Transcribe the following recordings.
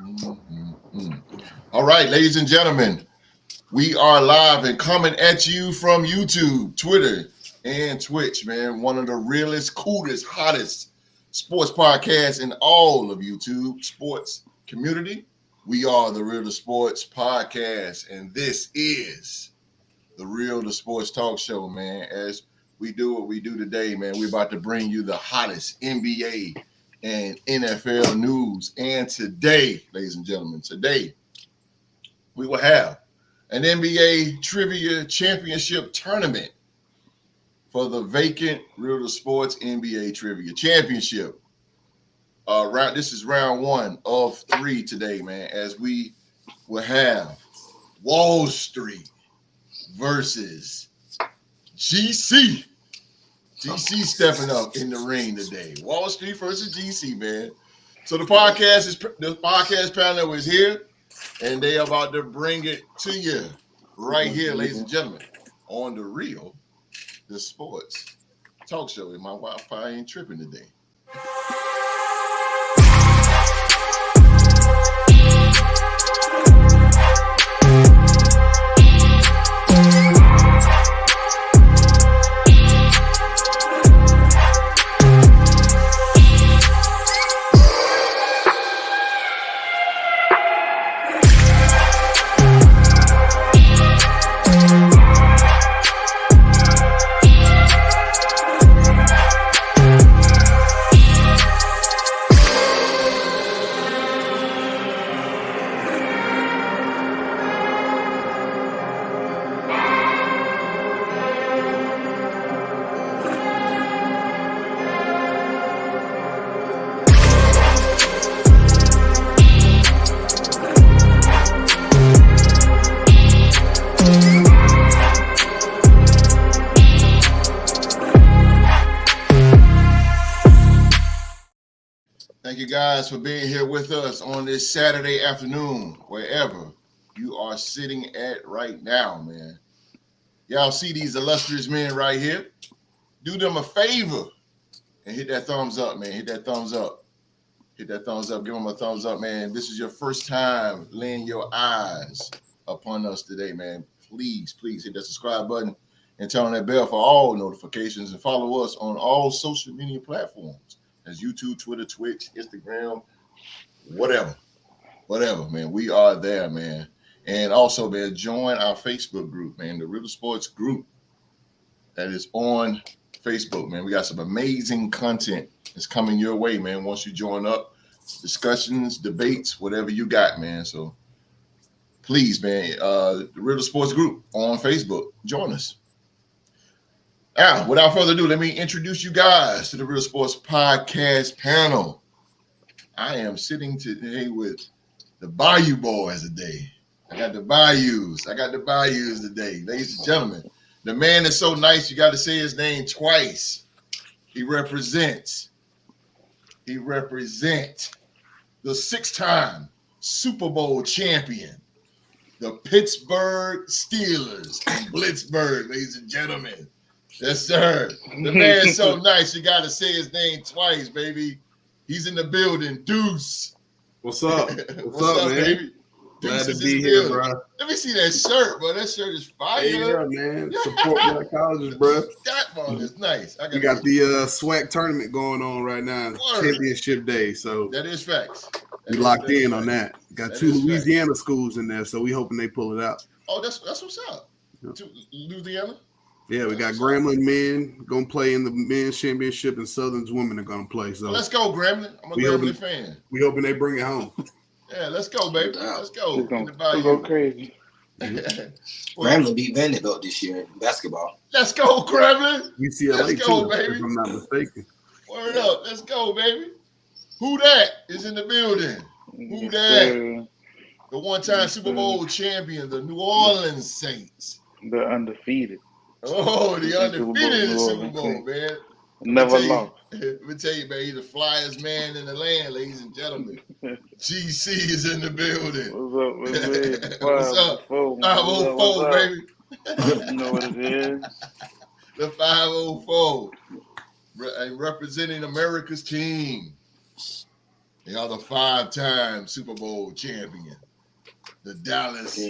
Mm-hmm. All right, ladies and gentlemen, we are live and coming at you from YouTube, Twitter, and Twitch, man. One of the realest, coolest, hottest sports podcasts in all of YouTube sports community. We are the Real to Sports Podcast, and this is the Real to Sports Talk Show, man. As we do what we do today, man, we're about to bring you the hottest NBA and NFL news. And today, ladies and gentlemen, today we will have an NBA Trivia Championship tournament for the vacant Real to Sports NBA Trivia Championship. This is round 1 of 3 today, man, as we will have Wall Street versus GC. GC stepping up in the ring today. Wall Street versus GC, man. So the podcast panel is here, and they are about to bring it to you right here, ladies and gentlemen, on the Real the Sports Talk Show. And my Wi-Fi ain't tripping today. Thank you guys for being here with us on this Saturday afternoon, wherever you are sitting at right now, man. Y'all see these illustrious men right here? Do them a favor and hit that thumbs up, man. Hit that thumbs up. Hit that thumbs up. Give them a thumbs up, man. This is your first time laying your eyes upon us today, man. Please hit that subscribe button and turn on that bell for all notifications, and follow us on all social media platforms. As YouTube, Twitter, Twitch, Instagram, whatever, man. We are there, man. And also, man, join our Facebook group, man, the Real Sports group that is on Facebook, man. We got some amazing content that's coming your way, man. Once you join up, discussions, debates, whatever you got, man. So please, man, the Real Sports group on Facebook, join us. Now, without further ado, let me introduce you guys to the Real Sports Podcast panel. I am sitting today with the Bayou Boys today. I got the Bayous today. Ladies and gentlemen, the man is so nice, you got to say his name twice. He represents the 6-time Super Bowl champion, the Pittsburgh Steelers in Blitzburg, ladies and gentlemen. Yes, sir. The man's so nice, you got to say his name twice, baby. He's in the building. Deuce. What's up? What's up, man? Baby? Glad to be here, bro. Let me see that shirt, bro. That shirt is fire. Yeah, man. Support my colleges, bro. That one is nice. We got the SWAC tournament going on right now, championship day. So that is facts. We locked in on that. Got 2 Louisiana schools in there, so we hoping they pull it out. Oh, that's what's up. Yeah. Louisiana? Yeah, we got Grambling men going to play in the men's championship, and Southern's women are going to play. So well, let's go, Grambling. I'm a Grambling fan. We hoping they bring it home. Yeah, let's go, baby. Let's go. We'll go crazy. Grambling beat Vanderbilt this year in basketball. Let's go, Grambling. UCLA let's go, too, baby. if I'm not mistaken. Word up. Let's go, baby. Who that is in the building? Who that? The one-time Super Bowl champion, the New Orleans Saints. The undefeated. Oh, the undefeated in the Super Bowl, man. Never lost. Let me tell you, man, he's the flyest man in the land, ladies and gentlemen. GC is in the building. What's up? 504, baby. You know what it is? The 504. Representing America's team. They are the 5-time Super Bowl champion, the Dallas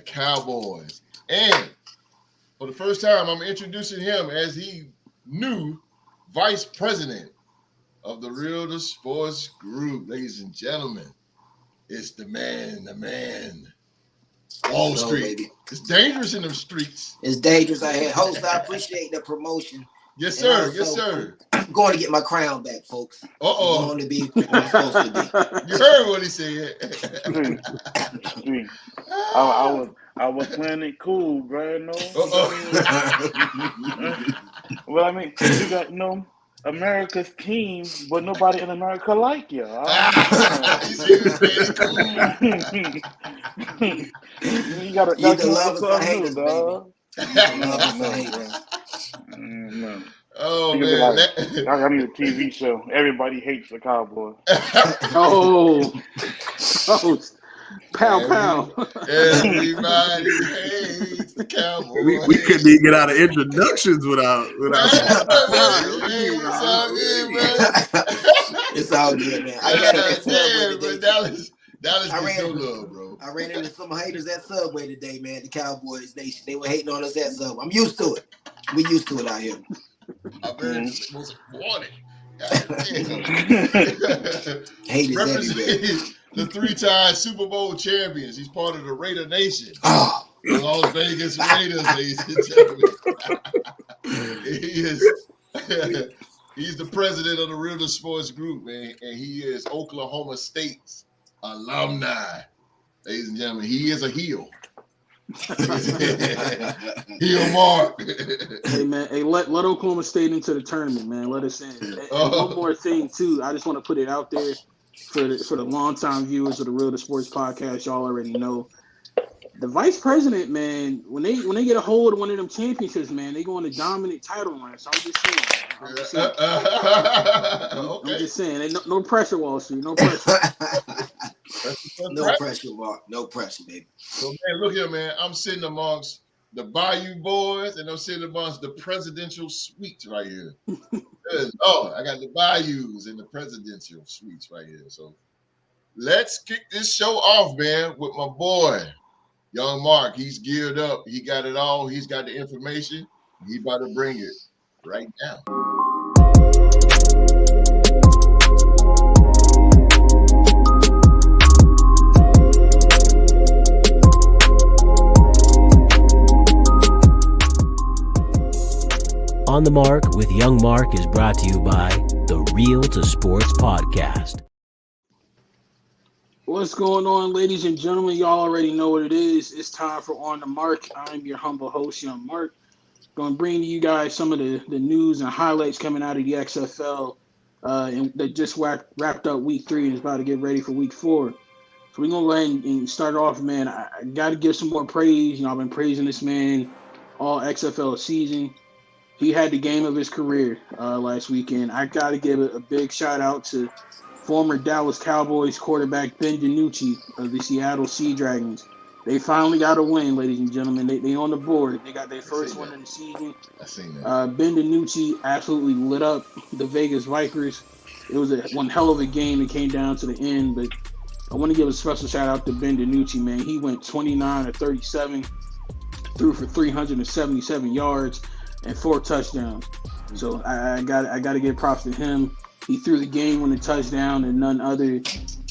Cowboys. And for the first time, I'm introducing him as the new vice president of the Real Sports Group. Ladies and gentlemen, it's the man, Wall Street. Baby. It's dangerous in the streets. It's dangerous out here. Host, I appreciate the promotion. Yes, sir. Yes, sir. I'm going to get my crown back, folks. Uh-oh. I'm going to be what I'm supposed to be. You heard what he said. I was playing it cool, bro. No. Well, I mean, you got America's team, but nobody in America like you. You gotta love us or hate us, baby. No. Oh man, I need a TV show. Everybody hates the Cowboys. Pow. Everybody hates the Cowboys. We couldn't even get out of introductions without. It's all good, man. Dallas gets no love, bro. I ran into some haters at Subway today, man. The Cowboys Nation. They were hating on us at Subway. I'm used to it. We used to it out here. I'm very most wanted. Haters everywhere. The 3-time Super Bowl champions. He's part of the Raider Nation. Oh. The Las Vegas Raiders, ladies and gentlemen. He's the president of the Real Sports Group, man, and he is Oklahoma State's alumni. Ladies and gentlemen, he is a heel. Heel Mark. Hey man, let Oklahoma State into the tournament, man. Let us in. And one more thing too, I just want to put it out there for the longtime viewers of the Real Sports Podcast. Y'all already know the vice president, man. When they get a hold of one of them championships, man, they go on a dominant title run. So I'm just saying. I'm just saying. No pressure, Wall Street. No pressure. No pressure, Mark. No pressure, baby. So, man, look here, man. I'm sitting amongst the Bayou Boys, and I'm sitting amongst the presidential suites right here. I got the Bayous and the presidential suites right here. So, let's kick this show off, man, with my boy, Young Mark. He's geared up. He got it all. He's got the information. He's about to bring it right now. On the Mark with Young Mark is brought to you by the Real to Sports Podcast. What's going on, ladies and gentlemen? Y'all already know what it is. It's time for On the Mark. I'm your humble host, Young Mark. Going to bring to you guys some of the news and highlights coming out of the XFL. And they just wrapped up week 3 and is about to get ready for week 4. So we're going to go ahead and start off, man. I got to give some more praise. I've been praising this man all XFL season. He had the game of his career last weekend. I got to give a big shout out to former Dallas Cowboys quarterback Ben DiNucci of the Seattle Sea Dragons. They finally got a win, ladies and gentlemen. They on the board. They got their first win in the season. I seen that. Ben DiNucci absolutely lit up the Vegas Vipers. It was one hell of a game. It came down to the end, but I want to give a special shout out to Ben DiNucci, man. He went 29 of 37, threw for 377 yards. And 4 touchdowns. So I got to give props to him. He threw the game-winning touchdown, and none other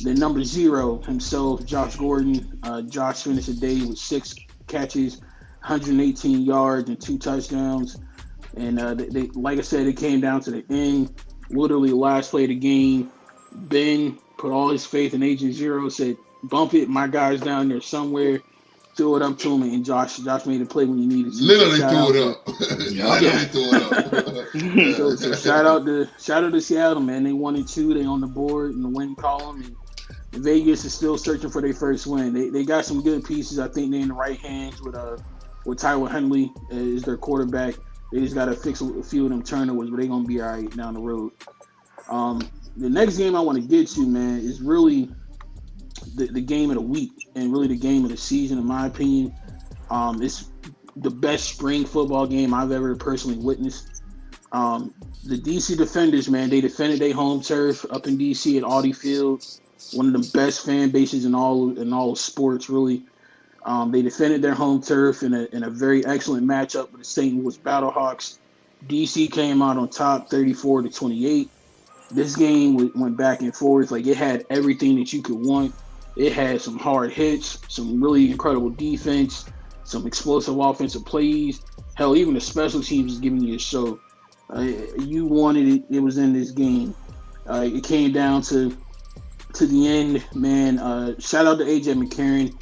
than number 0 himself, Josh Gordon. Josh finished the day with 6 catches, 118 yards, and 2 touchdowns. And they, like I said, it came down to the end. Literally, last play of the game, Ben put all his faith in Agent Zero. Said, "Bump it, my guy's down there somewhere." Threw it up to him, and Josh made a play when he needed to. Literally threw it up. So shout out to Seattle, man. They 1-2. They on the board in the win column, and Vegas is still searching for their first win. They got some good pieces. I think they're in the right hands with Tyler Huntley as their quarterback. They just got to fix a few of them turnovers, but they're gonna be all right down the road. The next game I want to get to, man, is really the game of the week and really the game of the season, in my opinion. It's the best spring football game I've ever personally witnessed. The DC Defenders, man, they defended their home turf up in DC at Audi Field, one of the best fan bases in all of sports, really. They defended their home turf in a very excellent matchup with the St. Louis Battlehawks. DC came out on top, 34-28. This game went back and forth. Like, it had everything that you could want. It had some hard hits, some really incredible defense, some explosive offensive plays. Hell, even the special teams is giving you a show. You wanted it. It was in this game. It came down to the end, man. Shout out to AJ McCarron.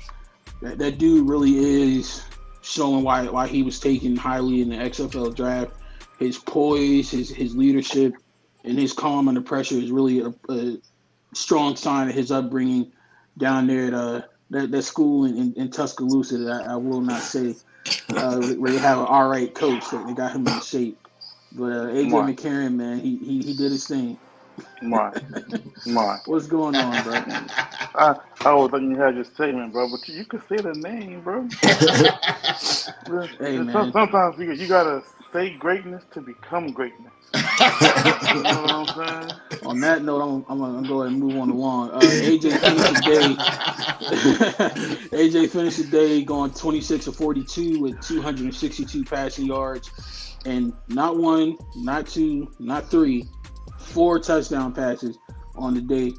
That dude really is showing why he was taken highly in the XFL draft. His poise, his leadership, and his calm under pressure is really a strong sign of his upbringing down there at that school in Tuscaloosa that I will not say, where they have an all right coach that they got him in shape. But AJ McCarron, man, he did his thing. My. What's going on, bro? I was thinking you had your statement, bro, but you could say the name, bro. Hey, man. Sometimes you gotta say greatness to become greatness. You know what I'm saying? On that note, I'm gonna go ahead and move on along. AJ finished the day going 26 of 42 with 262 passing yards, and not one, not two, not three, 4 touchdown passes on the day.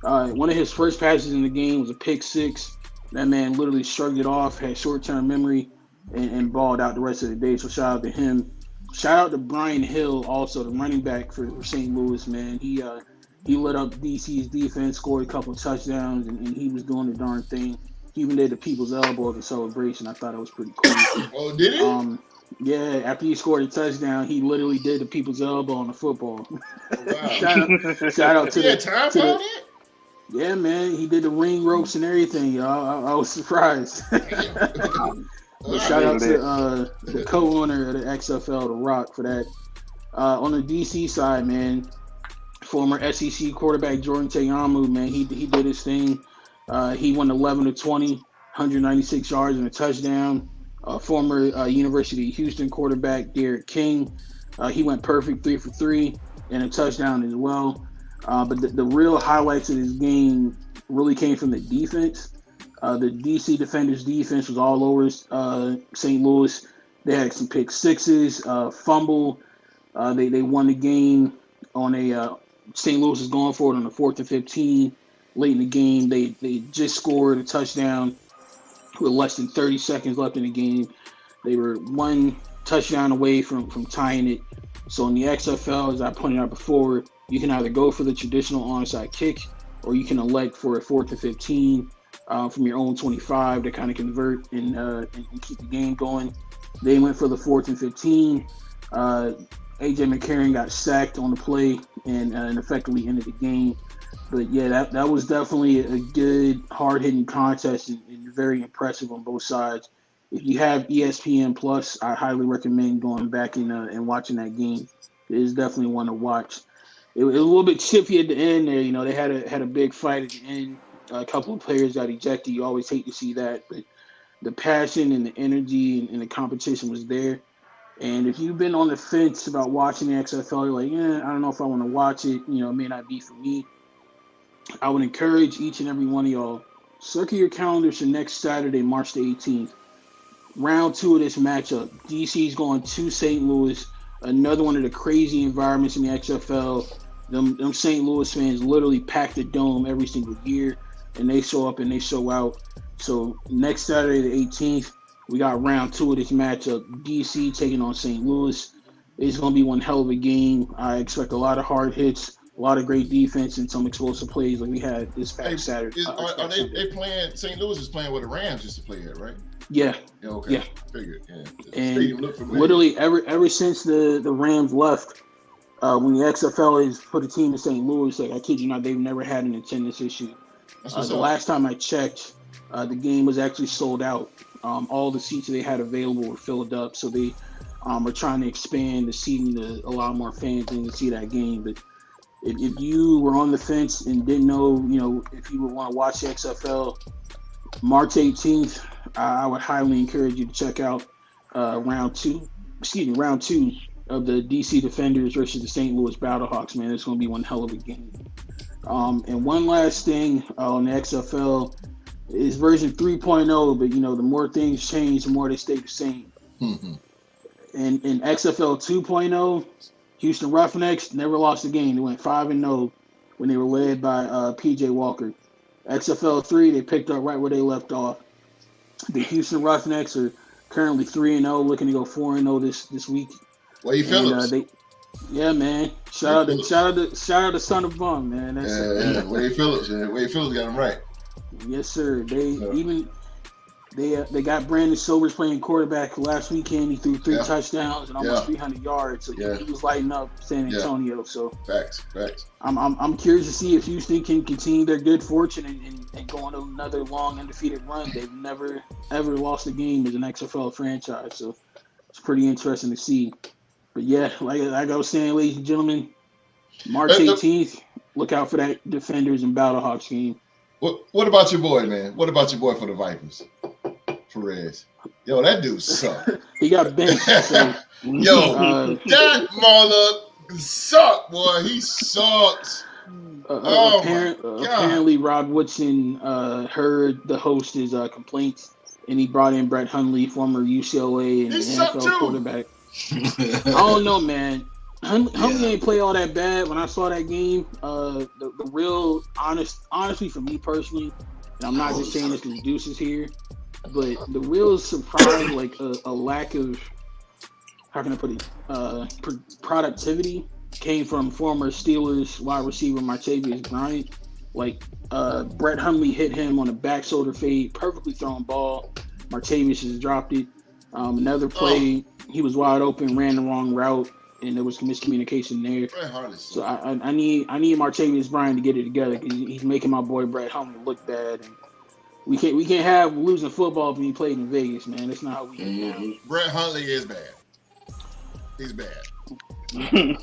One of his first passes in the game was a pick six. That man literally shrugged it off, had short-term memory, and balled out the rest of the day. So shout out to him. Shout out to Brian Hill, also the running back for St. Louis, man. He lit up DC's defense, scored a couple of touchdowns, and he was doing the darn thing. He even did the people's elbow at the celebration. I thought it was pretty cool. Oh, did he? Yeah, after he scored a touchdown, he literally did the people's elbow on the football. Oh, wow. shout out to he had time for that? Yeah, man, he did the ring ropes and everything, y'all. I was surprised. But shout out to the co-owner of the XFL, The Rock, for that. On the DC side, man, former SEC quarterback Jordan Te'amu, man, he did his thing. He went 11 of 20, 196 yards and a touchdown. Former University of Houston quarterback Derek King, he went perfect, 3 for 3 and a touchdown as well. But the real highlights of this game really came from the defense. The DC Defenders defense was all over St. Louis. They had some pick sixes, fumble. They won the game on a St. Louis is going for it on a 4th and 15 late in the game. They just scored a touchdown with less than 30 seconds left in the game. They were one touchdown away from tying it. So in the XFL, as I pointed out before, you can either go for the traditional onside kick, or you can elect for a 4th and 15 from your own 25 to kind of convert and keep the game going. They went for the 4th and 15. AJ McCarron got sacked on the play and effectively ended the game. But yeah, that was definitely a good, hard-hitting contest and very impressive on both sides. If you have ESPN Plus, I highly recommend going back and watching that game. It is definitely one to watch. It was a little bit chippy at the end there. You know, they had a big fight at the end. A couple of players got ejected. You always hate to see that, but the passion and the energy and the competition was there. And if you've been on the fence about watching the XFL, you're like, I don't know if I want to watch it. You know, it may not be for me. I would encourage each and every one of y'all, circle your calendars for next Saturday, March the 18th. Round 2 of this matchup. DC's going to St. Louis, another one of the crazy environments in the XFL. Them St. Louis fans literally pack the dome every single year, and they show up and they show out. So next Saturday, the 18th, we got round 2 of this matchup. DC taking on St. Louis. It's going to be one hell of a game. I expect a lot of hard hits, a lot of great defense, and some explosive plays like we had this past Saturday. Are they playing? St. Louis is playing where the Rams used to play at, right? Yeah. Okay. Yeah. Figured. Yeah. And literally ever since the Rams left, when the XFL has put a team in St. Louis, like I kid you not, they've never had an attendance issue. The last time I checked, the game was actually sold out. All the seats they had available were filled up, so they are trying to expand the seating to allow more fans in to see that game. But if you were on the fence and didn't know, if you would want to watch the XFL, March 18th, I would highly encourage you to check out round two of the DC Defenders versus the St. Louis Battlehawks, man. It's going to be one hell of a game. And one last thing on the XFL is version 3.0, but, the more things change, the more they stay the same. Mm-hmm. And in XFL 2.0, Houston Roughnecks never lost a game. They went 5-0 when they were led by PJ Walker. XFL 3, they picked up right where they left off. The Houston Roughnecks are currently 3-0, looking to go 4-0 this week. Wade Phillips. Yeah, man. Shout out to Son of Bum, man. That's Wade Phillips. Wade Phillips got him right. Yes, sir. They got Brandon Sobers playing quarterback last weekend. He threw 3 touchdowns and almost 300 yards. So he was lighting up San Antonio. So facts. I'm curious to see if Houston can continue their good fortune and go on another long undefeated run. They've never ever lost a game as an XFL franchise. So it's pretty interesting to see. But yeah, like I was saying, ladies and gentlemen, March 18th, look out for that Defenders and Battlehawks game. What about your boy, man? What about your boy for the Vipers? Perez. Yo, that dude sucked. He got benched. So, that mother sucked, boy. He sucks. Apparently, Rod Woodson heard the host's complaints, and he brought in Brett Hundley, former UCLA and NFL quarterback. I don't know, man. Hundley ain't play all that bad. When I saw that game, the real honestly for me personally, and I'm not just saying this because Deuce is here, but the real surprise, like a lack of, how can I put it, productivity came from former Steelers wide receiver Martavis Bryant. Like Brett Hundley hit him on a back shoulder fade, perfectly thrown ball. Martavis has dropped it. Another play, he was wide open, ran the wrong route, and there was miscommunication there. So I need Martavis Bryant to get it together because he's making my boy Brett Hundley look bad. And we can't have losing football when he played in Vegas, man. That's not how we do. Brett Hundley is bad. He's bad. And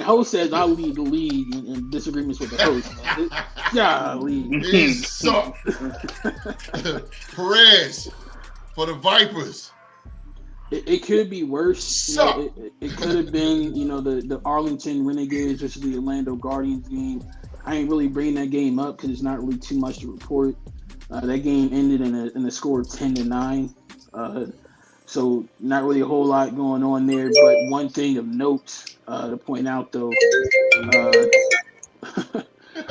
host says I lead the league in disagreements with the host. Golly, he sucked. Perez for the Vipers. It could be worse. It could have been, the Arlington Renegades versus the Orlando Guardians game. I ain't really bringing that game up because it's not really too much to report. That game ended in a score of 10-9. So not really a whole lot going on there. But one thing of note to point out, though,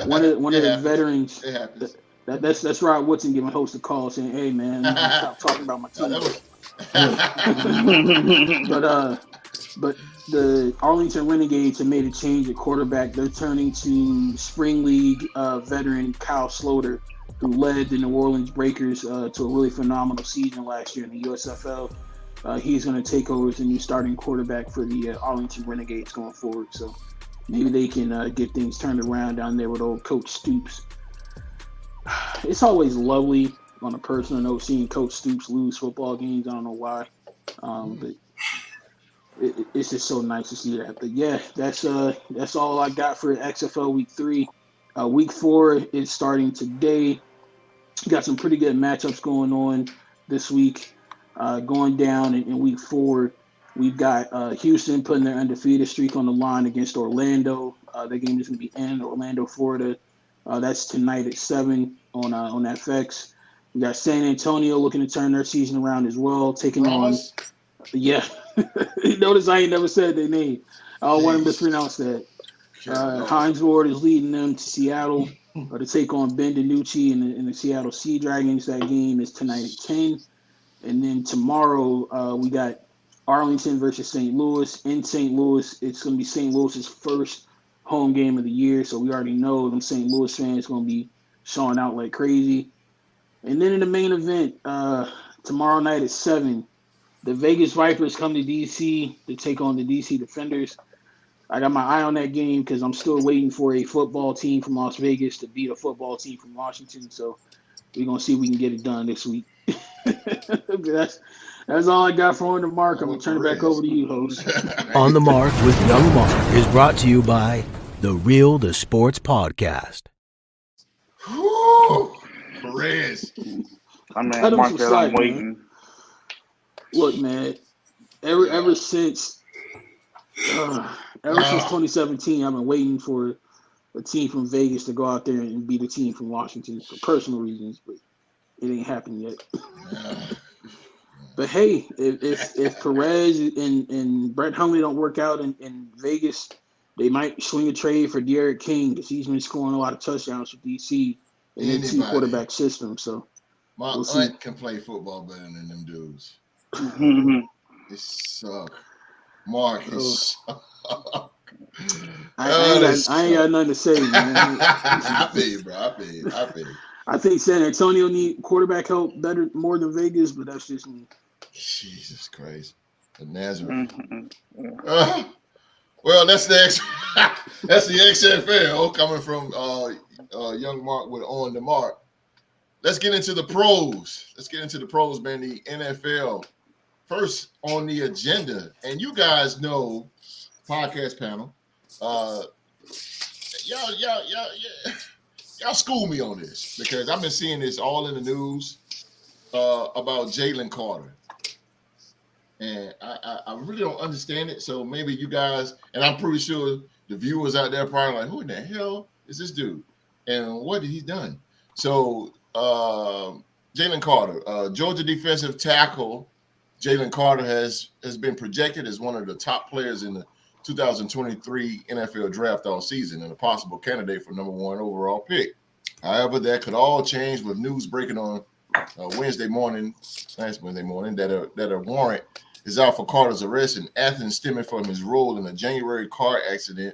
one of the veterans. It happens. That's Rod Woodson giving host a call saying, "Hey, man, stop talking about my team." But the Arlington Renegades have made a change at quarterback. They're turning to Spring League veteran Kyle Sloter, who led the New Orleans Breakers to a really phenomenal season last year in the USFL. He's going to take over as the new starting quarterback for the Arlington Renegades going forward. So maybe they can get things turned around down there with old Coach Stoops. It's always lovely on a personal note seeing Coach Stoops lose football games. I don't know why, but it's just so nice to see that. But yeah, that's all I got for XFL Week 3. Week 4 is starting today. Got some pretty good matchups going on this week. Going down in Week 4, we've got Houston putting their undefeated streak on the line against Orlando. The game is going to be in Orlando, Florida. That's tonight at 7 on FX. We got San Antonio looking to turn their season around as well, taking on. Yeah, notice I ain't never said their name. I don't want to mispronounce that. Hines Ward is leading them to Seattle to take on Ben DiNucci and the Seattle Sea Dragons. That game is tonight at 10. And then tomorrow we got Arlington versus St. Louis. In St. Louis, it's going to be St. Louis's first home game of the year, so we already know them St. Louis fans going to be showing out like crazy. And then in the main event, tomorrow night at 7, the Vegas Vipers come to D.C. to take on the D.C. Defenders. I got my eye on that game because I'm still waiting for a football team from Las Vegas to beat a football team from Washington. So we're going to see if we can get it done this week. That's all I got for On the Mark. I'm going to turn it back over to you, host. On the Mark with Young Mark is brought to you by the Real to Sports Podcast. Whew, Perez. I'm waiting. Look, man, ever since 2017, I've been waiting for a team from Vegas to go out there and beat a team from Washington for personal reasons, but it ain't happened yet. But hey, if Perez and Brett Hundley don't work out in Vegas, they might swing a trade for De'Aaron King because he's been scoring a lot of touchdowns for DC in a two-quarterback system. So my aunt can play football better than them dudes. It sucks. Mark, I ain't got nothing to say, man. I feel you, bro. I feel you. I think San Antonio need quarterback help more than Vegas, but that's just me. Jesus Christ. The Nazareth. Well, that's the XFL coming from young Mark with On the Mark. Let's get into the pros. Man. The NFL. First on the agenda, and you guys know, podcast panel, y'all school me on this because I've been seeing this all in the news about Jalen Carter, and I really don't understand it. So maybe you guys, and I'm pretty sure the viewers out there probably like, who in the hell is this dude, and what did he done? So Jalen Carter, Georgia defensive tackle. Jalen Carter has been projected as one of the top players in the 2023 NFL draft all season and a possible candidate for number 1 overall pick. However, that could all change with news breaking on last Wednesday morning, that a warrant is out for Carter's arrest in Athens stemming from his role in a January car accident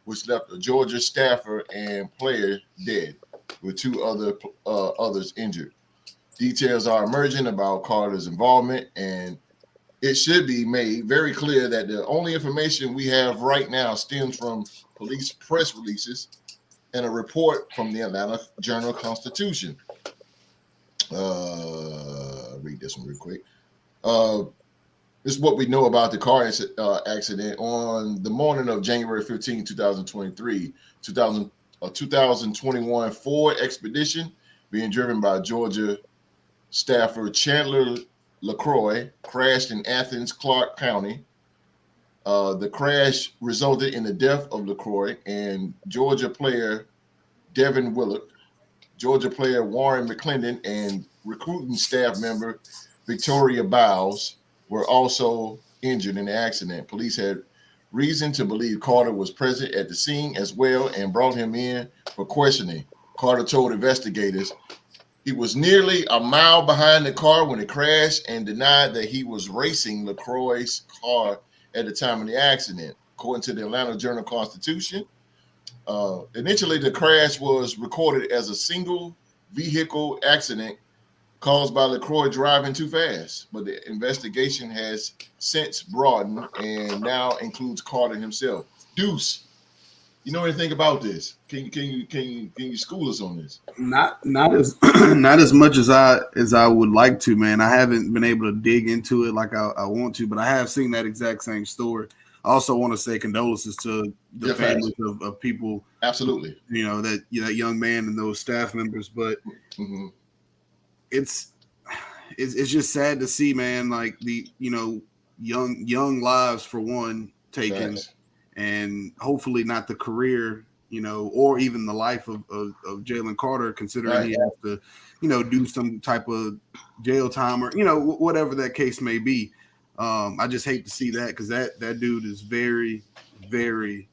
which left a Georgia staffer and player dead, with 2 others injured. Details are emerging about Carter's involvement, and it should be made very clear that the only information we have right now stems from police press releases and a report from the Atlanta Journal-Constitution. Read this one real quick. This is what we know about the car accident. On the morning of January 15, 2023, 2021 Ford Expedition being driven by Georgia staffer Chandler LaCroix crashed in Athens, Clark County. The crash resulted in the death of LaCroix and Georgia player Devin Willock, Georgia player Warren McClendon, and recruiting staff member Victoria Bowles were also injured in the accident. Police had reason to believe Carter was present at the scene as well and brought him in for questioning. Carter told investigators he was nearly a mile behind the car when it crashed and denied that he was racing LaCroix's car at the time of the accident. According to the Atlanta Journal-Constitution, initially the crash was recorded as a single vehicle accident caused by LaCroix driving too fast, but the investigation has since broadened and now includes Carter himself. Deuce, you know anything about this? Can you school us on this? Not as not as much as I would like to, man. I haven't been able to dig into it like I want to, but I have seen that exact same story. I also want to say condolences to the families of people. Absolutely. That young man and those staff members, but it's just sad to see, man, like the young lives for one taken. Thanks. And hopefully not the career, or even the life of Jalen Carter, considering he has to, do some type of jail time or, whatever that case may be. I just hate to see that because that dude is very, very,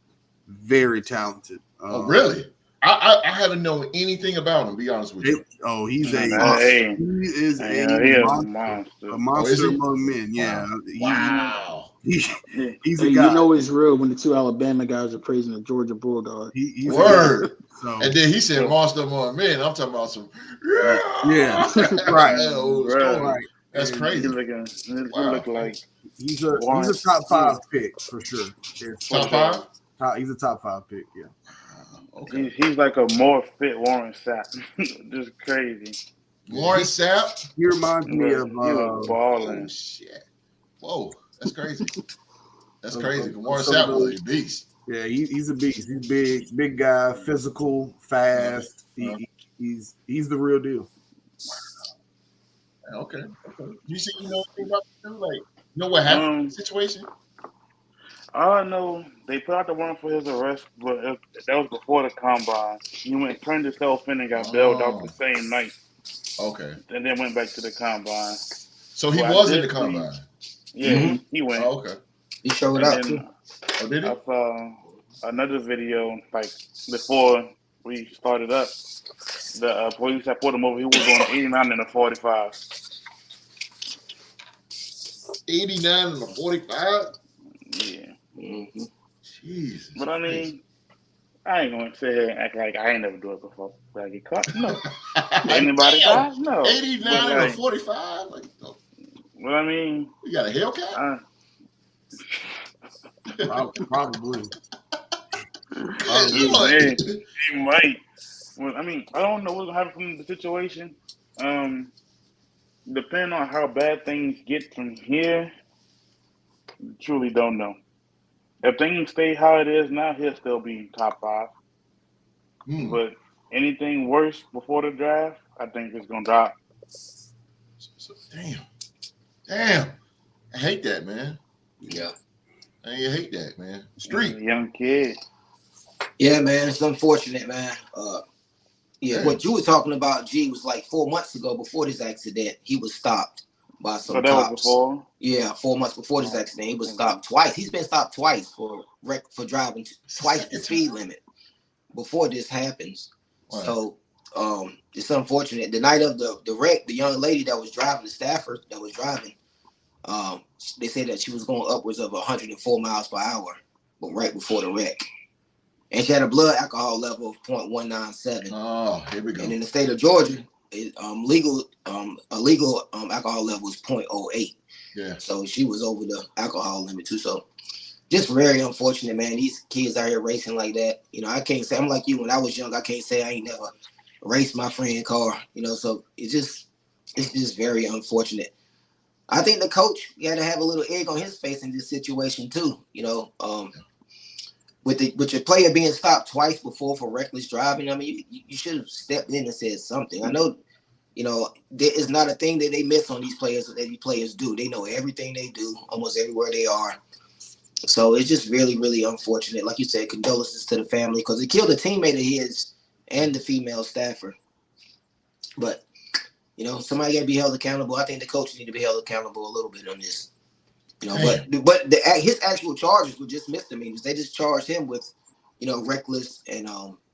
very talented. Oh, really? I haven't known anything about him, to be honest with you. He's a monster among men. Yeah. Wow. He's a guy. It's real when the 2 Alabama guys are praising the Georgia Bulldog. He's word. So. And then he said monster among men. I'm talking about some. Yeah. Right. That's crazy. Look like he's a top 5 pick for sure. Top 5? He's a top 5 pick. Yeah. Okay. He's like a more fit Warren Sapp. Just crazy. Warren Sapp? He reminds me of balling. Oh, shit. Whoa, that's crazy. That's crazy. Warren Sapp was a beast. Yeah, he's a beast. He's big guy, physical, fast. He's the real deal. Okay. You see, anything about him? Like, You know what happened in Um, the situation? I know they put out the warrant for his arrest, but that was before the combine. He went turned himself in and got bailed out the Oh, same night, okay. and then went back to the combine. So he But I was in the did see, combine. yeah, he went, Oh, okay. He showed and up too. then Oh, did he? I saw another video like before we started up. The police had pulled him over. He was going 89 and a 45. 89 and a 45? Yeah, Mm-hmm. Jesus. but I mean, I ain't gonna sit here and act like I ain't never do it before. But I get caught? No. Did anybody die? No. 89 But and a like, 45? Like, oh, but I mean, you got a Hellcat? Probably. You like- man, he might. Well, I mean, I don't know what's gonna happen from the situation. Depending on how bad things get from here, truly don't know. If things stay how it is now, he'll still be top 5. Hmm. But anything worse before the draft, I think it's gonna drop. So, damn. I hate that, man. Yeah. I hate that, man. Street. Young kid. Yeah, man. It's unfortunate, man. Yeah. What you were talking about, G, was like 4 months ago before this accident. He was stopped by some So that was cops. before. Yeah, 4 months before this accident. He was stopped twice. He's been stopped twice for driving twice the speed limit before this happens. Wow. So it's unfortunate. The night of the wreck, the young lady that was driving, the staffer that was driving, they said that she was going upwards of 104 miles per hour, but right before the wreck. And she had a blood alcohol level of 0.197. Oh, here we go. And in the state of Georgia, illegal alcohol level is 0.08. Yeah. So she was over the alcohol limit too. So just very unfortunate, man. These kids out here racing like that. You know, I can't say, I'm like you, when I was young, I can't say I ain't never raced my friend's car, you know, so it's just very unfortunate. I think the coach got to have a little egg on his face in this situation too, you know, with your player being stopped twice before for reckless driving. I mean, you should have stepped in and said something. I know, you know, there is not a thing that they miss on these players that these players do. They know everything they do, almost everywhere they are. So it's just really, really unfortunate. Like you said, condolences to the family because it killed a teammate of his and the female staffer. But, you know, somebody got to be held accountable. I think the coach need to be held accountable a little bit on this. You know, but his actual charges were just misdemeanors. They just charged him with, you know, reckless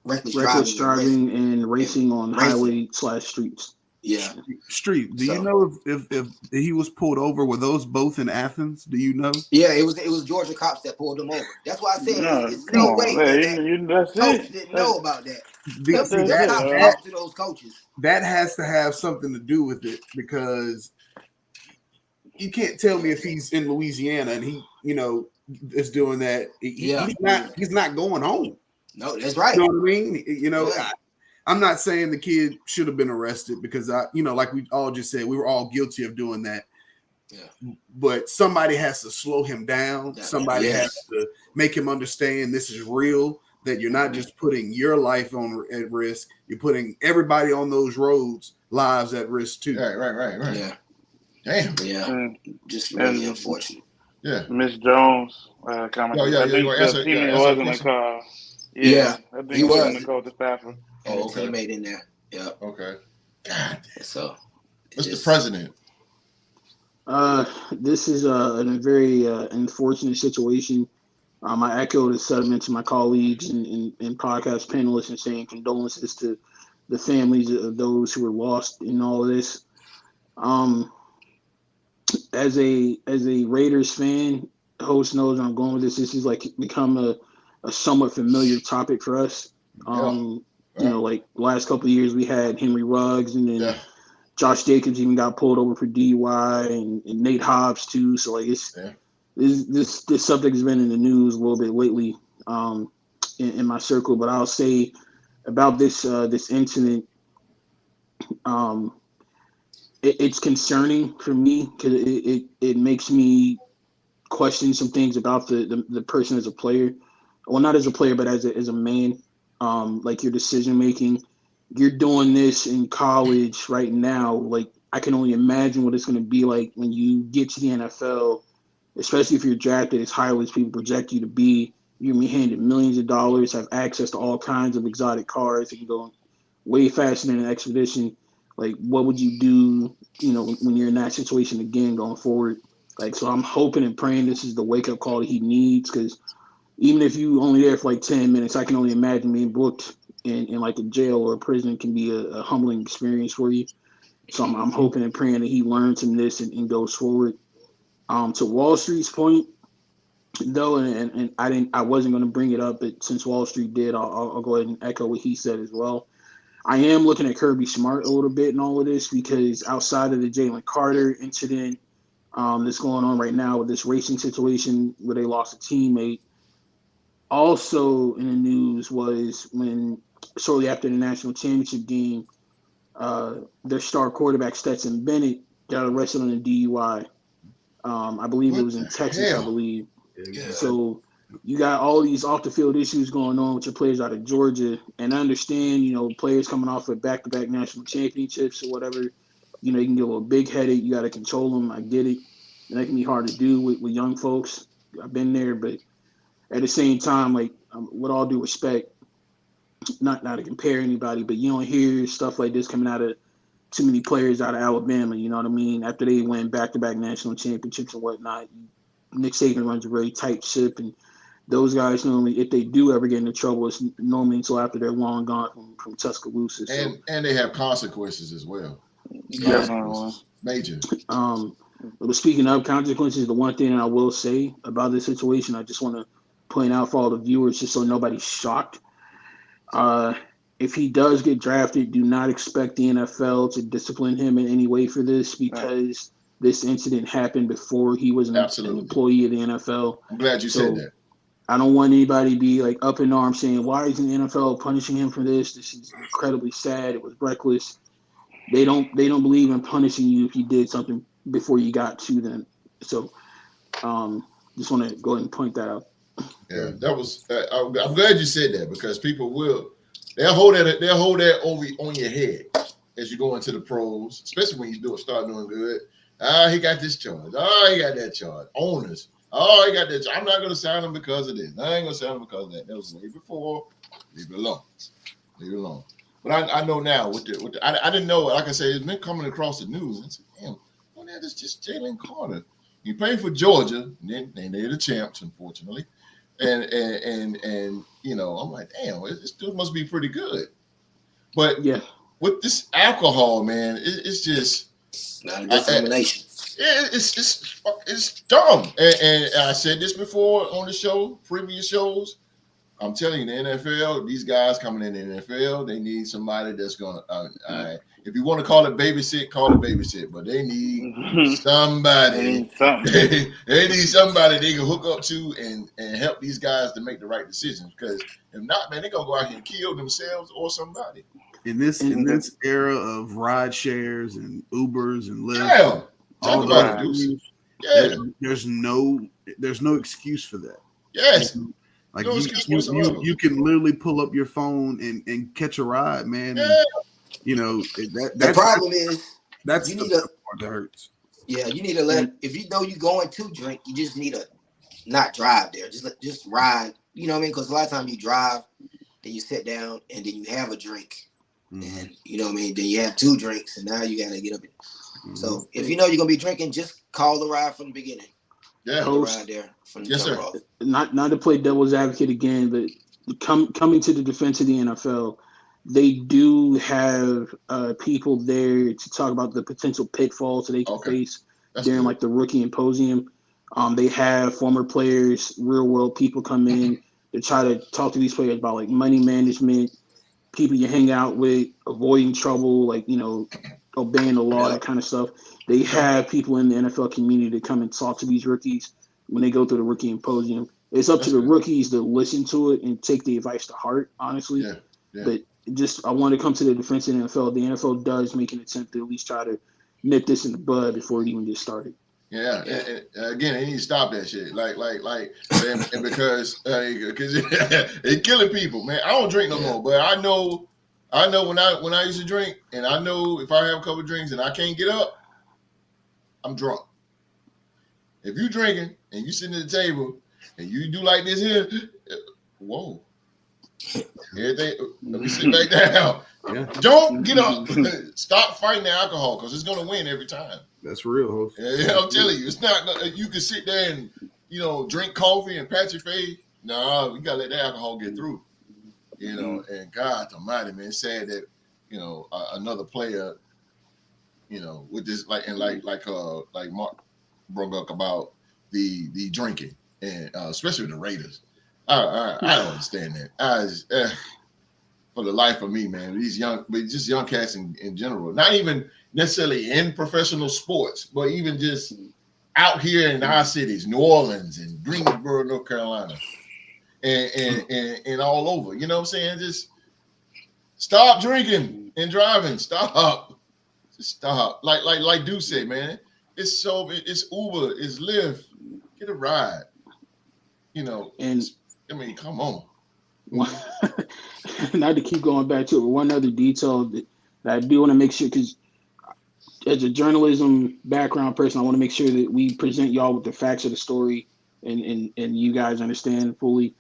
driving and racing on highway/streets. Yeah. Street. Do you know if he was pulled over? Were those both in Athens? Do you know? Yeah, it was Georgia cops that pulled him over. That's why I said it's no way that coach didn't know about that. Because The cops talked to those coaches. That has to have something to do with it because you can't tell me if he's in Louisiana and he, you know, is doing that. He's not going home. No, that's right. You know what I mean? You know, I'm not saying the kid should have been arrested because you know, like we all just said, we were all guilty of doing that. Yeah. But somebody has to slow him down. Somebody has to make him understand this is real, that you're not just putting your life at risk, you're putting everybody on those roads lives at risk too. Right. Yeah. Damn. Yeah. Just really unfortunate. Yeah. Miss Jones comment. I think the teammate was in the car. Yeah. I think he was in the car with the staffer. And a teammate in there. Yeah. Okay. God. So Mr. President. This is a very unfortunate situation. I echo the sentiment to my colleagues and podcast panelists and saying condolences to the families of those who were lost in all of this. As a Raiders fan, the host knows where I'm going with this. This is like become a somewhat familiar topic for us. You know, like last couple of years we had Henry Ruggs and then Josh Jacobs even got pulled over for DUI and Nate Hobbs too. So like this subject has been in the news a little bit lately in my circle. But I'll say about this incident, it's concerning for me because it makes me question some things about the person as a player. Well, not as a player, but as a man. Like your decision making. You're doing this in college right now. Like I can only imagine what it's going to be like when you get to the NFL especially if you're drafted as highly as people project you to be. You're gonna be handed millions of dollars, have access to all kinds of exotic cars that can go way faster than an expedition. Like, what would you do, when you're in that situation again going forward? Like, so I'm hoping and praying this is the wake up call that he needs, because even if you only there for like 10 minutes, I can only imagine being booked in like a jail or a prison can be a humbling experience for you. So I'm hoping and praying that he learns from this and goes forward. To Wall Street's point, though, and I wasn't going to bring it up, but since Wall Street did, I'll go ahead and echo what he said as well. I am looking at Kirby Smart a little bit in all of this, because outside of the Jalen Carter incident that's going on right now with this racing situation where they lost a teammate, also in the news was when shortly after the national championship game, their star quarterback Stetson Bennett got arrested on a DUI. I believe What it was in the Texas, hell? I believe. Yeah. So you got all these off the field issues going on with your players out of Georgia, and I understand, players coming off of back-to-back national championships or whatever, you can get a little big headed. You got to control them. I get it, and that can be hard to do with young folks. I've been there, but at the same time, like, with all due respect, not to compare anybody, but you don't hear stuff like this coming out of too many players out of Alabama. You know what I mean? After they win back-to-back national championships and whatnot, Nick Saban runs a very tight ship, and those guys normally, if they do ever get into trouble, it's normally until after they're long gone from Tuscaloosa. So, And they have consequences as well. Definitely. Major. but speaking of consequences, the one thing I will say about this situation, I just want to point out for all the viewers, just so nobody's shocked. If he does get drafted, do not expect the NFL to discipline him in any way for this, because this incident happened before he was an employee of the NFL. I'm glad you said that. I don't want anybody to be like up in arms saying, why isn't the NFL punishing him for this? This is incredibly sad. It was reckless. They don't believe in punishing you if you did something before you got to them. So just want to go ahead and point that out. Yeah, that was. I'm glad you said that, because people they'll hold that over on your head as you go into the pros, especially when you start doing good. He got this charge. He got that charge. Owners. He got that charge. I'm not going to sign him because of this. I ain't going to sign him because of that. That was way before. Leave it alone. Leave it alone. But I know now I didn't know. Like I said, it's been coming across the news. I said, damn, that is just Jalen Carter. He played for Georgia, and they're the champs, unfortunately. And I'm like, damn, this dude must be pretty good. But yeah, with this alcohol, man, it's just not a discrimination. It's dumb. And I said this before on the show, previous shows. I'm telling you, the NFL, these guys coming in the NFL, they need somebody that's gonna. If you want to call it babysit, call it babysit. But they need somebody. They need somebody they can hook up to and help these guys to make the right decisions. Because if not, man, they're gonna go out here and kill themselves or somebody. In this era of ride shares and Ubers and Lyft, Yeah, talk about it, Deuce. Yeah, there's no excuse for that. Yes. Like no you can literally pull up your phone and catch a ride, man. Yeah. And, the problem is that's you the need part that hurts. Yeah, you need to let, if you know you're going to drink, you just need to not drive there. Just ride. You know what I mean? Because a lot of times you drive, then you sit down, and then you have a drink. Mm-hmm. And you know what I mean? Then you have 2 drinks, and now you got to get up. So if you know you're going to be drinking, just call the ride from the beginning. Yeah, ride there from the sir. off. Not to play devil's advocate again, but coming to the defense of the NFL, they do have people there to talk about the potential pitfalls that they can face during like the rookie symposium. They have former players, real world people come in to try to talk to these players about like money management, people you hang out with, avoiding trouble, like, obeying the law, that kind of stuff. They have people in the NFL community to come and talk to these rookies when they go through the rookie symposium. It's up to the rookies to listen to it and take the advice to heart, honestly. Yeah. But I want to come to the defense of the NFL. The NFL does make an attempt to at least try to nip this in the bud before it even gets started. Yeah. And again, they need to stop that shit. And because it's killing people, man. I don't drink no more, but I know when I used to drink, and I know if I have a couple of drinks and I can't get up, I'm drunk. If you drinking and you sitting at the table and you do like this here, whoa. Everything, let me sit back down. Yeah. Don't get up. Stop fighting the alcohol because it's gonna win every time. That's real, host. Yeah, I'm telling you, it's not. You can sit there and drink coffee and pat your face. No, we gotta let the alcohol get through. And God Almighty, man, it's sad that another player, with this like Mark broke up about the drinking and especially the Raiders. I don't understand that. For the life of me, man, just young cats in general, not even necessarily in professional sports, but even just out here in our cities, New Orleans and Greensboro, North Carolina, and all over. You know what I'm saying? Just stop drinking and driving. Stop. Just stop. Like Duke said, man, it's Uber, it's Lyft. Get a ride. And I mean, come on. Not to keep going back to it, but one other detail that I do want to make sure, because as a journalism background person, I want to make sure that we present y'all with the facts of the story and you guys understand fully.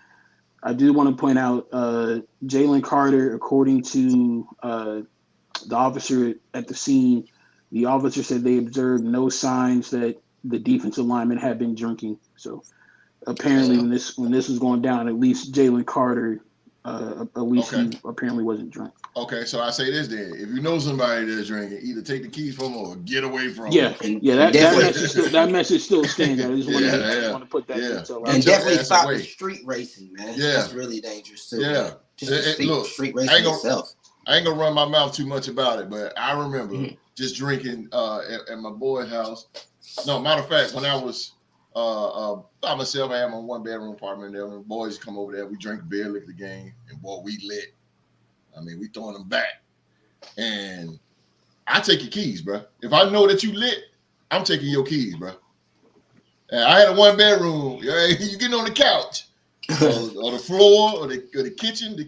I do want to point out Jalen Carter, according to the officer at the scene, the officer said they observed no signs that the defensive lineman had been drinking. So apparently when this was going down, at least Jalen Carter, he apparently wasn't drunk. Okay, so I say this then: if you know somebody that's drinking, either take the keys from them or get away from them. That message still stands. I just want to put that detail out. And definitely stop the street racing, man. Yeah, that's really dangerous too. Yeah, just street racing itself. I ain't gonna run my mouth too much about it, but I remember just drinking at my boy's house. No, matter of fact, when I was by myself, I had my 1-bedroom apartment there. When boys come over there, we drink beer, look at the game, and boy, we lit. I mean, we throwing them back. And I take your keys, bro. If I know that you lit, I'm taking your keys, bro. And I had a 1-bedroom. You getting on the couch, or the floor, or the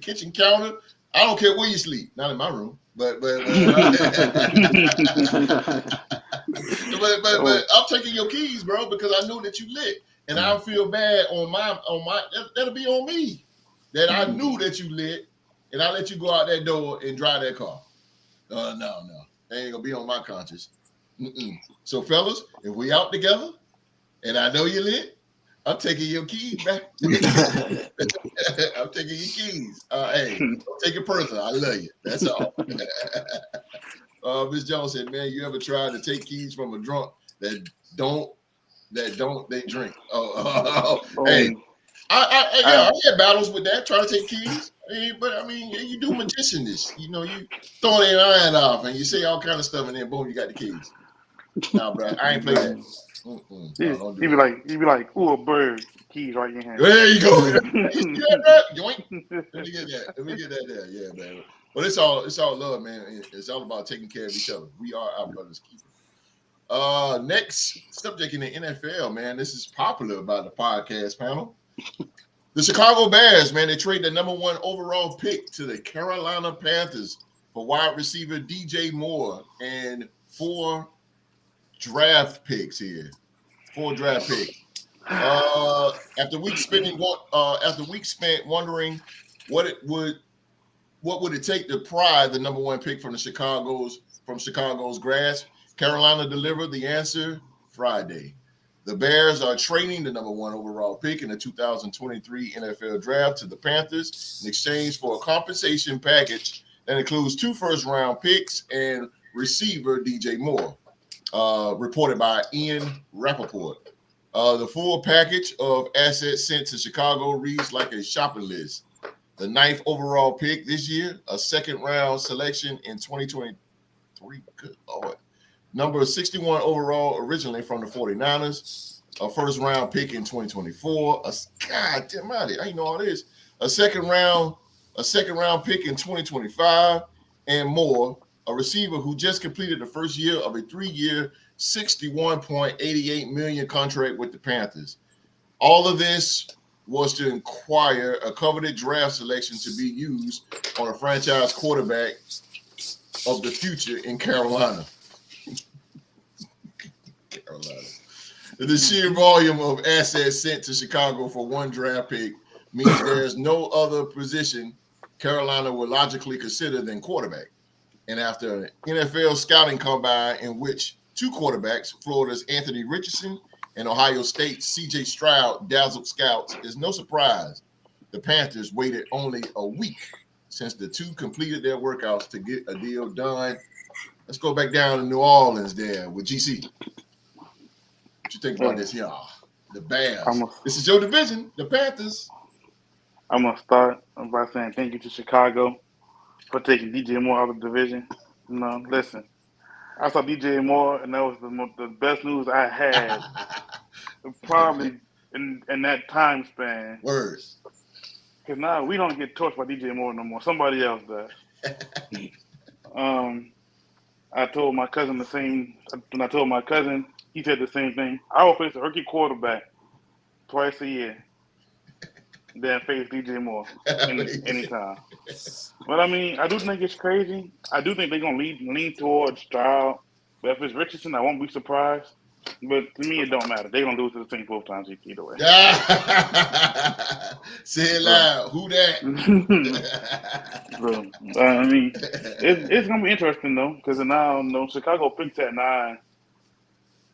kitchen counter. I don't care where you sleep. Not in my room, but I'm taking your keys, bro, because I know that you lit, and I feel bad on my. That'll be on me that I knew that you lit, and I let you go out that door and drive that car. No, they ain't gonna be on my conscience. So, fellas, if we out together, and I know you lit, I'm taking your keys back. I'm taking your keys. Hey, don't take it personal. I love you. That's all. Ms. Jones said, "Man, you ever tried to take keys from a drunk that they drink?" Hey, I had battles with that. Try to take keys, but I mean, you do magician this. You throw an iron off and you say all kind of stuff, and then boom, you got the keys. Nah, bro, I ain't play that. No, you be like, ooh, a bird, keys right in your hand. There you go. You see that, bro? Yoink. Let me get that there. Yeah, man. But it's all love, man. It's all about taking care of each other. We are our brother's keeper. Next subject in the NFL, man. This is popular by the podcast panel. The Chicago Bears, man, they trade the number 1 overall pick to the Carolina Panthers for wide receiver DJ Moore and 4 draft picks here. 4 draft picks. After weeks spent wondering what would it take to pry the number 1 pick from Chicago's grasp, Carolina delivered the answer Friday. The Bears are trading the number 1 overall pick in the 2023 NFL draft to the Panthers in exchange for a compensation package that includes 2 first-round picks and receiver DJ Moore. Reported by Ian Rappaport. The full package of assets sent to Chicago reads like a shopping list. The 9th overall pick this year, a 2nd-round selection in 2023. Good Lord. Number 61 overall, originally from the 49ers. A 1st-round pick in 2024. God damn it, I know all this. A second round pick in 2025, and more. A receiver who just completed the first year of a 3-year, $61.88 million contract with the Panthers. All of this was to acquire a coveted draft selection to be used on a franchise quarterback of the future in Carolina. The sheer volume of assets sent to Chicago for one draft pick means there's no other position Carolina would logically consider than quarterback. And after an NFL scouting combine in which two quarterbacks, Florida's Anthony Richardson and Ohio State's C.J. Stroud, dazzled scouts, it's no surprise the Panthers waited only a week since the two completed their workouts to get a deal done. Let's go back down to New Orleans there with GC. What you think about this, y'all? The Bears. This is your division, the Panthers. I'm going to start by saying thank you to Chicago for taking DJ Moore out of the division. No, listen. I saw DJ Moore, and that was the best news I had probably in that time span. Words. Because now we don't get torched by DJ Moore no more. Somebody else does. I told my cousin the same. When I told my cousin, he said the same thing. I will face a rookie quarterback twice a year. Then face DJ Moore anytime. But I mean, I do think it's crazy. I do think they're gonna lean towards Stroud. But if it's Richardson, I won't be surprised. But to me, it don't matter. They're gonna lose to the Saints both times either way. Say it loud. Who that? So, I mean, it's gonna be interesting though, because now Chicago picks at 9,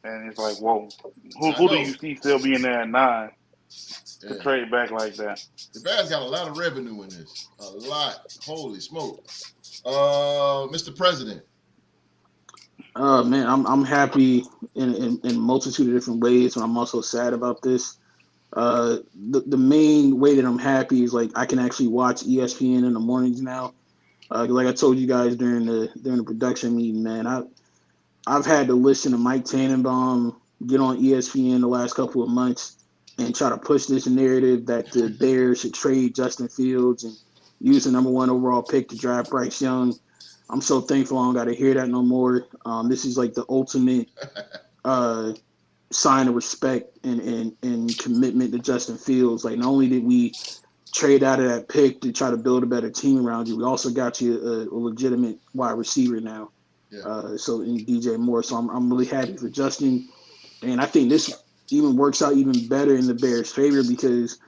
and it's like, whoa, who do you see still being there at 9? To trade back like that. The Bears got a lot of revenue in this. A lot. Holy smoke. Mr. President. Man, I'm happy in a multitude of different ways, and I'm also sad about this. The main way that I'm happy is like I can actually watch ESPN in the mornings now. Like I told you guys during the production meeting, man, I've had to listen to Mike Tannenbaum get on ESPN the last couple of months and try to push this narrative that the Bears should trade Justin Fields and use the number 1 overall pick to draft Bryce Young. I'm so thankful I don't got to hear that no more. This is like the ultimate sign of respect and commitment to Justin Fields. Like, not only did we trade out of that pick to try to build a better team around you, we also got you a legitimate wide receiver now. Yeah. So in DJ Moore. So I'm really happy for Justin. And I think this even works out even better in the Bears' favor because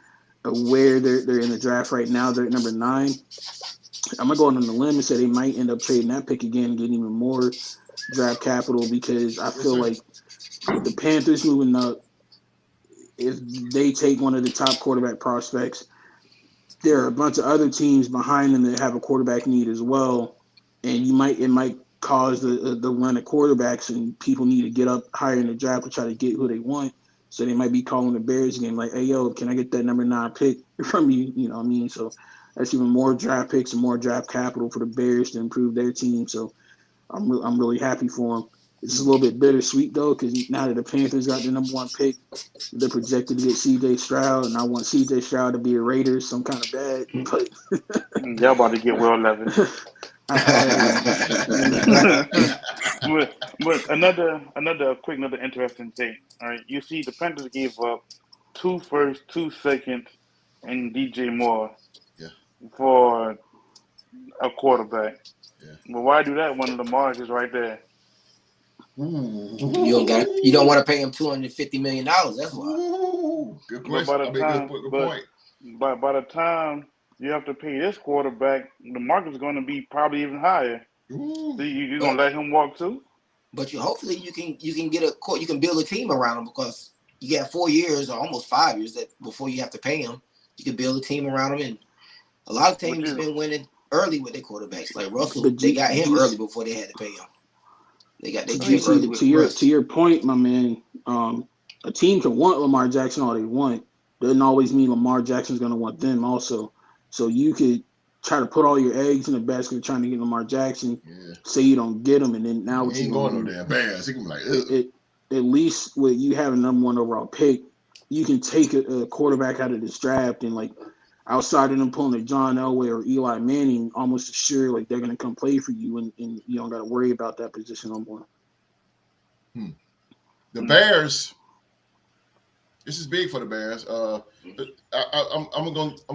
of where they're in the draft right now. They're at number 9. I'm gonna go on the limb and say they might end up trading that pick again and getting even more draft capital because I feel like the Panthers moving up, if they take one of the top quarterback prospects, there are a bunch of other teams behind them that have a quarterback need as well, and it might cause the run of quarterbacks and people need to get up higher in the draft to try to get who they want. So they might be calling the Bears again, like, hey, yo, can I get that number 9 pick from you? You know what I mean? So that's even more draft picks and more draft capital for the Bears to improve their team. So I'm really happy for them. It's a little bit bittersweet, though, because now that the Panthers got the number 1 pick, they're projected to get C.J. Stroud, and I want C.J. Stroud to be a Raider, some kind of bad. But y'all about to get Will Levis. but another interesting thing. All right, you see, the Panthers gave up 2 firsts, 2 seconds, and DJ Moore for a quarterback. Yeah. But why do that when Lamar is right there? You don't want to pay him $250 million. That's why. Good question. Good point. By the time you have to pay this quarterback, the market's going to be probably even higher. So you're going to let him walk too? But hopefully you can build a team around him because you got 4 years or almost 5 years before you have to pay him. You can build a team around him, and a lot of teams have been winning early with their quarterbacks. Like Russell, they got him early before they had to pay him. They got their team early with to your point, my man. A team can want Lamar Jackson all they want. Doesn't always mean Lamar Jackson's going to want them also. So you could try to put all your eggs in the basket trying to get Lamar Jackson. Yeah. Say you don't get him, and then now what you going no damn Bears? He can be like, at least with you having number 1 overall pick, you can take a quarterback out of this draft and like outside of them pulling a John Elway or Eli Manning, almost sure like they're gonna come play for you, and you don't got to worry about that position no more. The Bears. This is big for the Bears. I'm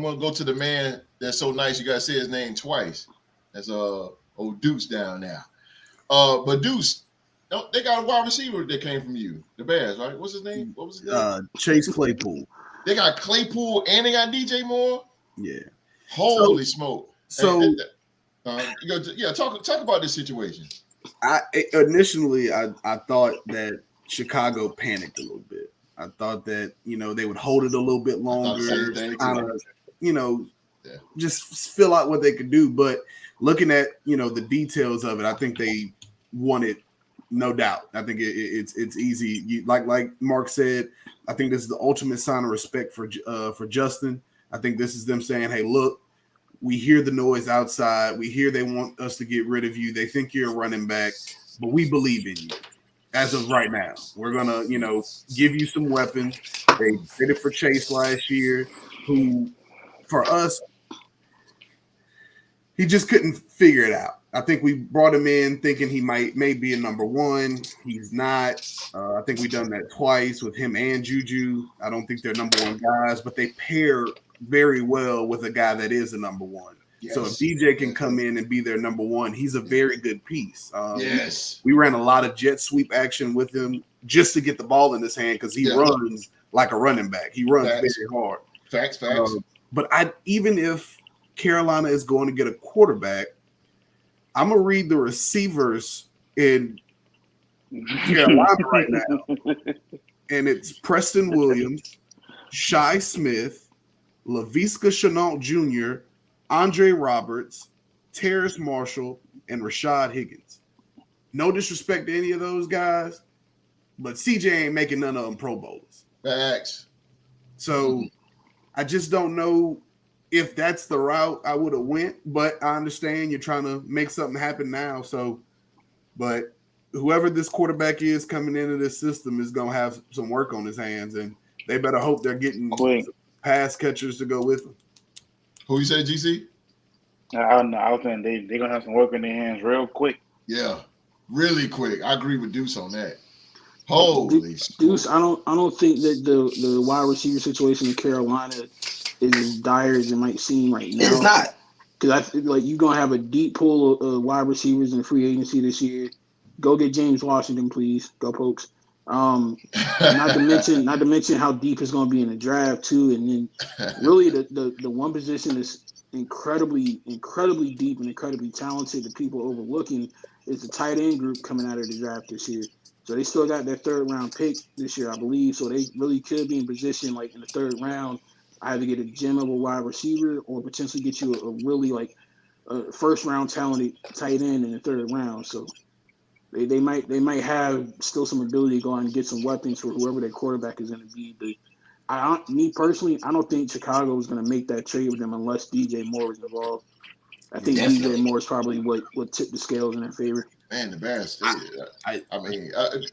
gonna go to the man that's so nice. You gotta say his name twice. That's old Deuce down now. But Deuce, They got a wide receiver that came from you, the Bears, right? What's his name? What was his name? Chase Claypool. They got Claypool and they got DJ Moore. Yeah. Holy smoke! So talk about this situation. Initially I thought that Chicago panicked a little bit. I thought that they would hold it a little bit longer, kind of just fill out what they could do. But looking at the details of it, I think they won it, no doubt. I think it's easy. Like Mark said, I think this is the ultimate sign of respect for Justin. I think this is them saying, "Hey, look, we hear the noise outside. We hear they want us to get rid of you. They think you're a running back, but we believe in you. As of right now, we're gonna, give you some weapons." They did it for Chase last year, who, for us, he just couldn't figure it out. I think we brought him in thinking he may be a number one. He's not. I think we've done that twice with him and Juju. I don't think they're number one guys, but they pair very well with a guy that is a number one. Yes. So if DJ can come in and be their number one, he's a very good piece. Yes. We ran a lot of jet sweep action with him just to get the ball in his hand because he runs like a running back. He runs very hard. Facts. But even if Carolina is going to get a quarterback, I'm going to read the receivers in Carolina right now. And it's Preston Williams, Shi Smith, Laviska Shenault Jr., Andre Roberts, Terrace Marshall, and Rashad Higgins. No disrespect to any of those guys, but CJ ain't making none of them Pro Bowlers. Facts. So I just don't know if that's the route I would have went, but I understand you're trying to make something happen now. So, but whoever this quarterback is coming into this system is going to have some work on his hands, and they better hope they're getting pass catchers to go with them. Who you say, GC? I was saying they're going to have some work in their hands real quick. Yeah, really quick. I agree with Deuce on that. Holy Deuce, I don't think that the wide receiver situation in Carolina is as dire as it might seem right now. It's not. Because I feel like you're going to have a deep pool of wide receivers in free agency this year. Go get James Washington, please. Go Pokes. Not to mention how deep it's going to be in the draft too, and then really the one position is incredibly deep and incredibly talented that people overlooking is the tight end group coming out of the draft this year. So they still got their 3rd round pick this year, I believe. So they really could be in position like in the 3rd round, either get a gem of a wide receiver or potentially get you a really like a 1st round talented tight end in the 3rd round. So they might have still some ability to go out and get some weapons for whoever their quarterback is going to be. But me personally, I don't think Chicago is going to make that trade with them unless DJ Moore is involved. I think DJ Moore is probably what tipped the scales in their favor. Man, the Bears.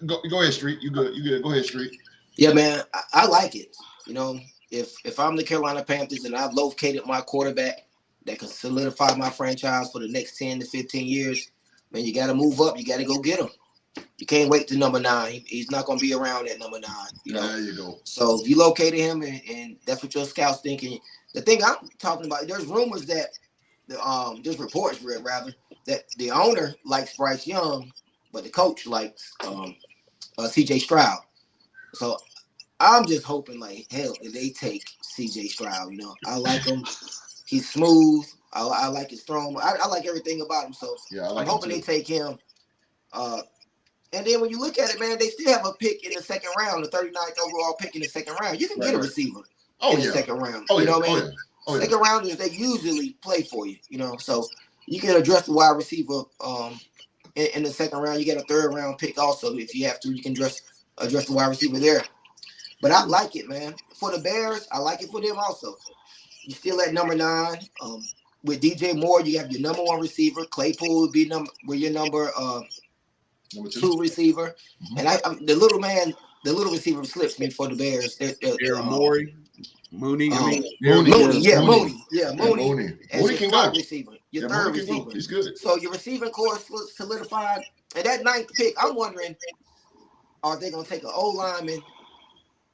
Go ahead, Street. You good. Go ahead, Street. Yeah, man, I like it. If I'm the Carolina Panthers and I've located my quarterback that can solidify my franchise for the next 10 to 15 years, man, you got to move up. You got to go get him. You can't wait to number 9. He's not going to be around at number 9. There you go. So if you located him and that's what your scouts thinking, the thing I'm talking about, there's rumors that there's reports rather that the owner likes Bryce Young, but the coach likes CJ Stroud. So I'm just hoping like hell that they take CJ Stroud. I like him. He's smooth. I like his throwing. I like everything about him. So I'm hoping they take him. And then when you look at it, man, they still have a pick in the 2nd round, the 39th overall pick in the 2nd round. You can get a receiver in the 2nd round. You know what I mean? Second rounders, they usually play for you, so you can address the wide receiver in the 2nd round. You get a 3rd round pick also. If you have to, you can address the wide receiver there. But I like it, man. For the Bears, I like it for them also. You still at number 9. With DJ Moore, you have your number 1 receiver. Claypool would be your number 2 receiver. Mm-hmm. And the little receiver slips me for the Bears. Morey. Mooney. Mooney. Mooney Your 3rd receiver. Your 3rd receiver. He's good. So your receiving core is solidified. And that 9th pick, I'm wondering, are they going to take an O-lineman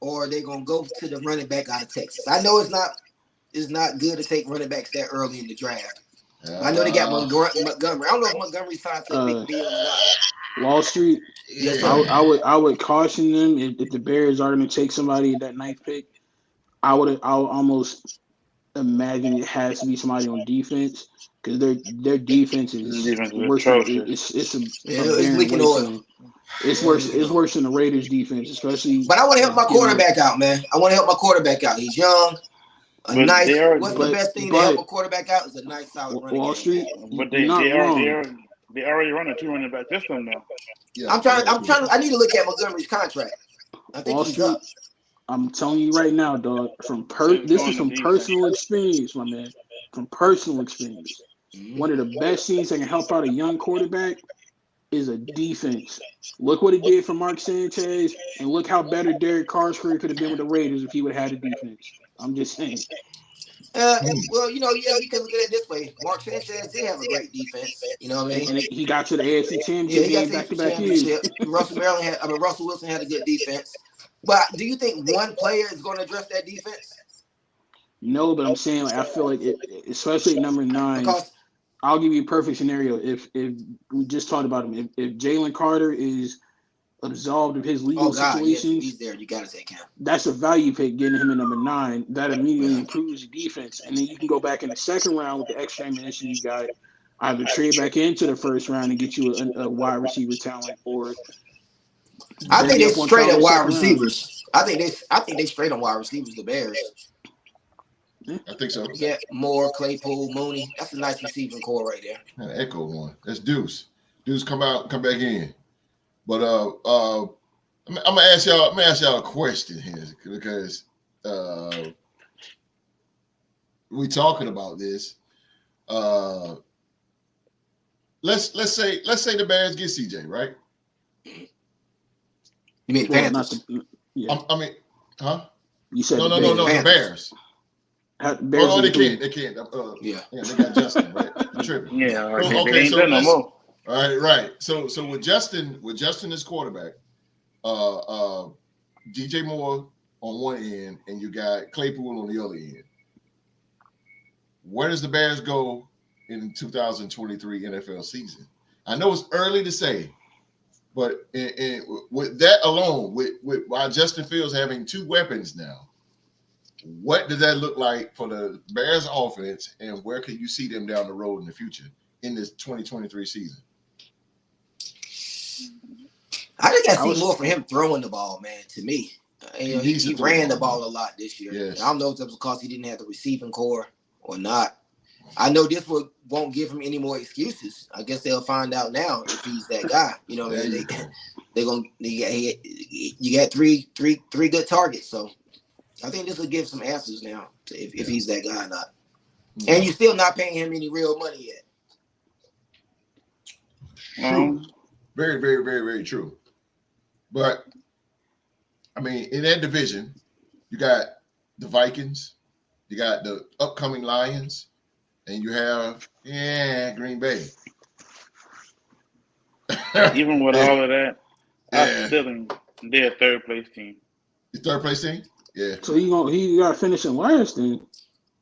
or are they going to go to the running back out of Texas? I know it's not good to take running backs that early in the draft. I know they got Montgomery. I don't know if Montgomery's signed to a big deal or not. Wall Street. Yes, Yeah. sir. I would caution them if the Bears are going to take somebody at that ninth pick. I would almost imagine it has to be somebody on defense because their defense is Defense is worse than atrocious. it's a It's barren leaking oil. wasteland. It's worse. It's worse than the Raiders' defense, especially. But I want to help my quarterback out, man. I want to help my quarterback out. He's young. But Nice. they are- What's the but- best thing to but- help a quarterback out is a nice, solid running Wall game, Street. man. But You're not wrong. they already run a 2 running back system now. Yeah. I'm trying. I need to look at Montgomery's contract. I think Wall he's Street. up. I'm telling you right now, dog. This is from personal experience, my man. From personal experience, one of the best things that can help out a young quarterback is a defense. Look what it did for Mark Sanchez, and look how better Derek Carr's career could have been with the Raiders if he would have had a defense. I'm just saying. Well, you can look at it this way. Mark Sanchez did have a great defense. You know what I mean? And he got to the AFC Yeah, Championship he game got back to the back years. championship. Russell Wilson had a good defense. But do you think one player is going to address that defense? No, but I'm saying I feel like especially at number 9. Because I'll give you a perfect scenario. If we just talked about him, if Jalen Carter is absolved of his legal yes, situations, he's there. You got to take him. that's a value pick getting him at number 9. That immediately improves your defense. And then you can go back in the second round with the extra ammunition you got, either trade back into the first round and get you a wide receiver talent, or I think maybe they up on straight top of on the wide second round. receivers. I think they straight on wide receivers. The Bears. I think so. Yeah, Moore, Claypool, Mooney. That's a nice receiving core right there. An echo one. That's Deuce. Deuce, come out, come back in. But I'm gonna ask y'all a question here because we talking about this. Let's say the Bears get CJ, right? You mean Well, Panthers? I mean, huh? You said No, the the Bears. Bears. Bears Oh, no, they in three. can't. They can't. Yeah. They got Justin, right? I'm tripping. Yeah, Okay, they ain't so done no let's- more. All right. So with Justin as quarterback, DJ Moore on one end, and you got Claypool on the other end. Where does the Bears go in 2023 NFL season? I know it's early to say, but with that alone, with while Justin Fields having 2 weapons now, what does that look like for the Bears offense, and where can you see them down the road in the future in this 2023 season? I think I see more for him throwing the ball, man. To me, he ran the ball a lot this year. Yes. I don't know if that was because he didn't have the receiving core or not. I know this won't give him any more excuses. I guess they'll find out now if he's that guy. You know, There they're gonna. You got three good targets, so I think this will give some answers now to if he's that guy or not. And you're still not paying him any real money yet. True. Very, very, very, very true. But I mean, in that division, you got the Vikings, you got the upcoming Lions, and you have Green Bay. Even with all of that, Yeah. I still think they're a third place team. The third place team? Yeah. So he got to finish in last then.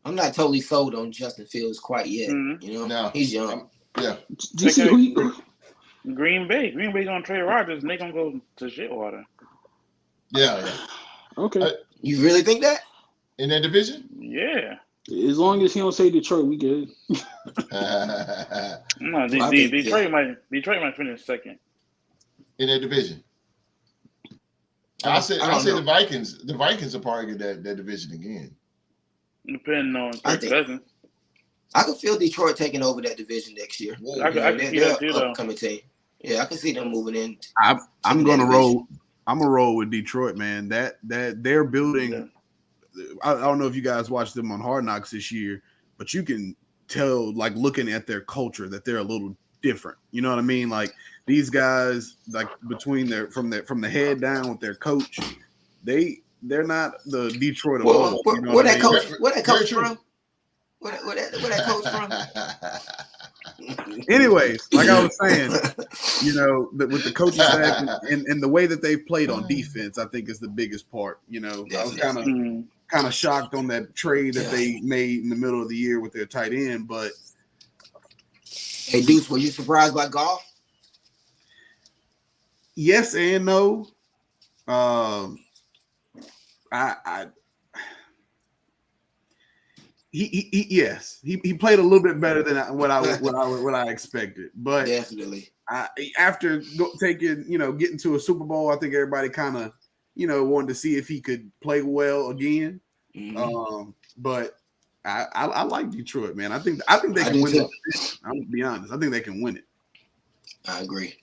I'm not totally sold on Justin Fields quite yet. Mhm. You know, No. he's young. Yeah. Do you see who he, Green Bay gonna trade Rodgers and they gonna go to shitwater. Yeah. okay. You really think that? In that division? Yeah. As long as he don't say Detroit, we good. No, I think, Detroit might finish second. In that division. I say the Vikings. The Vikings are probably get that division again. Depending on I Kirk think- Cousins. I can feel Detroit taking over that division next year. I can see that too, though. Upcoming team. Yeah, I can see them moving in. I'm gonna roll. I'm gonna roll with Detroit, man. That they're building. Yeah. I don't know if you guys watched them on Hard Knocks this year, but you can tell, like looking at their culture, that they're a little different. You know what I mean? Like these guys, like between from the head down with their coach, they're not the Detroit of old. You know Where what I that mean? coach? Where that coach Very from? Where that coach from? Anyways, like I was saying, with the coaching staff and the way that they've played on defense, I think is the biggest part. I was kind of shocked on that trade that they made in the middle of the year with their tight end, but Hey, Deuce, were you surprised by Goff? Yes and no. Yes, he played a little bit better than what I expected, but Definitely. After getting to a Super Bowl, I think everybody kind of wanted to see if he could play well again. Mm-hmm. But I like Detroit, man. I think they can win it. I'm gonna be honest. I think they can win it. I agree.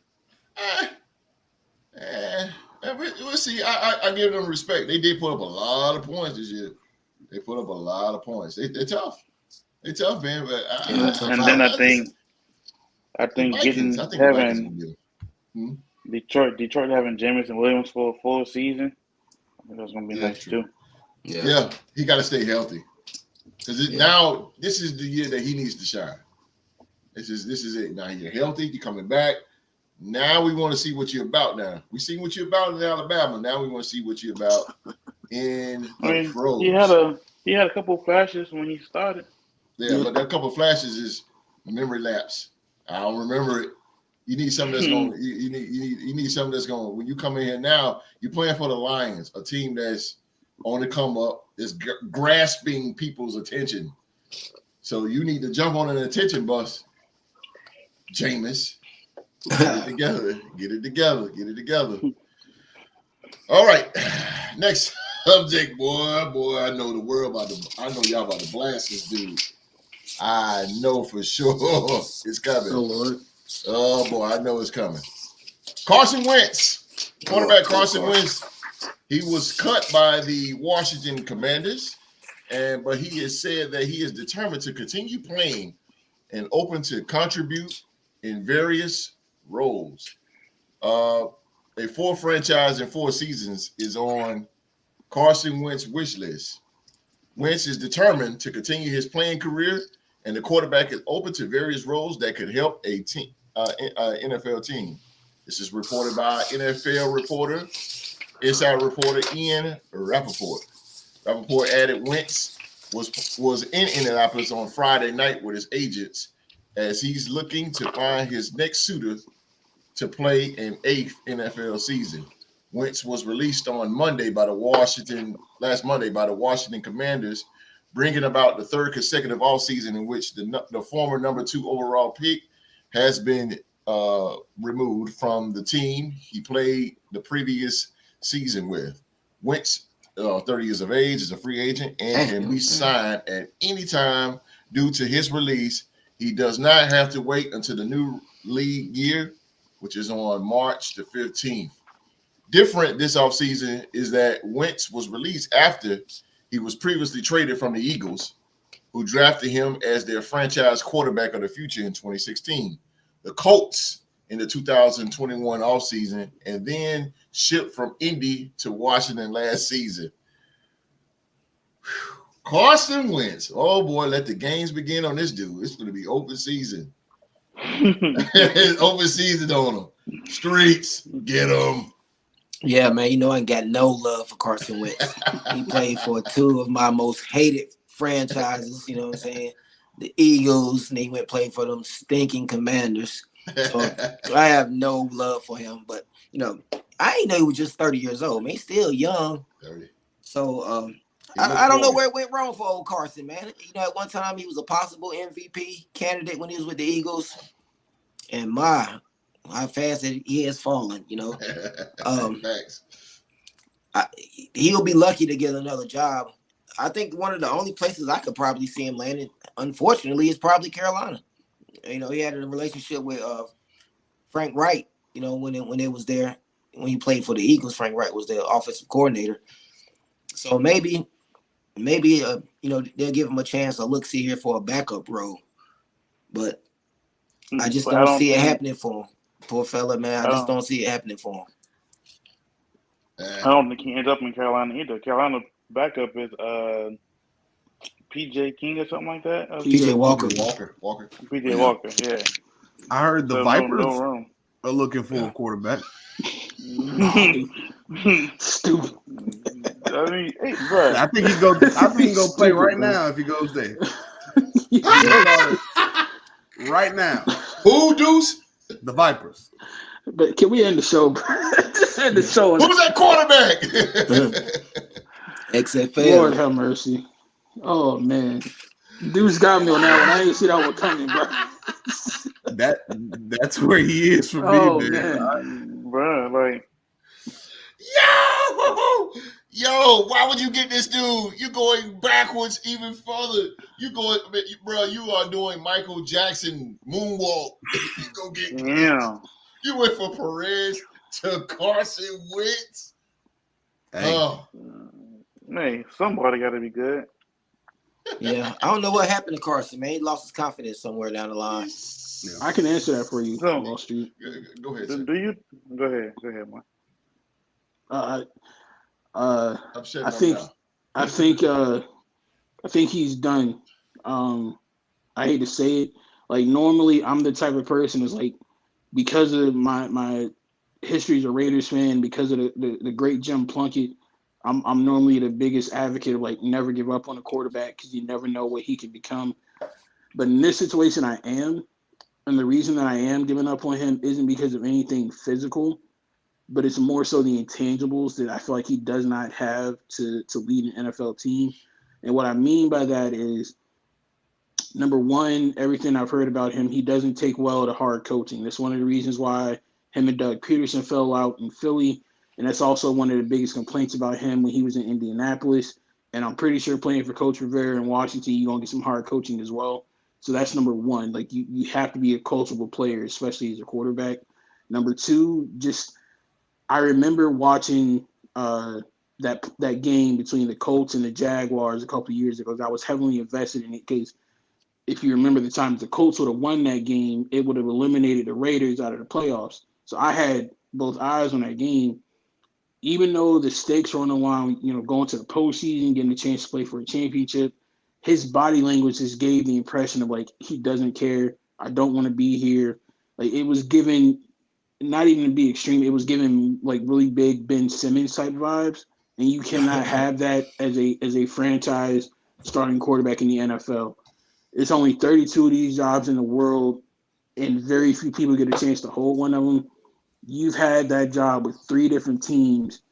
We'll see. I give them respect. They did put up a lot of points this year. They put up a lot of points. They're tough. They're tough, man. But I think Detroit having Jamison Williams for a full season, I think that's gonna be nice too. Yeah, he got to stay healthy because now this is the year that he needs to shine. This is it. Now you're healthy. You're coming back. Now we want to see what you're about. Now we see what you're about in Alabama. Now we want to see what you're about in the pros. He had a couple of flashes when he started. Yeah, but that couple of flashes is memory lapse. I don't remember it. You need something that's going. You need something that's going. When you come in here now, you're playing for the Lions, a team that's on the come up, is grasping people's attention. So you need to jump on an attention bus, Jameis. Get it together. All right, next subject, boy. I know the world I know y'all about to blast this dude. I know for sure it's coming. Oh Lord. Oh boy, I know it's coming. Carson Wentz, quarterback Carson Wentz. He was cut by the Washington Commanders, but he has said that he is determined to continue playing and open to contribute in various roles. A 4 franchise in 4 seasons is on Carson Wentz's wish list. Wentz is determined to continue his playing career, and the quarterback is open to various roles that could help a team, NFL team. This is reported by NFL reporter, inside reporter Ian Rappaport. Rappaport added Wentz was in Indianapolis on Friday night with his agents as he's looking to find his next suitor to play an 8th NFL season. Wentz was released on Monday by the Washington Commanders, bringing about the 3rd consecutive offseason in which the former number 2 overall pick has been removed from the team he played the previous season with. Wentz, 30 years of age, is a free agent and can be signed at any time due to his release. He does not have to wait until the new league year, which is on March the 15th. Different this offseason is that Wentz was released after he was previously traded from the Eagles, who drafted him as their franchise quarterback of the future in 2016. The Colts in the 2021 offseason, and then shipped from Indy to Washington last season. Carson Wentz. Oh, boy, let the games begin on this dude. It's going to be open season. Open season on him. Streets, get him. Yeah, man, I ain't got no love for Carson Wentz. He played for 2 of my most hated franchises, you know what I'm saying? The Eagles, and he went play for them stinking Commanders. So I have no love for him. But, I didn't know he was just 30 years old. Man, he's still young. 30. So I don't know where it went wrong for old Carson, man. At one time he was a possible MVP candidate when he was with the Eagles. And how fast he has fallen, He'll be lucky to get another job. I think one of the only places I could probably see him landing, unfortunately, is probably Carolina. He had a relationship with Frank Wright, when it was there, when he played for the Eagles. Frank Wright was their offensive coordinator. So maybe they'll give him a chance to look-see here for a backup role. But I just don't see it happening for him. Poor fella, man. I just don't see it happening for him. I don't think he ends up in Carolina either. Carolina backup is PJ King or something like that. PJ Walker. PJ Walker, yeah. I heard the Vipers are looking for a quarterback. Stupid. I mean, hey, bro. I think he can go play right now if he goes there. Right now. Who, Deuce? The Vipers. But can we end the show? Just end the show. Who's that quarterback? XFL. Lord have mercy. Oh man, dude's got me on that one. I ain't see that one coming, bro. That's where he is for Oh me, man. man. Bro, like, Yo, why would you get this dude? You're going backwards even further. You are doing Michael Jackson moonwalk. You go get. yeah. You went from Perez to Carson Wentz. Hey. Oh, Hey, somebody got to be good. Yeah, I don't know what happened to Carson, man. He lost his confidence somewhere down the line. I can answer that for you, So- Wall Street. go ahead. Sir. Do you? Go ahead, man. I'm shutting I up think- now. I think he's done. I hate to say it. Like normally, I'm the type of person that's like, because of my history as a Raiders fan, because of the great Jim Plunkett, I'm normally the biggest advocate of like never give up on a quarterback because you never know what he can become. But in this situation, I am, and the reason that I am giving up on him isn't because of anything physical, but it's more so the intangibles that I feel like he does not have to lead an NFL team. And what I mean by that is, number one, everything I've heard about him, he doesn't take well to hard coaching. That's one of the reasons why him and Doug Peterson fell out in Philly. And that's also one of the biggest complaints about him when he was in Indianapolis. And I'm pretty sure playing for Coach Rivera in Washington, you're going to get some hard coaching as well. So that's number one. Like, you have to be a coachable player, especially as a quarterback. Number two, just I remember watching that game between the Colts and the Jaguars a couple of years ago. I was heavily invested in it because if you remember the time the Colts would have won that game, it would have eliminated the Raiders out of the playoffs. So I had both eyes on that game. Even though the stakes were on the line, going to the postseason, getting a chance to play for a championship, his body language just gave the impression of like he doesn't care. I don't want to be here. Like it was given, not even to be extreme, it was given like really big Ben Simmons type vibes, and you cannot have that as a franchise starting quarterback in the NFL. It's only 32 of these jobs in the world, and very few people get a chance to hold one of them. You've had that job with 3 different teams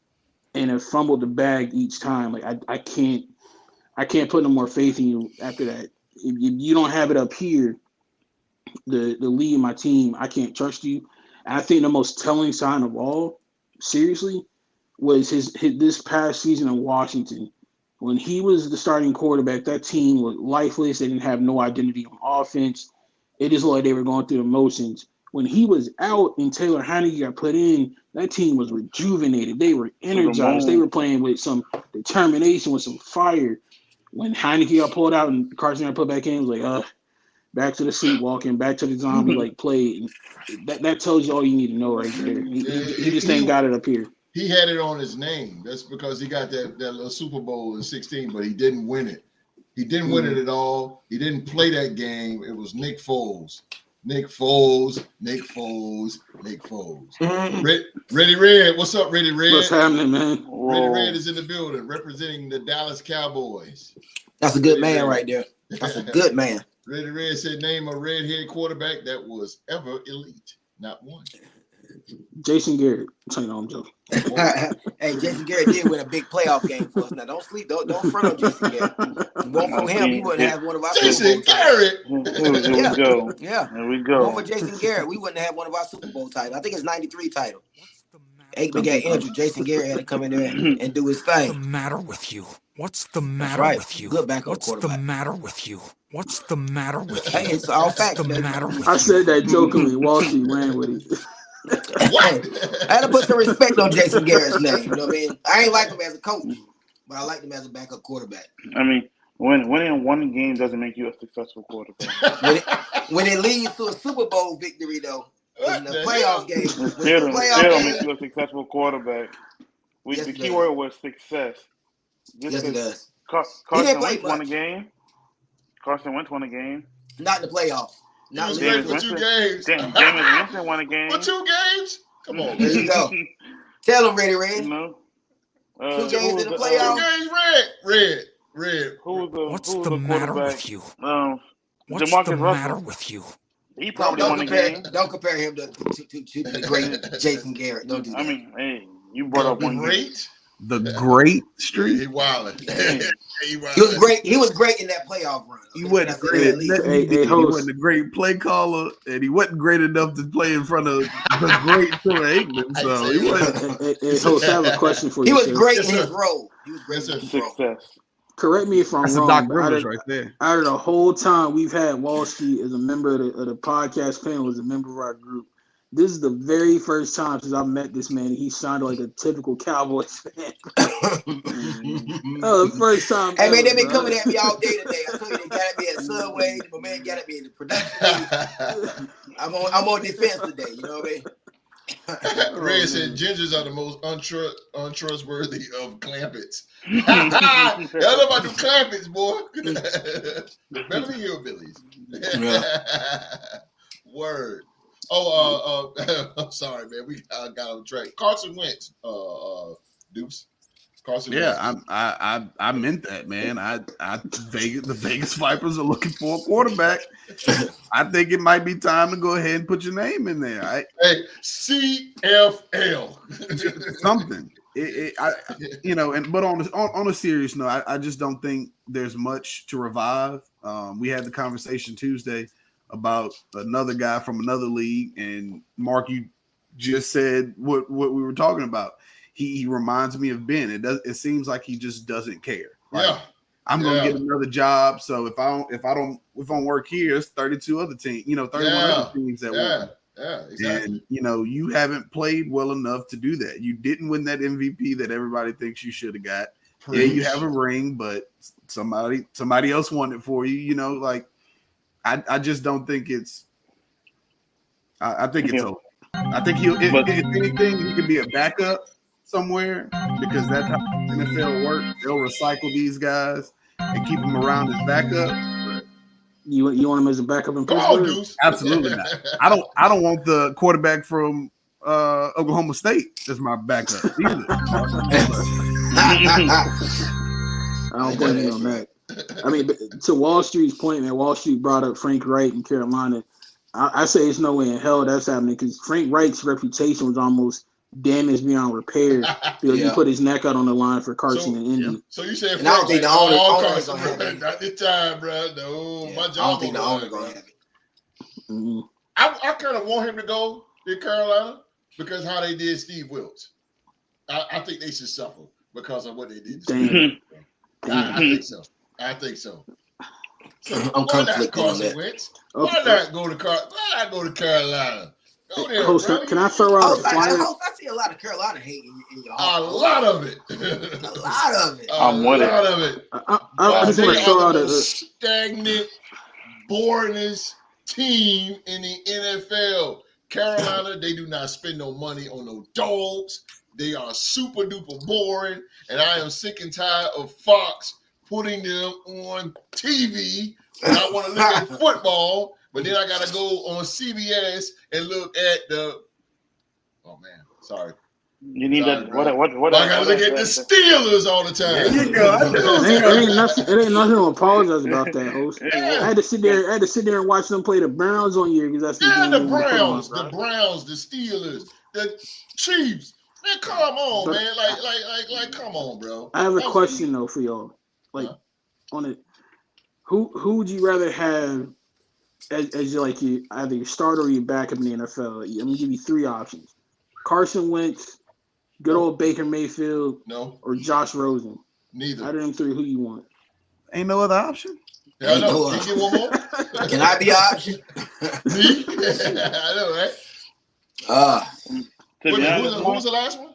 and have fumbled the bag each time. Like I can't put no more faith in you after that. If you don't have it up here, the lead in my team, I can't trust you. And I think the most telling sign of all, seriously, was his this past season in Washington. When he was the starting quarterback, that team was lifeless. They didn't have no identity on offense. It just looked like they were going through the motions. When he was out and Taylor Heineke got put in, that team was rejuvenated. They were energized. They were playing with some determination, with some fire. When Heineke got pulled out and Carson got put back in, it was like, back to the sleepwalking, back to the zombie like play. That tells you all you need to know right there. He just ain't got it up here. He had it on his name. That's because he got that little Super Bowl in 2016, but he didn't win it. He didn't win it at all. He didn't play that game. It was Nick Foles. Nick Foles. Ready Red, what's up, Ready Red? What's happening, man? Ready Red is in the building, representing the Dallas Cowboys. That's a good man right there. That's a good man. Ready Red said, name a redhead quarterback that was ever elite. Not one. Jason Garrett. I'm joking. Hey, Jason Garrett did win a big playoff game for us. Now don't sleep. Don't front on Jason Garrett. If it weren't for him, we wouldn't have one of our Jason Super Bowl Garrett. Here we go. Yeah. Here we If it go. weren't for Jason Garrett, we wouldn't have one of our Super Bowl titles. I think it's 93 title. Aikman got injured. Jason Garrett had to come in there and do his What's the thing. matter with you? What's the That's matter right. with you? Good backup What's the quarterback. matter with you? What's the matter with you? Hey, it's all What's facts, the man. matter with I you? said that jokingly. Wall Street ran with it. What? I had to put some respect on Jason Garrett's name. You know what I mean? I ain't like him as a coach, but I liked him as a backup quarterback. I mean, winning one game doesn't make you a successful quarterback. When it leads to a Super Bowl victory, though, in the playoff game, It with the still don't playoff make game, you a successful quarterback. Yes, The it key does. word was success. yes, it does. Carson didn't play Wentz won a much. game. Carson Wentz won a game. Not in the playoffs. He Not was in the great Jameis for 2 Winston. games. Jameis Winston won a game. For 2 games? Come on, There man. you go. Tell him, Ready You Red. know. 2 games in the 2 playoffs. games, red. Who was the What's the matter quarterback? with you? Um, What's Jamarcus the Russell. matter with you? He probably Don't won the compare. game. Don't compare him to the great Jason Garrett. Don't do that. I mean, hey, you brought up one game. Great. The great He streak. wildin'. He He was great. He was great in that playoff run. He wasn't great at nothing. Hey, He did. He host. wasn't a great play caller, and he wasn't great enough to play in front of the great Troy Aikman. So he wasn't. Hey, host, I have a question for you. He was sir. great Yes, in his sir. role. He was great in his role. Success. Correct me if I'm That's a wrong. Doc but Rivers right there. out of the whole time we've had Wall Street as a member of the podcast panel, as a member of our group, this is the very first time since I've met this man. He sounded like a typical Cowboys fan. The first time. Hey man, ever, they been bro. coming at me all day today. I told you they got at me at Subway. My man got at me in the production. I'm on defense today. You know what I mean? Red said gingers are the most untrustworthy of clampets. Y'all know about them clampets, boy. Better than hillbillies. Word. Oh, I'm sorry, man. We got on track. Carson Wentz, Deuce. Carson Wentz. Yeah, I meant that, man. The Vegas Vipers are looking for a quarterback. I think it might be time to go ahead and put your name in there. Hey, CFL. Something. But on a serious note, I just don't think there's much to revive. We had the conversation Tuesday about another guy from another league, and Mark, you just said what we were talking about. He reminds me of Ben. It seems like he just doesn't care. Yeah. I'm gonna get another job. So if I don't work here, it's 32 other teams, 31 other teams that work. Yeah, exactly. And you haven't played well enough to do that. You didn't win that MVP that everybody thinks you should have got. Yeah, you have a ring, but somebody else won it for you. I just don't think it's. I think it's over. I think if anything, he could be a backup somewhere, because that's how the NFL works. They'll recycle these guys and keep them around as backup. But You want him as a backup in Come on, Pittsburgh? Deuce. absolutely not. I don't want the quarterback from Oklahoma State as my backup either. I don't blame you on that. I mean, but to Wall Street's point, man, Wall Street brought up Frank Reich in Carolina. I say there's no way in hell that's happening, because Frank Reich's reputation was almost damaged beyond repair because he put his neck out on the line for Carson and Indy. So you said And I don't think the owner is Carson, gonna have it. not this time, bro. No, my job. I don't think the owner gonna have it. Mm-hmm. I kind of want him to go to Carolina because how they did Steve Wilkes. I think they should suffer because of what they did. Damn. I think so. So I'm why not conflicted on Carson that. Wentz? Why not go to Carolina? Go there, Host, bro. can I throw out a flyer? I see a lot of Carolina hate in your A office. lot of it. A lot of it. I'm with it. A lot of it. I just want to throw out the a. most stagnant, boringest team in the NFL. Carolina, they do not spend no money on no dogs. They are super duper boring, and I am sick and tired of Fox putting them on TV when I want to look at football, but then I got to go on CBS and look at the. Oh man, sorry. You need Sorry, that. bro. What? I got to look at the Steelers all the time. There you go. It ain't nothing to apologize about that, host. I had to sit there and watch them play the Browns on here because that's Yeah, the the game we put on, Browns, bro. the Steelers, the Chiefs. Man, come on, man. Like, come on, bro. I have a question though for y'all. Like, on it, who would you rather have as your either your starter or your backup in the NFL? I'm gonna give you three options: Carson Wentz, good old Baker Mayfield, No, or Josh Rosen. Out neither. of them three, who you want? Ain't no other option. Yeah, I know. Ain't Can you get one more? Can I be an option? Me? I know, right? To be honest, Who was the last one?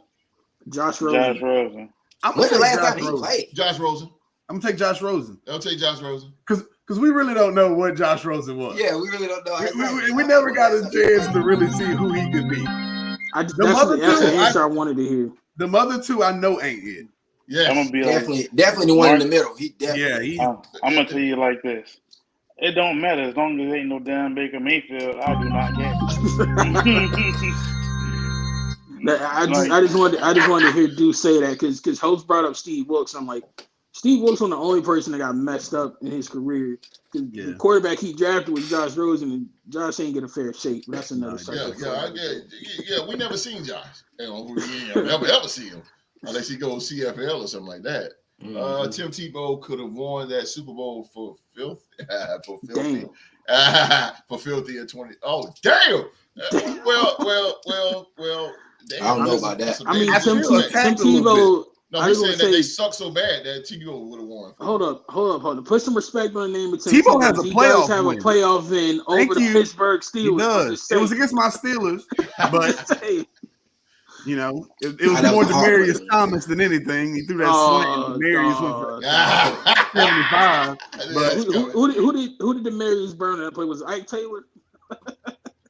Josh Rosen. Josh Rosen. I'm When's the gonna take last time Josh he Rosen. played? Josh Rosen. I'm gonna take Josh Rosen I'll take Josh Rosen. because we really don't know what Josh Rosen was. Yeah, we really don't know. We never got a chance to really see who he could be. That's other the two, answer I wanted to hear. The other two I know ain't it. Yes. I'm gonna be like, Definitely the one in the middle. He definitely. Yeah, he. I'm gonna tell you like this. It don't matter as long as there ain't no damn Baker Mayfield. I do not get it. I just wanted to hear Deuce say that because Host brought up Steve Wilkes. I'm like, Steve Wilson, the only person that got messed up in his career. The quarterback he drafted was Josh Rosen, and Josh ain't get a fair shake. But that's another subject. Yeah. We never seen Josh. We ain't ever see him unless he goes CFL or something like that. Tim Tebow could have won that Super Bowl for filthy for filthy at 20. Oh, damn. Well. Damn. I don't know about that. I mean, Tim Tebow. No, he's saying that they suck so bad that Tebow would have won. Hold up. Put some respect on the name of Tim Tebow. Has a playoff have win. A playoff win over the Pittsburgh Steelers. He does. It was against my Steelers, but you know, it was more Demaryius Thomas than anything. He threw that slant. Demaryius went for 75. But who did Demaryius burn that play? Was it Ike Taylor?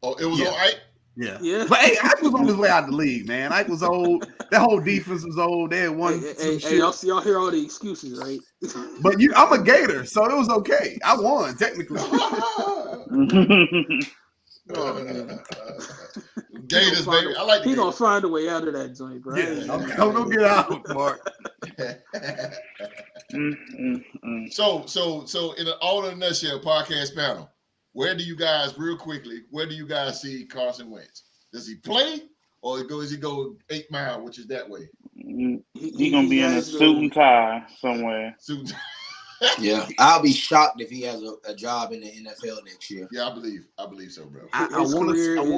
Oh, it was on Ike. Yeah. But hey, Ike was on his way out the league, man. Ike was old. That whole defense was old. They had won. Hey, y'all hear all the excuses, right? But I'm a Gator, so it was okay. I won technically. Gators, baby. I like. He gonna find a way out of that joint, bro. Yeah, don't get out, Mark. So in all in a nutshell, podcast panel. Where do you guys, real quickly, see Carson Wentz? Does he play or does he go 8 Mile, which is that way? He gonna be in a suit and tie somewhere. Yeah, I'll be shocked if he has a job in the NFL next year. Yeah, I believe so, bro. I want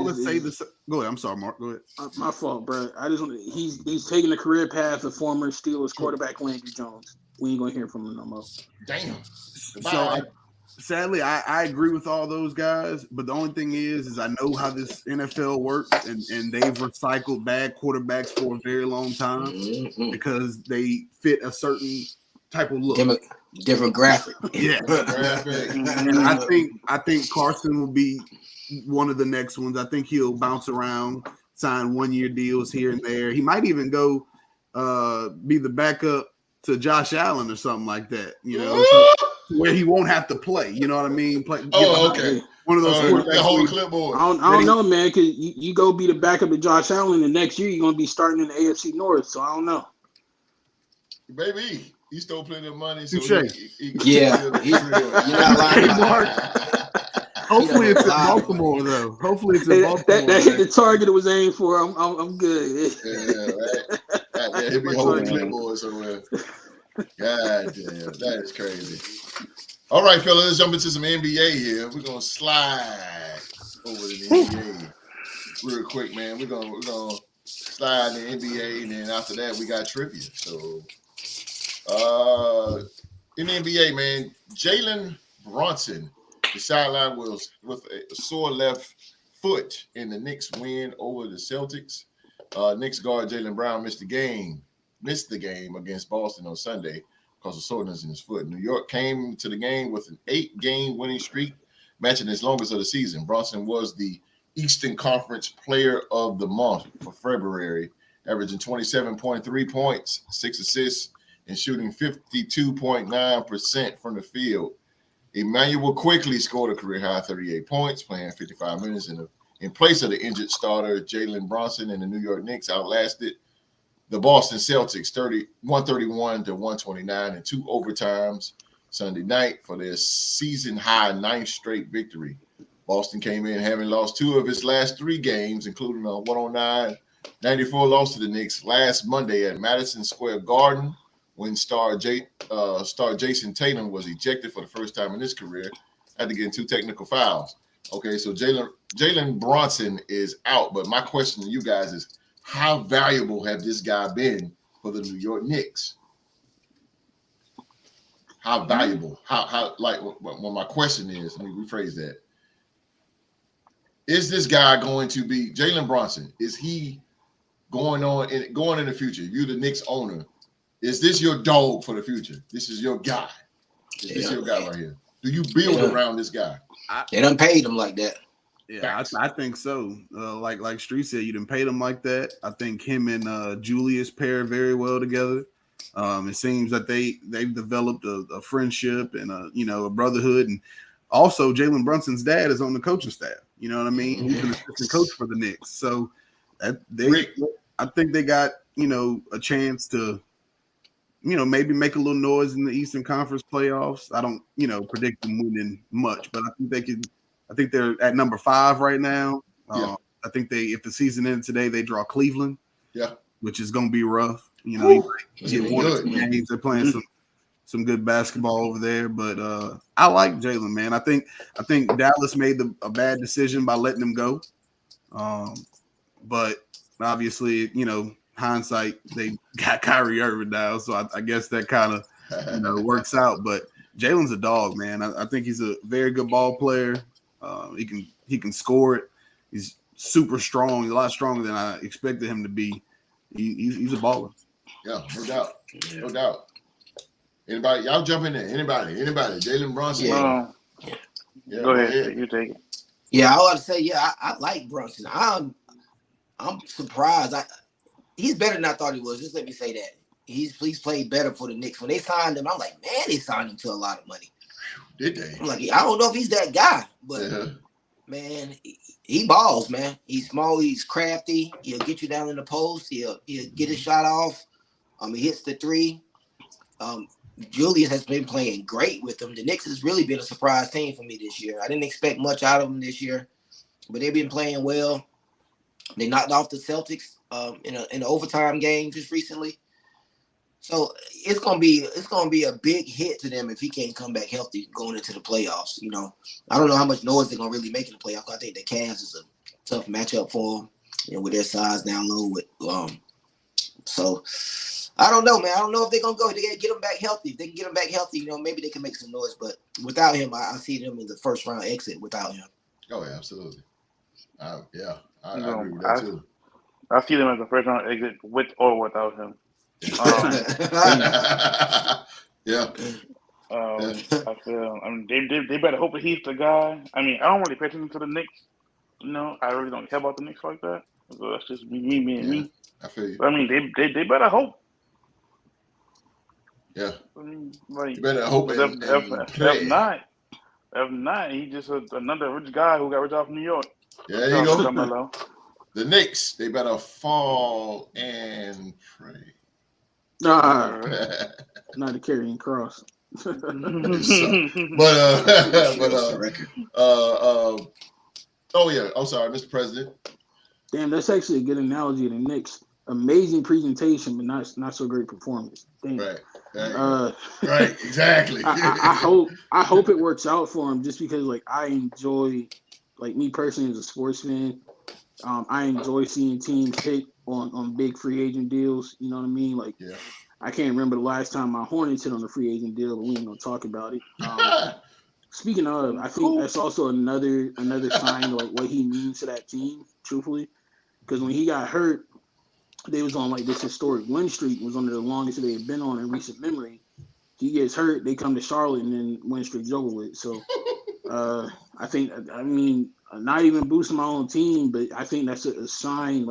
to say this. Go ahead. I'm sorry, Mark. Go ahead. My fault, bro. I just want. He's taking the career path of former Steelers quarterback Landry Jones. We ain't gonna hear from him no more. Damn. So sadly, I agree with all those guys, but the only thing is I know how this NFL works, and they've recycled bad quarterbacks for a very long time because they fit a certain type of look. Different graphic. Yeah. And I think Carson will be one of the next ones. I think he'll bounce around, sign 1-year deals here and there. He might even go be the backup to Josh Allen or something like that, you know, where he won't have to play. You know what I mean? Okay. One of those the whole clipboard. I don't know, man, because you go be the backup to Josh Allen, and next year you're going to be starting in the AFC North, so I don't know. Baby, he stole plenty of money. So you're not lying about Hopefully it's in Baltimore, though. Hopefully it's in Baltimore. That hit the target it was aimed for. I'm good. Yeah, he'll be holding clipboard somewhere. God damn, that is crazy. All right, fellas, let's jump into some NBA here. We're gonna slide over to the NBA real quick, man. We're gonna slide in the NBA, and then after that, we got trivia. So, in the NBA, man, Jalen Brunson, the sideline was with a sore left foot in the Knicks win over the Celtics. Knicks guard Jaylen Brown missed the game against Boston on Sunday because of soreness in his foot. New York came to the game with an 8-game winning streak, matching its longest of the season. Brunson was the Eastern Conference Player of the Month for February, averaging 27.3 points, 6 assists, and shooting 52.9% from the field. Emmanuel quickly scored a career-high 38 points, playing 55 minutes in place of the injured starter Jalen Brunson, and the New York Knicks outlasted the Boston Celtics 131-129 in 2 overtimes Sunday night for their season-high 9th straight victory. Boston came in having lost 2 of its last 3 games, including a 109-94 loss to the Knicks last Monday at Madison Square Garden when star Jason Tatum was ejected for the first time in his career after getting 2 technical fouls. Okay, so Jalen Brunson is out, but my question to you guys is, how valuable have this guy been for the New York Knicks? How valuable? How like well, my question is, let me rephrase that. Is this guy going to be Jalen Brunson? Is he going in the future? You, the Knicks owner, is this your dog for the future? This is your guy. Is this your guy right here? Do you build around this guy? They done paid him like that. Yeah, I think so. Like Street said, you didn't pay them like that. I think him and Julius pair very well together. It seems that they've developed a friendship and a brotherhood. And also, Jalen Brunson's dad is on the coaching staff. You know what I mean? He's an assistant coach for the Knicks. So I think they got a chance to maybe make a little noise in the Eastern Conference playoffs. I don't, predict them winning much, but I think they could. I think they're at number 5 right now. Yeah. I think if the season ends today, they draw Cleveland. Yeah. Which is going to be rough. You That's get gonna be one or good, two man. games. They're playing some good basketball over there, but I like Jalen, man. I think Dallas made a bad decision by letting him go. But obviously, hindsight, they got Kyrie Irving now, so I guess that kind of works out. But Jalen's a dog, man. I think he's a very good ball player. He can score it. He's super strong. He's a lot stronger than I expected him to be. He's a baller. Yeah, no doubt. Anybody, y'all jump in there. Anybody. Jalen Brunson. Yeah. Yeah, Go ahead. You take it. Yeah, I want to say, I like Brunson. I'm surprised. He's better than I thought he was. Just let me say that. He's played better for the Knicks. When they signed him, I'm like, man, they signed him to a lot of money. Did they? I'm like, I don't know if he's that guy, but man, he balls, man. He's small, he's crafty. He'll get you down in the post. He'll get his shot off. He hits the 3. Julius has been playing great with them. The Knicks has really been a surprise team for me this year. I didn't expect much out of them this year, but they've been playing well. They knocked off the Celtics in an overtime game just recently. So it's gonna be a big hit to them if he can't come back healthy going into the playoffs. I don't know how much noise they're gonna really make in the playoffs. I think the Cavs is a tough matchup for them, with their size down low. So I don't know, man. I don't know if they're gonna go. They gotta get him back healthy. If they can get him back healthy, maybe they can make some noise. But without him, I see them as a first round exit without him. Oh, yeah, absolutely. I agree with that too. I see them as a first round exit with or without him. Yeah. I feel. They better hope that he's the guy. I don't really pay attention to the Knicks. I really don't care about the Knicks like that. So that's just me being me. I feel you. But, they better hope. Yeah. You better hope and play. If not, he's just another rich guy who got rich off New York. Yeah, there you go. The Knicks, they better fall and pray. Not the carrying cross. Oh yeah. I'm sorry, Mr. President. Damn, that's actually a good analogy of the Knicks. Amazing presentation, but not so great performance. Damn. Right, exactly. I hope it works out for him, just because I enjoy, me personally as a sports fan, I enjoy seeing teams hit on big free agent deals. You know what I mean? I can't remember the last time my Hornets hit on a free agent deal, but we ain't gonna talk about it. Speaking of, I think that's also another sign of what he means to that team, truthfully, because when he got hurt, they was on this historic win streak, was one of the longest they had been on in recent memory. He gets hurt, they come to Charlotte, and then win streak's over with. So I think, not even boosting my own team, but I think that's a sign.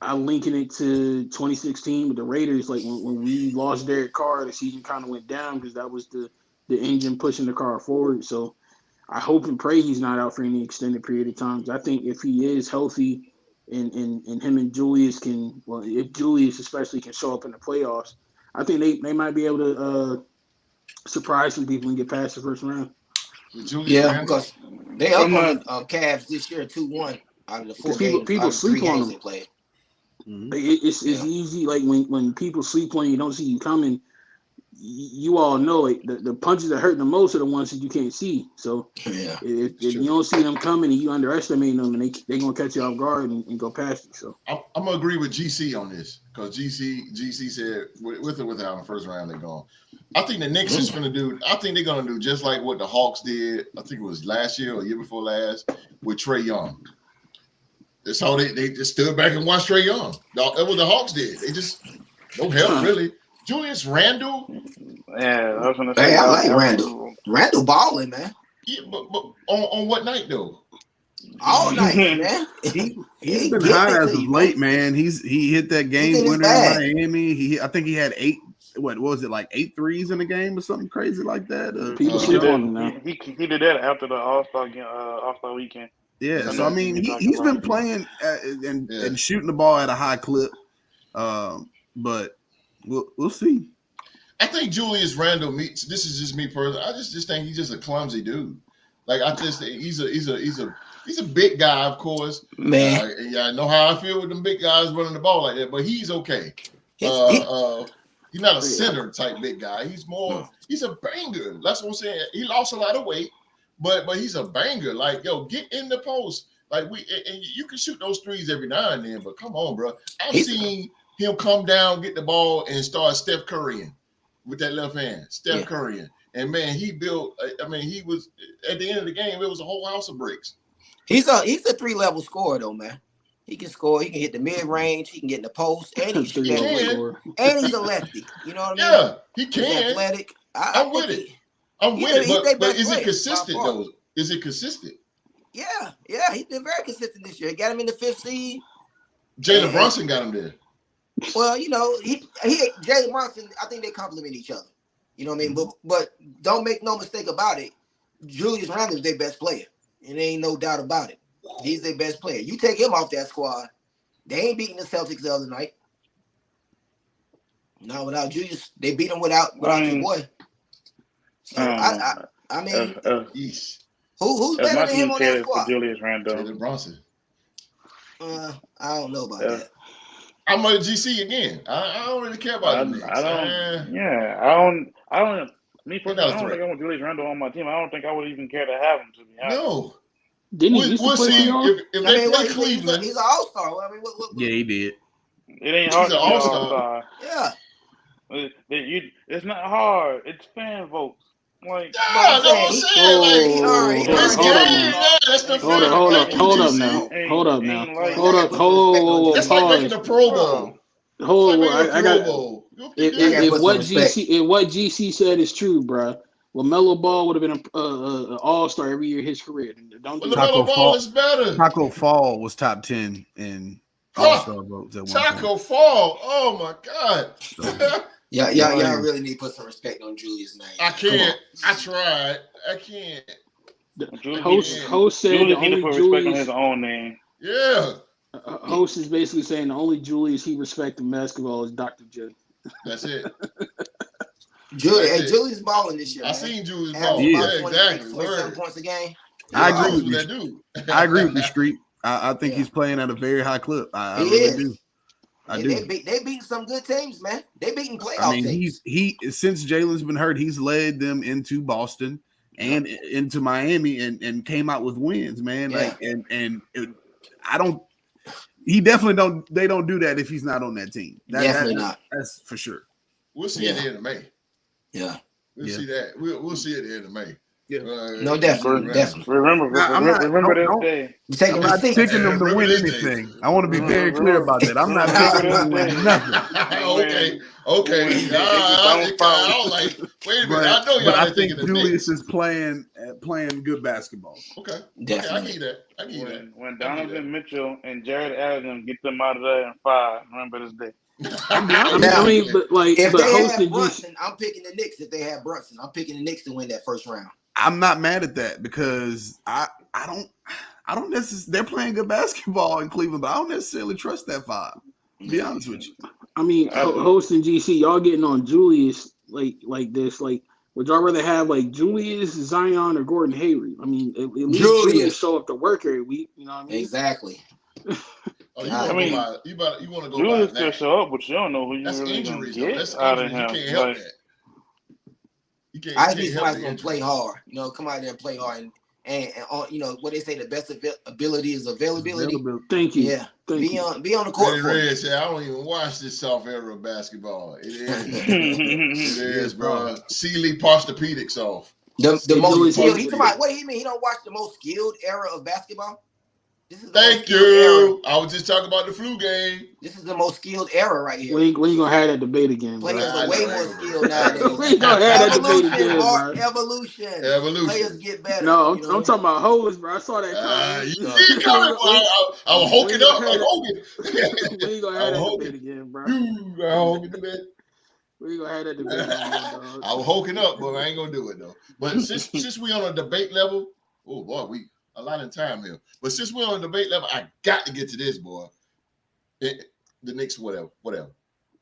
I'm linking it to 2016 with the Raiders. When we lost Derek Carr, the season kind of went down because that was the engine pushing the car forward. So I hope and pray he's not out for any extended period of time. I think if he is healthy, and him and Julius if Julius especially can show up in the playoffs, I think they might be able to surprise some people and get past the first round. Yeah, because they up on Cavs this year 2-1 out of the 4 games. People sleep on them. They played. Mm-hmm. It's easy. When people sleep on you, don't see you coming. You all know the punches that hurt the most are the ones that you can't see. So if you don't see them coming and you underestimate them, and they gonna catch you off guard and go past you. So I'm gonna agree with GC on this, because GC said with or without the first round they're gone. I think the Knicks is gonna do. I think they're gonna do just like what the Hawks did. I think it was last year or year before last with Trae Young. That's how they just stood back and watched Trae Young. That's what the Hawks did. They just no help really. Julius Randle. Yeah, I was gonna say. Hey, I like Randle. Randle balling, man. Yeah, but on what night though? All night, man. He's been hot as of late, man. He hit that game winner in Miami. I think he had 8. What was it, 8 threes in a game or something crazy like that? People sleep on him now. He did that after the All-Star weekend. Yeah, so he's been playing and shooting the ball at a high clip, but We'll see. I think Julius Randle meets. This is just me personally. I just think he's just a clumsy dude. Like I just think he's a big guy, of course. Man, Yeah, I know how I feel with them big guys running the ball like that, but he's okay. He's not a center type big guy. He's more. He's a banger. That's what I'm saying. He lost a lot of weight, but he's a banger. Like yo, get in the post. Like and you can shoot those threes every now and then, but come on, bro. I've seen him come down, get the ball, and start Steph Currying with that left hand. Steph Currying. And man, he built. I mean, he was at the end of the game. It was a whole house of bricks. he's a 3-level scorer though, man. He can score. He can hit the mid range. He can get in the post, and he's a lefty. You know what I mean? Yeah, he He's can. athletic. I'm with it. But is it consistent though? Is it consistent? Yeah, he's been very consistent this year. Got him in the 5th seed. Jalen Brunson got him there. Well, you know, he Jalen Brunson. I think they complement each other. You know what I mean? But don't make no mistake about it. Julius Randle is their best player, and there ain't no doubt about it. He's their best player. You take him off that squad, they ain't beating the Celtics the other night. No, without Julius, they beat him without your boy. So I mean, who's better than him on that squad? Julius Randle. Jalen Brunson. I don't know about that. I'm a GC again. I don't really care about him. I don't. Me personally, I don't think I want Julius Randle on my team. I don't think I would even care to have him. To be honest. No. Didn't he used to play see for y'all? if they play Cleveland. He's an all-star. I mean, what? Yeah, he did. It ain't hard. He's an all-star. Yeah. It's not hard. It's fan votes. Like, that's what I'm saying. Hold up now. It's like making the Pro Bowl. I got. If what GC said is true, bro, LaMelo Ball would have been an all-star every year of his career. Don't do LaMelo Ball is better. Taco Fall was top 10 in all-star votes at one Taco point. Fall. Oh my God. Y'all really need to put some respect on Julius' name. I can't. I tried. I can't. Host said the only put respect on Julius. his own name. Yeah. Host is basically saying the only Julius he respects in basketball is Dr. J. That's it. Julius balling this year. I man. seen Julius balling. Yeah, Exactly. 27 points a game. I agree with that you. dude. I agree with you, Street. I think he's playing at a very high clip. I really do. I do. They beating some good teams, man. They beating playoff I mean, teams. he since Jalen's been hurt, he's led them into Boston and into Miami and came out with wins, man. Yeah. Like he definitely don't. They don't do that if he's not on that team. Definitely not. That's for sure. We'll see at the end of May. Yeah. We'll see that. We'll see at the end of May. Yeah. No, definitely. Remember this day. I'm not picking them to win anything. I want to be very clear about that. I'm not picking them to win nothing. Okay. I was like, wait a minute. I know y'all. But I think Julius is playing good basketball. Okay. Definitely. I get that. When Donovan Mitchell and Jared Allen get them out of there in 5, remember this day. If they have Brunson, I'm picking the Knicks. If they have Brunson, I'm picking the Knicks to win that first round. I'm not mad at that because I don't necessarily. They're playing good basketball in Cleveland, but I don't necessarily trust that 5. To be honest with you. I mean, Host and GC, y'all getting on Julius like this. Like, would y'all rather have like Julius, Zion, or Gordon Hayward? I mean, at least Julius show up to work every week. You know what I mean? Exactly. You want to go Julius by can show up, but you don't know who you really going to get out of him. You can't help that. I just need somebody going to play hard. You know, come out there and play hard. And you know, what they say, the best ability is availability. Thank you. Yeah. Be on the court. Red said, I don't even watch this soft era of basketball. It is, bro. Sealy Posturpedics off. The most skilled. What do you mean? He don't watch the most skilled era of basketball? Thank you. I was just talking about the flu game. This is the most skilled era right here. When you gonna have that debate again? Players are way more skilled nowadays. We gonna have that debate again, bro. Evolution. Players get better. No, I'm talking about hoes, bro. I saw that. You see it coming, bro. I was hoking up like Hogan. We gonna have that debate again, bro. We gonna have that debate again, dog. I was hoking up, but I ain't gonna do it though. But since we on a debate level, oh boy, we a lot of time here. But since we're on a debate level, I got to get to this, boy. The Knicks, whatever.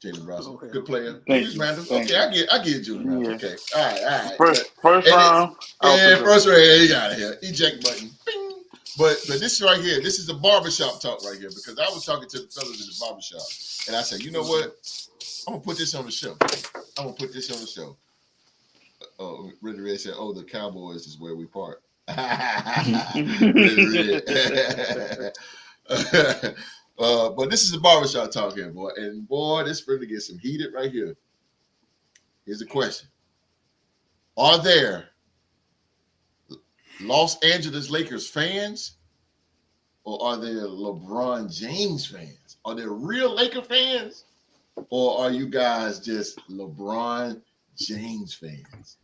Jalen Brunson. Okay. Good player. Thank Julius you. Randle. Thank Okay, I get Julius Randle. Yeah. Okay. All right. First And round. Yeah, first round. He got it here. Eject button. Bing. But this right here, this is the barbershop talk right here, because I was talking to the fellas in the barbershop, and I said, you know what? I'm gonna put this on the show. Oh, Red Red said, "Oh, the Cowboys is where we part." But this is the barbershop talk here, boy. And boy, this really gets some heated right here. Here's the question: are there Los Angeles Lakers fans, or are there LeBron James fans? Are there real Laker fans, or are you guys just LeBron James fans?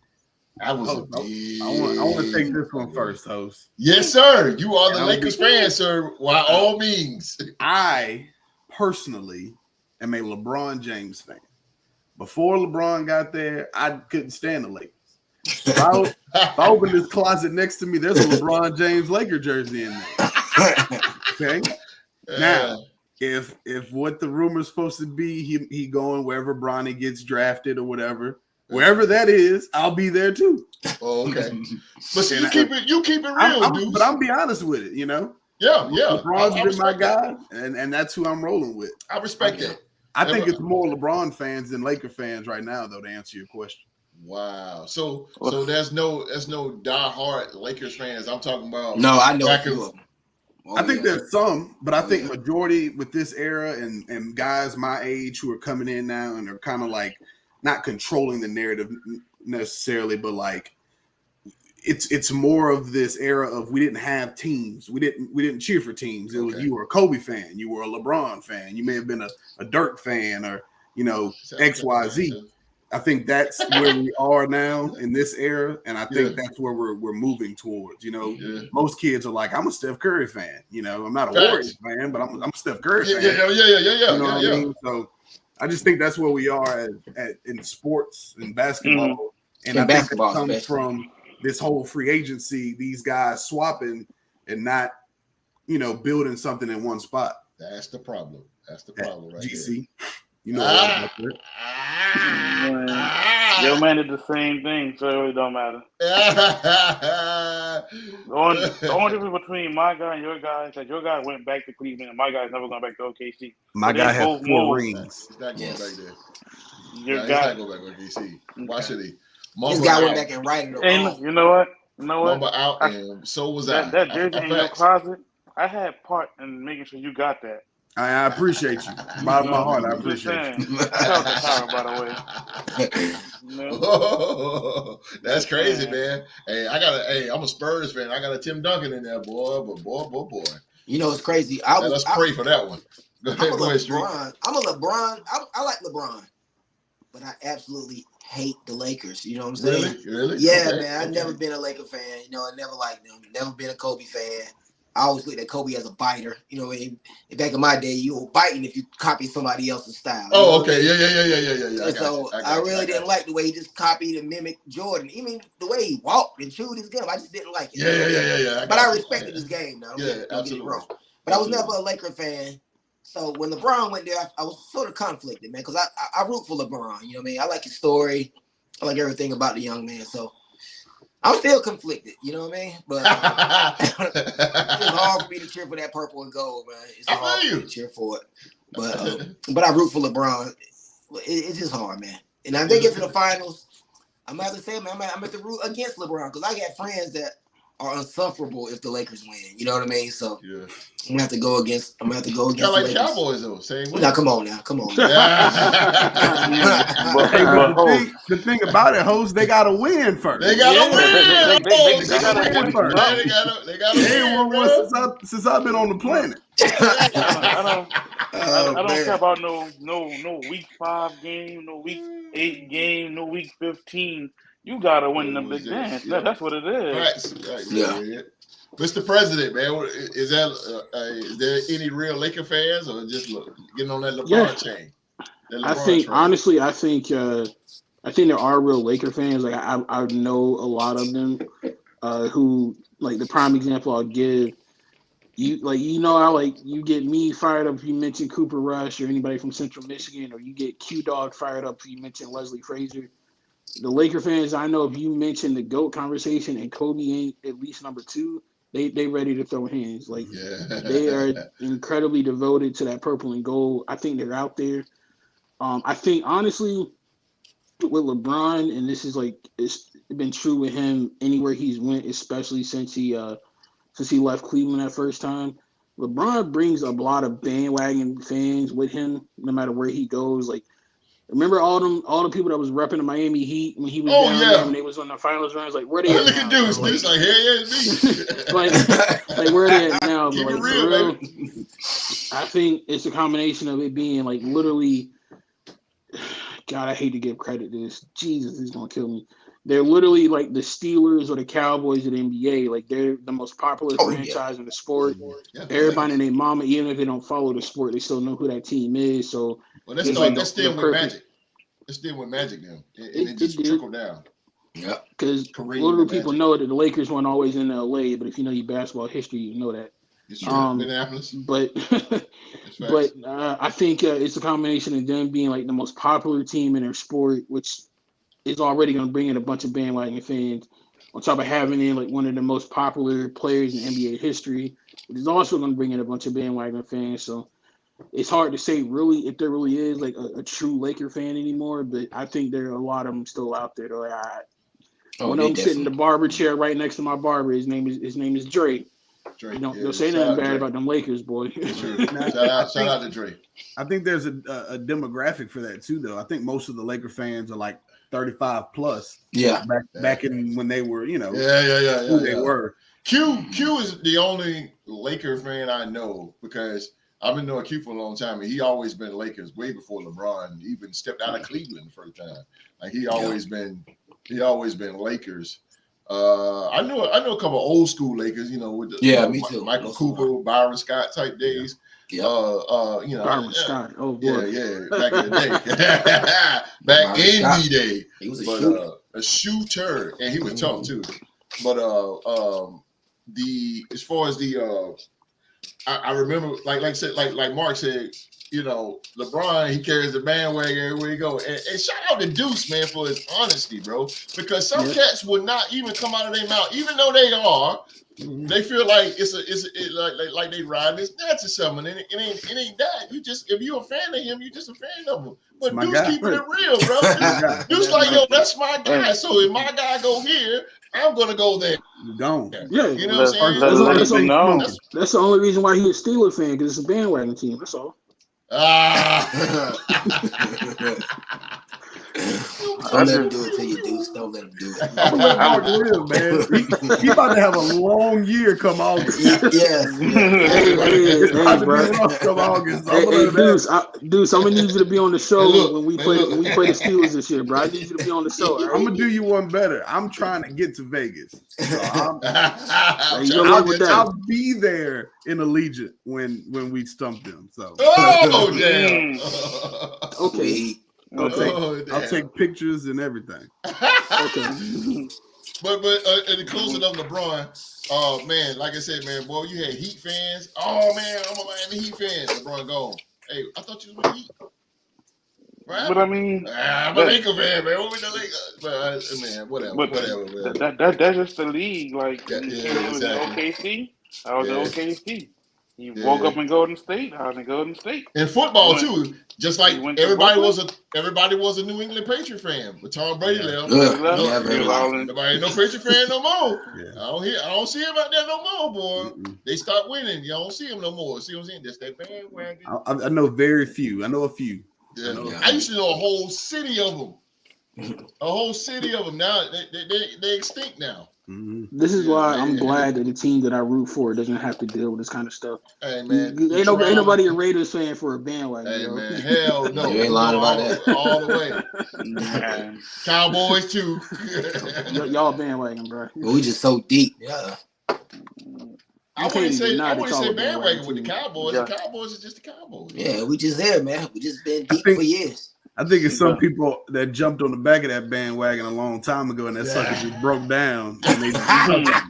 That was a big. I want to take this one first, host. Yes, sir. You are the Lakers fan, sir. By all means. I personally am a LeBron James fan. Before LeBron got there, I couldn't stand the Lakers. If I open this closet next to me, there's a LeBron James Laker jersey in there. Okay. Now, if what the rumor's supposed to be, he going wherever Bronny gets drafted or whatever. Wherever that is, I'll be there too. Oh, okay. But see, you keep it real, dude. But I'm be honest with it, you know. Yeah. LeBron's been my guy, and that's who I'm rolling with. I respect that. I think it's more LeBron fans than Laker fans right now, though, to answer your question. Wow. So there's no diehard Lakers fans. I'm talking about. No, I know a few of them. I think there's some, but I think majority with this era and guys my age who are coming in now and are kind of like not controlling the narrative necessarily, but like it's more of this era of we didn't have teams. We didn't cheer for teams. It was you were a Kobe fan, you were a LeBron fan, you may have been a Dirk fan, or XYZ. I think that's where we are now in this era, and I think that's where we're moving towards. Most kids are like, I'm a Steph Curry fan. I'm not a Warriors fan, but I'm a Steph Curry fan. Yeah. You know what I mean? So I just think that's where we are in sports and basketball, and I think it comes from this whole free agency. These guys swapping and not, building something in one spot. That's the problem. Right GC. There. Your man did the same thing, so it really don't matter. The only difference between my guy and your guy is that your guy went back to Cleveland, and my guy's never going back to OKC. My guy has 4 rings. He's not going back there. Your guy he's not going back to OKC. Why should he? This guy went back and righted it wrong. You know what? Mamba out, and so was I. That jersey in your closet, I had part in making sure you got that. I appreciate you. Bottom of my heart, I appreciate you. By the way. That's crazy, man. Hey, I'm a Spurs fan. I got a Tim Duncan in there, boy. But boy. It's crazy. Let's pray for that one. Go ahead, LeBron. I'm a LeBron. I like LeBron, but I absolutely hate the Lakers. You know what I'm saying? Really? Yeah, okay. Man. I've never been a Laker fan. I never liked them. Never been a Kobe fan. I always looked at Kobe as a biter. Back in my day, you were biting if you copy somebody else's style. Oh, okay. Yeah. I really didn't like the way he just copied and mimicked Jordan. Even the way he walked and chewed his gum, I just didn't like it. Yeah. But I respected his game now. Don't get it wrong. But I was never a Laker fan. So when LeBron went there, I was sort of conflicted, man, because I root for LeBron. You know what I mean? I like his story. I like everything about the young man. So I'm still conflicted, you know what I mean? But it's hard for me to cheer for that purple and gold, man. It's hard for me to cheer for it. But I root for LeBron. It's just hard, man. And if they get to the finals, I'm going to have to say, man, I'm going to have to root against LeBron, because I got friends that are insufferable if the Lakers win. You know what I mean? So I'm going to have to go against kind of like the Cowboys, though. Same way. Now, come on. The thing about it, host, they got to win first. They got to win. They got to win first. They got to win since I've been on the planet. I don't care about no week 5 game, no week 8 game, no week 15. You gotta win the big dance. Yeah. That's what it is. Right. Yeah. Mr. President, man, is there any real Laker fans, or just getting on that LeBron chain? Honestly, I think there are real Laker fans. Like I know a lot of them who, like, the prime example I'll give you know how like you get me fired up if you mention Cooper Rush or anybody from Central Michigan, or you get Q Dog fired up if you mention Leslie Frazier. The Laker fans, I know if you mention the GOAT conversation and Kobe ain't at least number 2, they ready to throw hands. Like they are incredibly devoted to that purple and gold. I think they're out there. I think honestly with LeBron, and this is like it's been true with him anywhere he's went, especially since he left Cleveland that first time. LeBron brings a lot of bandwagon fans with him, no matter where he goes. Like, remember all the people that was repping the Miami Heat when he was down there when they was on the finals runs? Like, where they at Look now? at Deuce. Deuce like, hey, yeah, like where they at now? Keep But it like, real, for real, baby. I think it's a combination of it being like literally. God, I hate to give credit to this. Jesus, he's gonna kill me. They're literally like the Steelers or the Cowboys of the NBA. Like they're the most popular franchise in the sport. Yeah, Everybody and their mama, even if they don't follow the sport, they still know who that team is. So well, let's it's start. like Let's the deal with perfect- Magic. Let's deal with Magic now, and It it just did. trickled down. Yeah. because Kareem little and people Magic. know that the Lakers weren't always in LA, but if you know your basketball history, you know that. It's true. Minneapolis. But It's but facts. I think it's a combination of them being like the most popular team in their sport, which is already going to bring in a bunch of bandwagon fans, on top of having in like one of the most popular players in NBA history, which is also going to bring in a bunch of bandwagon fans. So it's hard to say really if there really is like a true Laker fan anymore, but I think there are a lot of them still out there. They're like, all right. One of them sitting in the barber chair right next to my barber. His name is Dre. Drake. Don't say nothing bad about them Lakers, boy. Sure. Shout out to Drake. I think there's a demographic for that too, though. I think most of the Laker fans are like 35 plus. Yeah. Back in when they were, Yeah. who they were. Q is the only Laker fan I know because I've been knowing Q for a long time, and he always been Lakers way before LeBron even stepped out of Cleveland the first time. Like he always been Lakers. I know a couple of old school Lakers, with the me too. Michael Most Cooper, Byron Scott type days. Yeah. Byron Scott. Oh boy. Yeah, back in the day. Back in the day. He was a But shooter. a shooter, and he was tough too. But as far as the I remember like Mark said, LeBron, he carries the bandwagon everywhere he go. And shout out to Deuce, man, for his honesty, bro. Because some cats would not even come out of their mouth, even though they are. They feel like it's like they riding his nuts or something. And it ain't that. You just, if you're a fan of him, you just a fan of him. But My Deuce guy. keeping it real, bro. Deuce like, yo, that's my guy. So if my guy go here, I'm gonna go there. You gone. Yeah. You know what I'm saying? That's the only reason why he's a Steelers fan, because it's a bandwagon team. That's all. Don't let him do it to you, Deuce. Don't let him do it. I'm gonna let Mark live, man. He about to have a long year come August. Yes. It's about to be bro. rough come August. Deuce, I'm gonna need you to be on the show Hey, look, when we play the Steelers this year, bro. I need you to be on the show. All right? I'm gonna do you one better. I'm trying to get to Vegas. So I'll be there in Allegiant when we stump them. So Oh damn! Okay. I'll take pictures and everything. Okay. But in the closing of LeBron, man, like I said, man, boy, you had Heat fans. Oh man, I'm a Miami Heat fan. LeBron gone. Hey, I thought you was with Heat. Right? But I mean, I'm a Laker fan, man. What we the Lakers? But man, whatever. Man. That's just the league. Like Yeah, he was exactly. in OKC. I was in Yeah. OKC. He woke up in Golden State. I was in Golden State. In football too, just like He went to everybody Brooklyn? was a New England Patriot fan, but Tom Brady left. Yeah, Nobody no Patriot fan no more. Yeah. I don't see him out there no more, boy. They start winning. You don't see him no more. See what I'm saying? That's that bandwagon. I know very few. I know a few. Yeah. Yeah. I used to know a whole city of them. A whole city of them. Now they extinct now. Mm-hmm. This is why I'm glad that the team that I root for doesn't have to deal with this kind of stuff. Hey man, Ain't nobody a Raiders fan for a bandwagon. Hey yo. man, hell no. You ain't lying about that. All the way. Cowboys too. Y'all bandwagon, bro. But we just so deep. Yeah. I wouldn't say bandwagon bandwagon with the team. Cowboys. Yeah. The Cowboys is just the Cowboys. Yeah, we just there, man. We just been deep think- for years. I think it's some people that jumped on the back of that bandwagon a long time ago, and that sucker just broke down. And that's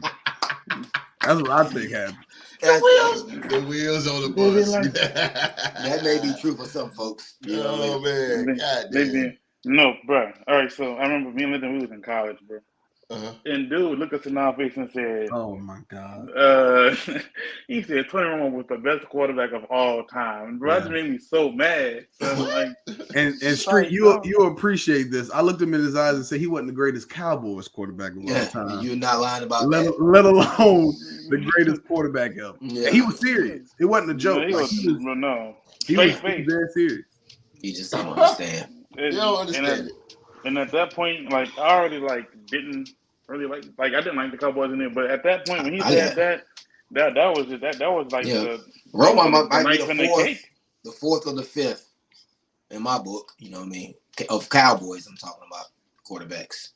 what I think happened. The wheels on the bus. That may be true for some folks. You know Oh what I mean? man, goddamn. No, bro. All right, so I remember me and Lyndon, we was in college, bro. Uh-huh. And dude looked us in our face and said, Oh my God. he said Tony Romo was the best quarterback of all time. Bro, that Yeah. made me so mad. So like, And Street, you appreciate this. I looked him in his eyes and said he wasn't the greatest Cowboys quarterback of all Yeah, time. you're not lying about Let that. alone the greatest quarterback ever. Yeah. And he was serious. It wasn't a joke. no, he Like, was no he was straight face. very serious. You just don't understand. You don't understand it. And at that point, like I already like didn't really like I didn't like the Cowboys in there, but at that point when he said that was just that was like the Romo might knife be in the cake. the fourth or the fifth in my book. You know what I mean? Of Cowboys, I'm talking about quarterbacks.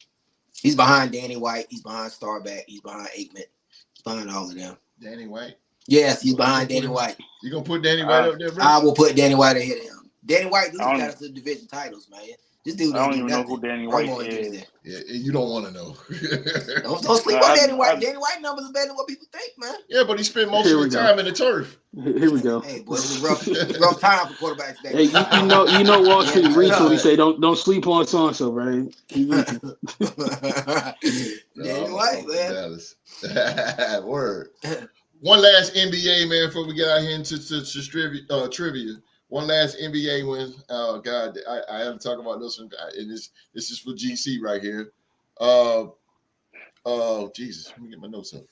He's behind Danny White. He's behind Starback. He's behind Aikman. He's behind all of them. Danny White. Yes, he's behind Danny White. You gonna put Danny White up there, bro? I will put Danny White ahead of him. Danny White dude got us to division titles, man. This dude I don't even know who Danny White is. Yeah, you don't want to know. Don't sleep on Danny White. Danny White numbers are better than what people think, man. Yeah, but he spent most of the time in the turf. Here we go. Hey, boy, it was a rough time for quarterbacks today. Hey, you know Wall Street retweet. He say don't sleep on so and so, right? Danny White, man. Dallas. Word. One last NBA, man, before we get out here into trivia. One last NBA win. Oh God, I have to talk about this one. And this is for GC right here. Jesus, let me get my notes up.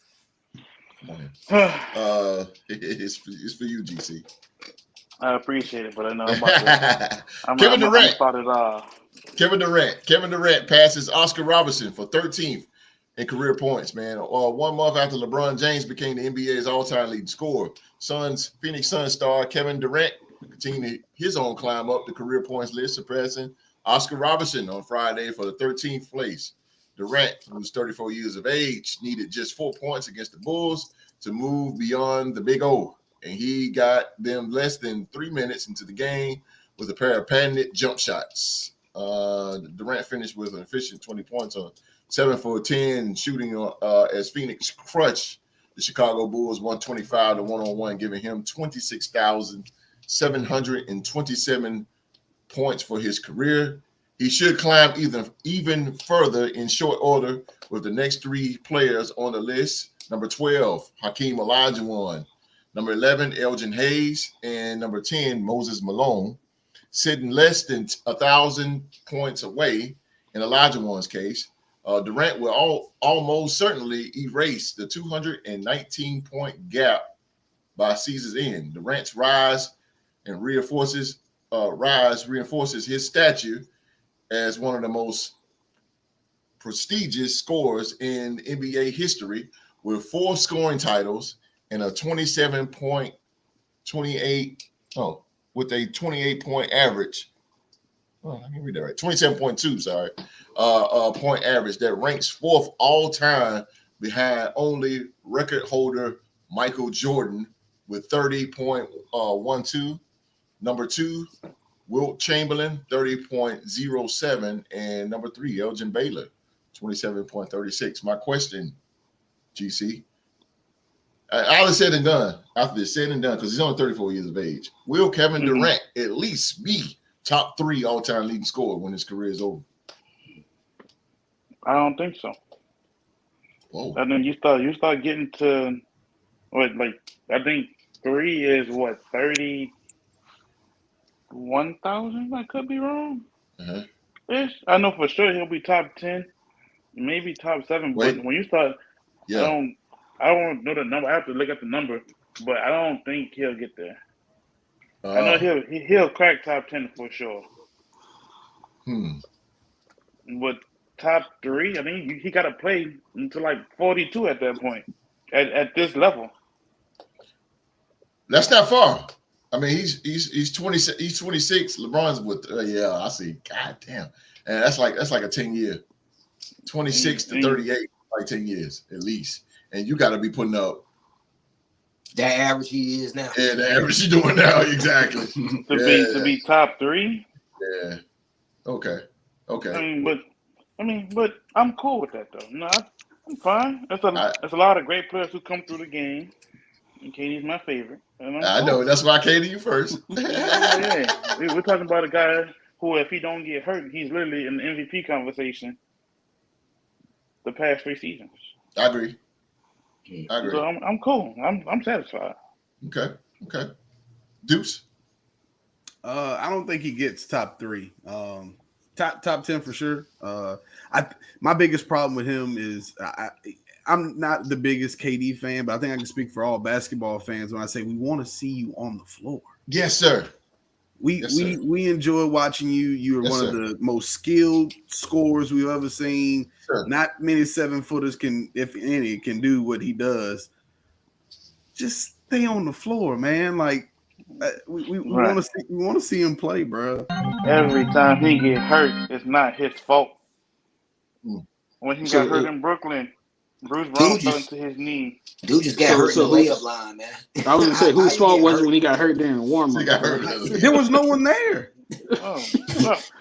Come on here. It's for you, GC. I appreciate it, but I know I'm about to. Kevin Durant. Kevin Durant passes Oscar Robertson for 13th in career points, man. 1 month after LeBron James became the NBA's all-time leading scorer. Phoenix Suns star Kevin Durant continued his own climb up the career points list, surpassing Oscar Robertson on Friday for the 13th place. Durant, who's 34 years of age, needed just 4 points against the Bulls to move beyond the Big O, and he got them less than 3 minutes into the game with a pair of patented jump shots. Durant finished with an efficient 20 points on 7 for 10 shooting as Phoenix crushed the Chicago Bulls 125 to 101, giving him 26,727 points for his career. He should climb even further in short order with the next 3 players on the list. Number 12, Hakeem Olajuwon. Number 11, Elgin Hayes. And number 10, Moses Malone, sitting less than 1,000 points away in Olajuwon's case. Durant will almost certainly erase the 219-point gap by season's end. Durant's rise reinforces his stature as one of the most prestigious scorers in NBA history, with 4 scoring titles and a 28 point average. Oh, I can read that right. 27.2, sorry. Point average that ranks 4th all time behind only record holder Michael Jordan with 30.12. Number 2, Wilt Chamberlain, 30.07. And number 3, Elgin Baylor, 27.36. My question, GC, all is said and done, after this said and done, because he's only 34 years of age, will Kevin Durant at least be top 3 all-time leading scorer when his career is over? I don't think so. Whoa. I think you start getting to what, like, I think 3 is what, 31,000? I could be wrong. Ish. I know for sure he'll be top 10, maybe top 7. Wait. But when you start, Yeah. I don't know the number. I have to look at the number, but I don't think he'll get there. I know he'll crack top 10 for sure. But top 3, I mean, he got to play until like 42 at that point, at this level. That's not far. I mean, he's 20. He's 26. LeBron's with I see. God damn, and that's like a 10-year, 26 to 38, like 10 years at least. And you got to be putting up that average he is now. Yeah, the average you're doing now, exactly. to be top 3. Yeah. Okay. But I'm cool with that though. No, I'm fine. There's a lot of great players who come through the game, KD's my favorite. I know. That's why I came to you first. Yeah. We're talking about a guy who, if he don't get hurt, he's literally in the MVP conversation the past 3 seasons. I agree. So I'm cool. I'm satisfied. Okay. Deuce. I don't think he gets top 3. Top 10 for sure. My biggest problem with him is I'm not the biggest KD fan, but I think I can speak for all basketball fans when I say we want to see you on the floor. Yes, sir. We enjoy watching you. You are one of the most skilled scorers we've ever seen. Sure. Not many 7-footers can, if any, can do what he does. Just stay on the floor, man. Like we want to see him play, bro. Every time he get hurt, it's not his fault. When he got hurt in Brooklyn, Bruce Brown fell into his knee. Dude just got hurt in the layup line, man. I was gonna say whose fault was it when he got hurt during the warm up? There was no one there.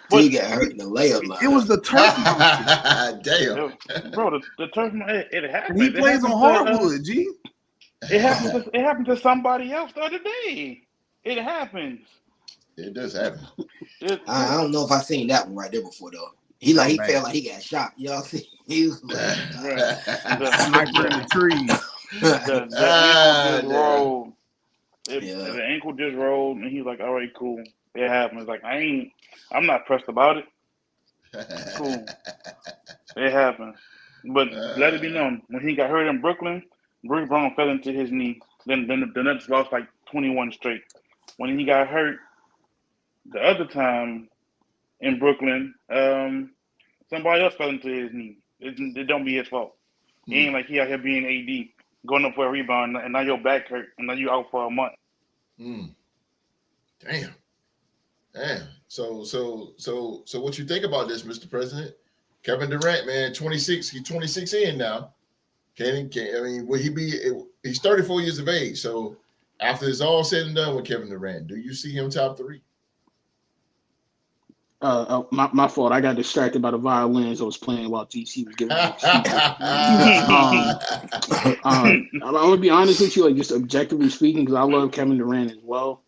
He got hurt in the layup line. It was the turf monkey. Damn, bro, the turf monkey. It happened. He plays on hardwood, G. It happened to somebody else the other day. It happens. It does happen. I don't know if I seen that one right there before though. He felt like he got shot. Y'all see? He was like, sniper in the tree. The ankle just rolled. The ankle just rolled, and he's like, "All right, cool. It happens." Like I'm not pressed about it. Cool. It happens. But let it be known, when he got hurt in Brooklyn, Bruce Brown fell into his knee. Then the Nets lost like 21 straight. When he got hurt the other time in Brooklyn, somebody else fell into his knee. It don't be his fault. It ain't like he out here being AD, going up for a rebound, and now your back hurt, and now you out for a month. Damn. So what you think about this, Mr. President? Kevin Durant, man, 26. He's 26 in now. Will he be? He's 34 years of age. So after it's all said and done with Kevin Durant, do you see him top 3? My fault. I got distracted by the violins I was playing while DC was giving me. I'm gonna be honest with you, like just objectively speaking, because I love Kevin Durant as well.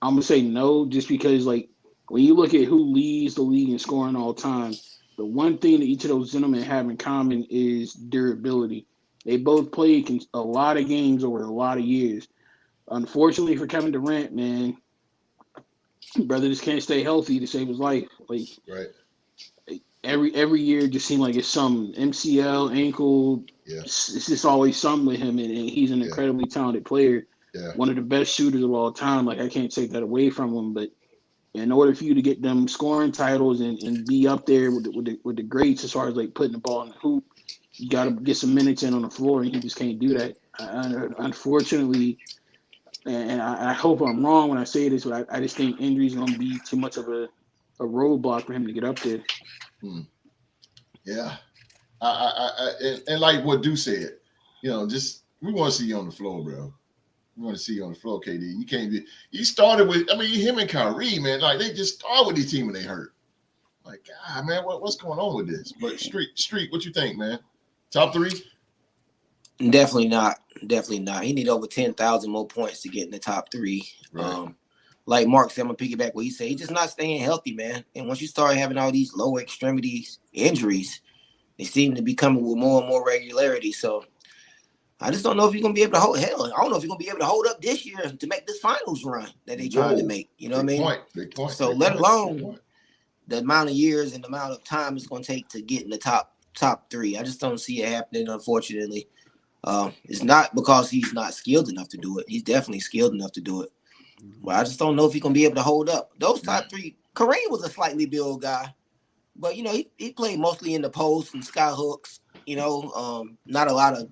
I'm gonna say no, just because like when you look at who leads the league in scoring all time, the one thing that each of those gentlemen have in common is durability. They both played a lot of games over a lot of years. Unfortunately for Kevin Durant, man, brother just can't stay healthy to save his life. Like every year just seemed like it's some MCL, ankle. Yeah. It's just always something with him, and he's an incredibly talented player. Yeah. One of the best shooters of all time. Like I can't take that away from him, but in order for you to get them scoring titles and be up there with the greats as far as like putting the ball in the hoop, you got to get some minutes in on the floor, and he just can't do that. Unfortunately, and I hope I'm wrong when I say this, but I just think injuries are going to be too much of a roadblock for him to get up there. Yeah. And like what Deuce said, just we want to see you on the floor, bro. We want to see you on the floor, KD. You can't be. You started with, him and Kyrie, man. Like they just started with these team when they hurt. Like, God, man, what's going on with this? But Street, what you think, man? Top 3? Definitely not. He need over 10,000 more points to get in the top 3. Right. Like Mark said, I'm gonna piggyback what he said. He's just not staying healthy, man. And once you start having all these lower extremities injuries, they seem to be coming with more and more regularity. So I just don't know if you're gonna be able to hold. Hell, I don't know if you're gonna be able to hold up this year to make this finals run that they trying to make. You know what I mean? Big point. So let alone the amount of years and the amount of time it's gonna take to get in the top 3. I just don't see it happening, unfortunately. It's not because he's not skilled enough to do it. He's definitely skilled enough to do it. But I just don't know if he's gonna be able to hold up. Those top 3. Kareem was a slightly built guy, but he played mostly in the post and sky hooks. Not a lot of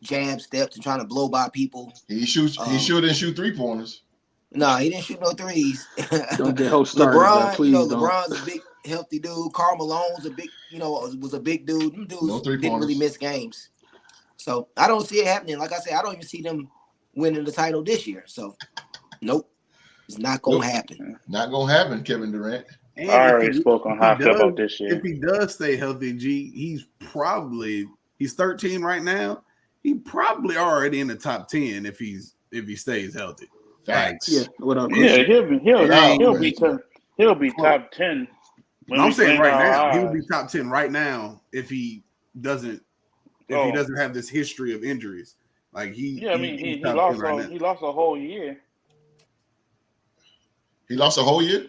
jab steps and trying to blow by people. He sure didn't shoot 3-pointers. No, he didn't shoot no threes. Don't get host started. LeBron, please don't. LeBron's a big, healthy dude. Karl Malone's a big, was a big dude. Them dudes didn't really miss games. So I don't see it happening. Like I said, I don't even see them winning the title this year. So, nope, it's not gonna happen. Not gonna happen, Kevin Durant. And I already spoke on how I feel about this year. If he does stay healthy, he's 13 right now. He probably already in the top 10 if he's if he stays healthy. Facts. Yeah, without Yeah, question. he'll be top 10. when I'm we saying blink right our now, he would eyes. be top 10 right now if he doesn't have this history of injuries. Like he's he top 10 lost right now. he lost a whole year. He lost a whole year?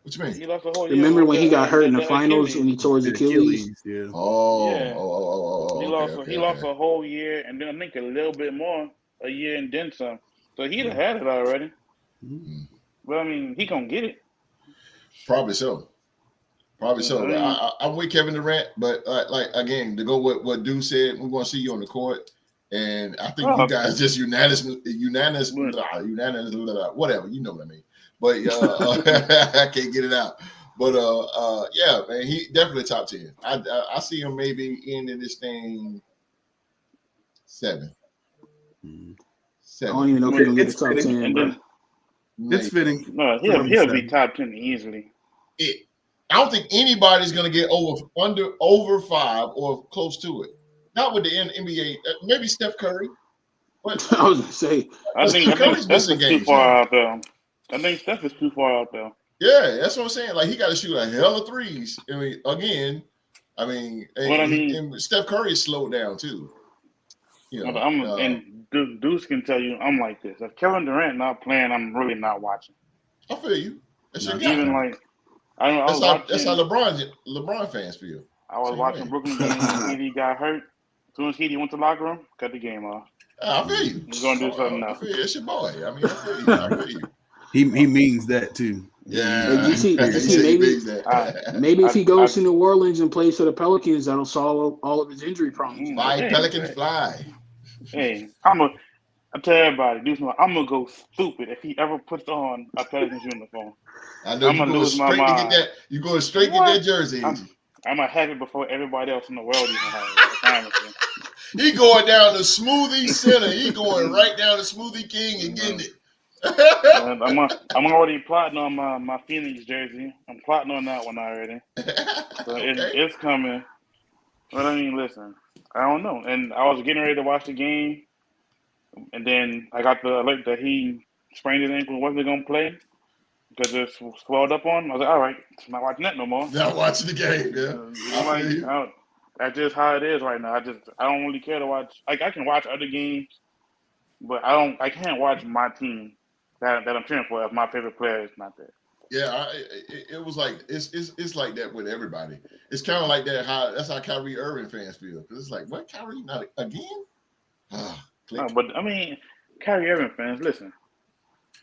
What you mean? He lost a whole year. Remember with when he got hurt in the finals Achilles. when he tore his Achilles? Yeah. He Okay. lost a whole year, and then I think a little bit more, a year and then some. So he'd have had it already. Mm-hmm. But I mean, he gonna get it. Probably so. But I'm with Kevin Durant, but like again, to go what Dude said, we're gonna see you on the court, and I think you guys just unanimous, whatever, you know what I mean. But I can't get it out. But yeah, man, he definitely top 10. I see him maybe ending this thing 7. I don't even know if he's gonna get the top 10, bro. It's fitting. No, he'll be top 10 easily. I don't think anybody's going to get over 5 or close to it. Not with the NBA. Maybe Steph Curry. But I was gonna say, I think Curry's Steph missing is too games far now. out there. I think Steph is too far out there. Yeah, that's what I'm saying. Like he got to shoot a hell of threes. I mean, again, and Steph Curry is slowed down too. You know, and Deuce can tell you, I'm like this. If Kevin Durant not playing, I'm really not watching. I feel you. That's your guy. Even like that's how LeBron fans feel. I was watching Brooklyn game when KD got hurt. As soon as KD went to the locker room, cut the game off. I feel you. We're gonna do something else. I feel you. It's your boy. I mean, I feel you. He means that too. Yeah. You see, maybe if he goes to New Orleans and plays for the Pelicans, that'll solve all of his injury problems. Fly, Pelicans, fly. Hey, I tell everybody, I'm gonna go stupid if he ever puts on a Pelicans uniform. I know you're going straight to get that. You're going straight to get that jersey. I'm gonna have it before everybody else in the world even has it. He going down to Smoothie Center. He going right down to Smoothie King and getting it. I'm already plotting on my Phoenix jersey. I'm plotting on that one already. So it's coming. But I mean, listen, I don't know. And I was getting ready to watch the game, and then I got the alert that he sprained his ankle and wasn't going to play because it swelled up on him. I was like, all right, I'm not watching that no more. Not watching the game, yeah. That's just how it is right now. I don't really care to watch. Like I can watch other games, but I can't watch my team that I'm cheering for if my favorite player is not there. Yeah, it was like it's like that with everybody. It's kind of like that. That's how Kyrie Irving fans feel because it's like, what, Kyrie not again? But I mean, Kyrie Irving fans, listen,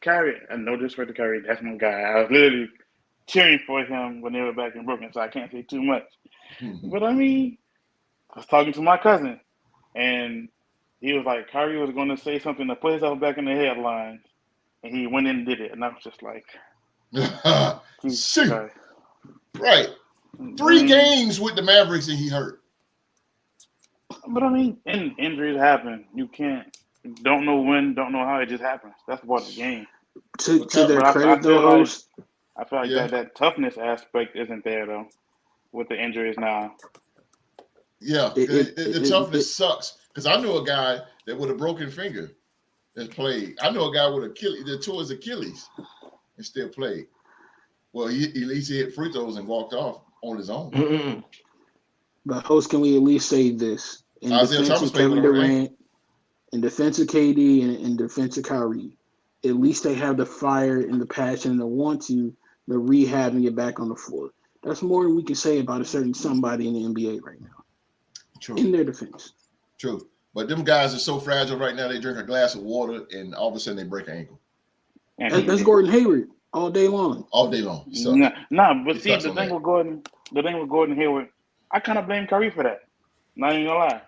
Kyrie. And no disrespect to Kyrie, that's my guy. I was literally cheering for him when they were back in Brooklyn, so I can't say too much. But I mean, I was talking to my cousin, and he was like, Kyrie was going to say something to put himself back in the headlines, and he went in and did it, and I was just like, shoot. Right. 3 games with the Mavericks and he hurt. But I mean, injuries happen. You don't know when, don't know how, it just happens. That's part of the game. To their credit, though, I feel like that toughness aspect isn't there, though, with the injuries now. Yeah, the toughness sucks. Because I knew a guy that with a broken finger that played. I know a guy with Achilles that tore his Achilles and still played. Well, at least he hit free throws and walked off on his own. But host, can we at least say this? In defense of Kevin Durant, in defense of KD, and in defense of Kyrie, at least they have the fire and the passion and the want to rehab and get back on the floor. That's more than we can say about a certain somebody in the NBA right now. True. In their defense. True. But them guys are so fragile right now, they drink a glass of water and all of a sudden they break an ankle. That's Gordon Hayward all day long. All day long. So, but see, the thing with Gordon Hayward, I kind of blame Kyrie for that. Not even gonna lie.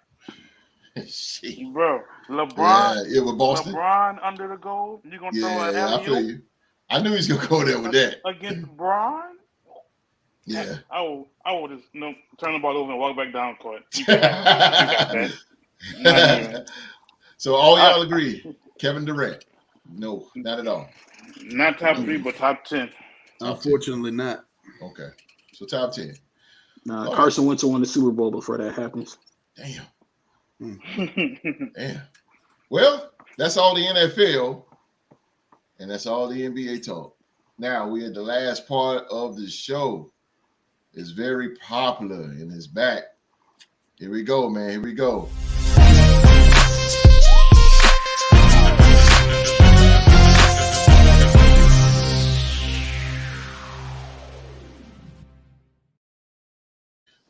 Bro, LeBron, with Boston. LeBron under the goal. You gonna throw an alley-oop? I feel you. I knew he was gonna go there with that against Bron. Yeah, I will just turn the ball over and walk back down court. You got that. So all y'all agree, Kevin Durant? No, not at all. Not top 3, but top 10. Unfortunately, not. Okay, so top 10. Nah, Carson Wentz won the Super Bowl before that happens. Damn. Damn. Well, That's all the NFL, and that's all the NBA talk. Now we're at the last part of the show. It's very popular and it's back. Here we go, man. Here we go.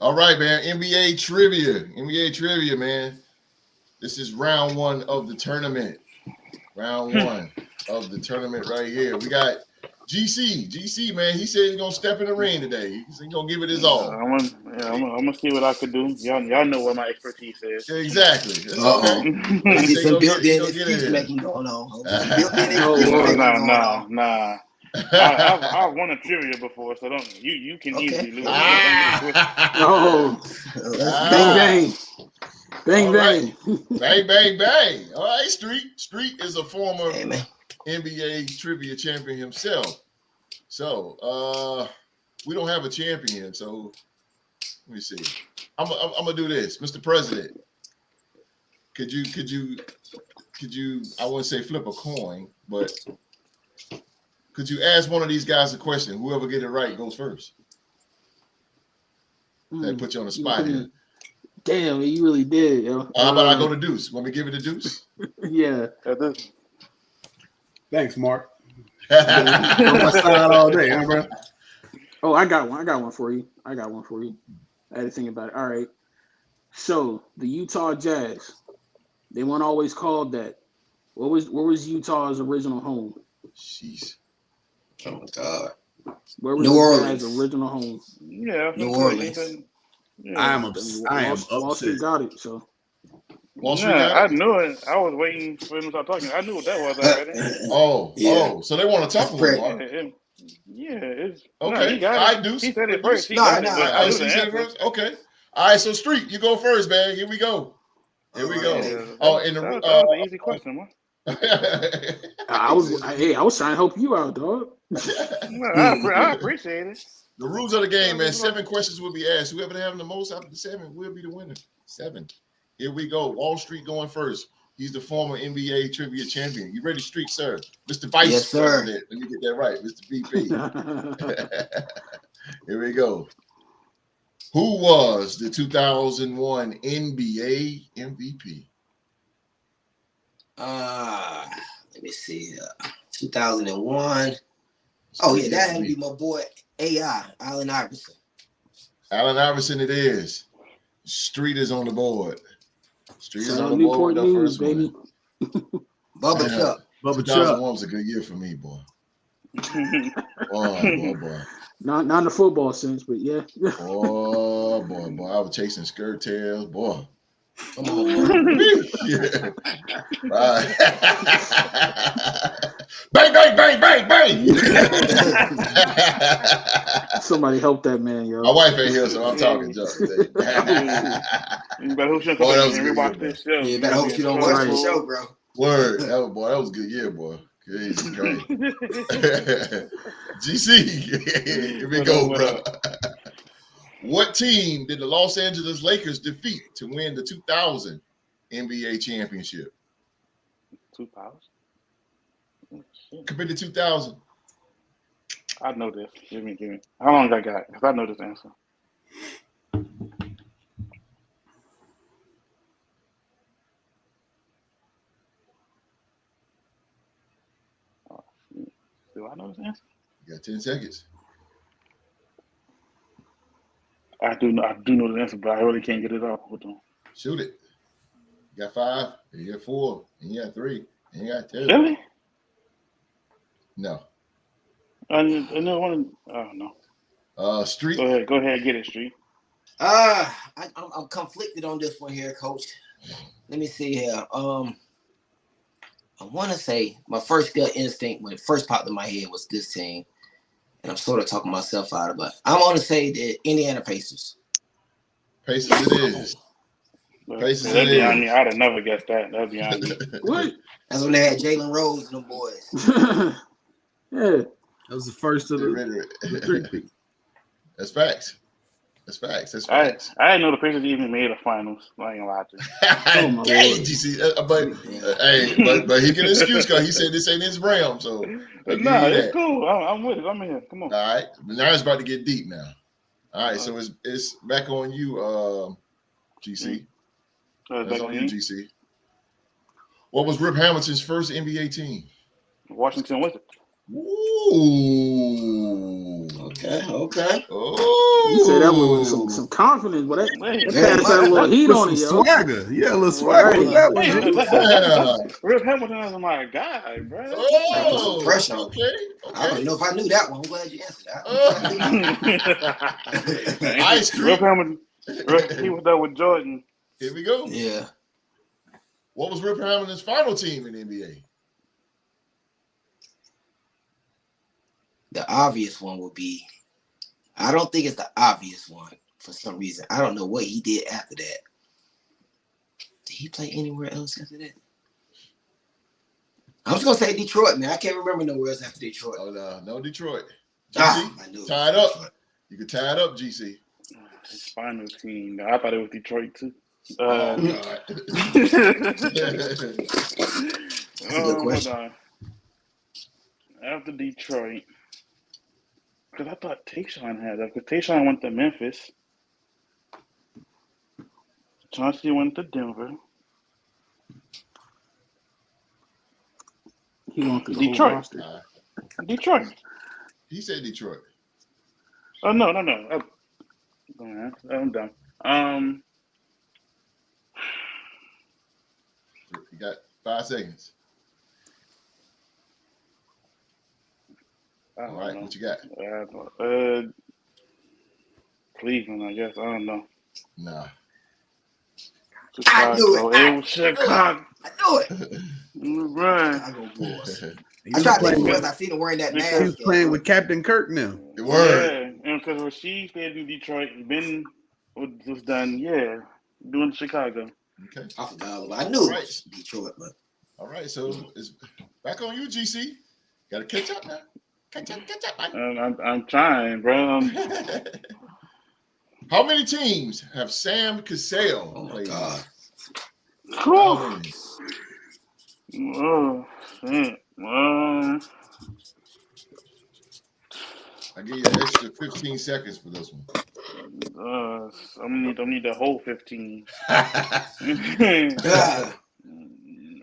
All right, man. NBA trivia, man. This is round one of the tournament. Round one of the tournament right here. We got GC, man. He said he's gonna step in the ring today. He's gonna give it his all. I'm gonna see what I could do. Y'all know what my expertise is. Exactly. That's okay. I see some built-in excuse making going on. Nah. I've won a trivia before, so don't you can easily lose. Bang, bang. Bang. All right, Street is a former NBA trivia champion himself. So we don't have a champion. So let me see. I'm gonna do this, Mr. President. Could you? I wouldn't say flip a coin, but could you ask one of these guys a question? Whoever get it right goes first. They put you on the spot here. Damn, you really did, yo. How about I go to Deuce? Want me to give it to Deuce? Yeah. Thanks, Mark. On my side all day, huh, bro? Oh, I got one for you. I had to think about it. All right. So the Utah Jazz, they weren't always called that. Where was Utah's original home? Jeez. Oh my God. Where was New Orleans. Jazz original home? Yeah, New Orleans. Yeah. I am Wall upset. Street got it. So Wall Street Yeah, got I it? knew it. I was waiting for him to start talking. I knew what that was already. Yeah. So they want to talk That's about It's Okay. No, he got All it. right, Deuce. He said it first. He No, got no, it, but I I knew He the said it answer. first? Okay. All right, so Street, you go first, man. Here we go. Here we go. That was an easy question, man. I was trying to help you out, dog. I appreciate it. The rules of the game, man. 7 questions will be asked. Whoever having the most out of the 7 will be the winner. 7. Here we go. Wall Street going first. He's the former NBA trivia champion. You ready, Street, sir? Mr. Vice Yes, sir. President. Let me get that right. Mr. VP. Here we go. Who was the 2001 NBA MVP? Let me see. 2001. Oh yeah, that had to be my boy Allen Iverson. Allen Iverson it is. Street is on the board. Street is on the Newport board with the News, first baby. one. Bubba Chuck. Bubba 2001 Chuck. was a good year for me, boy. Boy. Not in the football sense, but yeah. Oh boy. I was chasing skirt tails, boy. Come on, bro. Yeah. Right. Bang. Somebody help that man, yo. My wife ain't here, so I'm talking junk today. You better hope she don't Boy, that come was and good, rewatch man. this show. You better hope you don't watch the show, bro. Word. That was a good year, boy. Jesus Christ. GC. Here we go, bro. What team did the Los Angeles Lakers defeat to win the 2000 NBA championship? 2000. Committed 2000. I know this. Give me. How long I got? Because I know this answer. Do I know this answer? You got 10 seconds. I do know the answer, but I really can't get it off. Hold on. Shoot it. You got 5, you got 4, and you got 3, and you got 2. Really? No. I know one. Oh no. Street. Go ahead, get it, Street. I'm conflicted on this one here, Coach. Let me see here. I want to say my first gut instinct when it first popped in my head was this team, and I'm sort of talking myself out of it. I'm going to say the Indiana Pacers. Pacers it is. Pacers That'd it be on is. me. I'd have never guessed that. That'd be on me. What? That's when they had Jalen Rose and them boys. Yeah. That was the first of the Ready. three-peat. That's facts. That's facts. That's I facts. didn't know the Pacers even made the finals. I ain't gonna lie to you. Oh, my Dang, Lord. GC. But he get an excuse because he said this ain't his realm. So I give Nah, you it's that. cool. I'm with it. I'm in here. Come on. All right. Now it's about to get deep now. All right. So it's back on you, GC. That's Back on on you, you. GC. What was Rip Hamilton's first NBA team? Washington Wizards. Ooh. Okay. Oh. You say that with some confidence, but that Very pass had a much. little heat With on some it, yo. swagger. Yeah, a little swagger Right. with that one, Hey, G. Yeah. Rip Hamilton is my guy, bro. Trying to put some Oh, pressure on. okay. I don't know if I knew that one. I'm glad you answered that. Ice cream. Rip Hamilton. He was there with Jordan. Here we go. Yeah. What was Rip Hamilton's final team in the NBA? The obvious one would be, I don't think it's the obvious one for some reason. I don't know what he did after that. Did he play anywhere else after that? I'm just going to say Detroit, man. I can't remember nowhere else after Detroit. Oh, no, Detroit. GC, I knew it. tie it up. You can tie it up, GC. His final team. I thought it was Detroit too. Oh, God. That's a good question. Hold on. After Detroit, because I thought Tayshaun had that. Because Tayshaun went to Memphis. Chauncey went to Denver. He went through the Detroit. whole roster. Detroit. He said Detroit. Oh, no. I'm done. You got 5 seconds. I All don't right, know. what you got? Cleveland, I guess. I don't know. Nah. I knew it. It was Chicago. I knew it. Right. Chicago Bulls. He I was tried to playing think with- west. I seen him wearing that Because- he was mask. playing with Captain Kirk now. The word. Yeah, and because Rasheed stayed in Detroit, Ben was done, doing Chicago. Okay. I forgot all about it. I knew it was Detroit, but All right, so it's back on you, GC. Got to catch up now. Catch up, man. I'm trying, bro. How many teams have Sam Cassell oh my played? God. How many? Oh, shit. I give you an extra 15 seconds for this one. I'm need the whole 15. Yeah.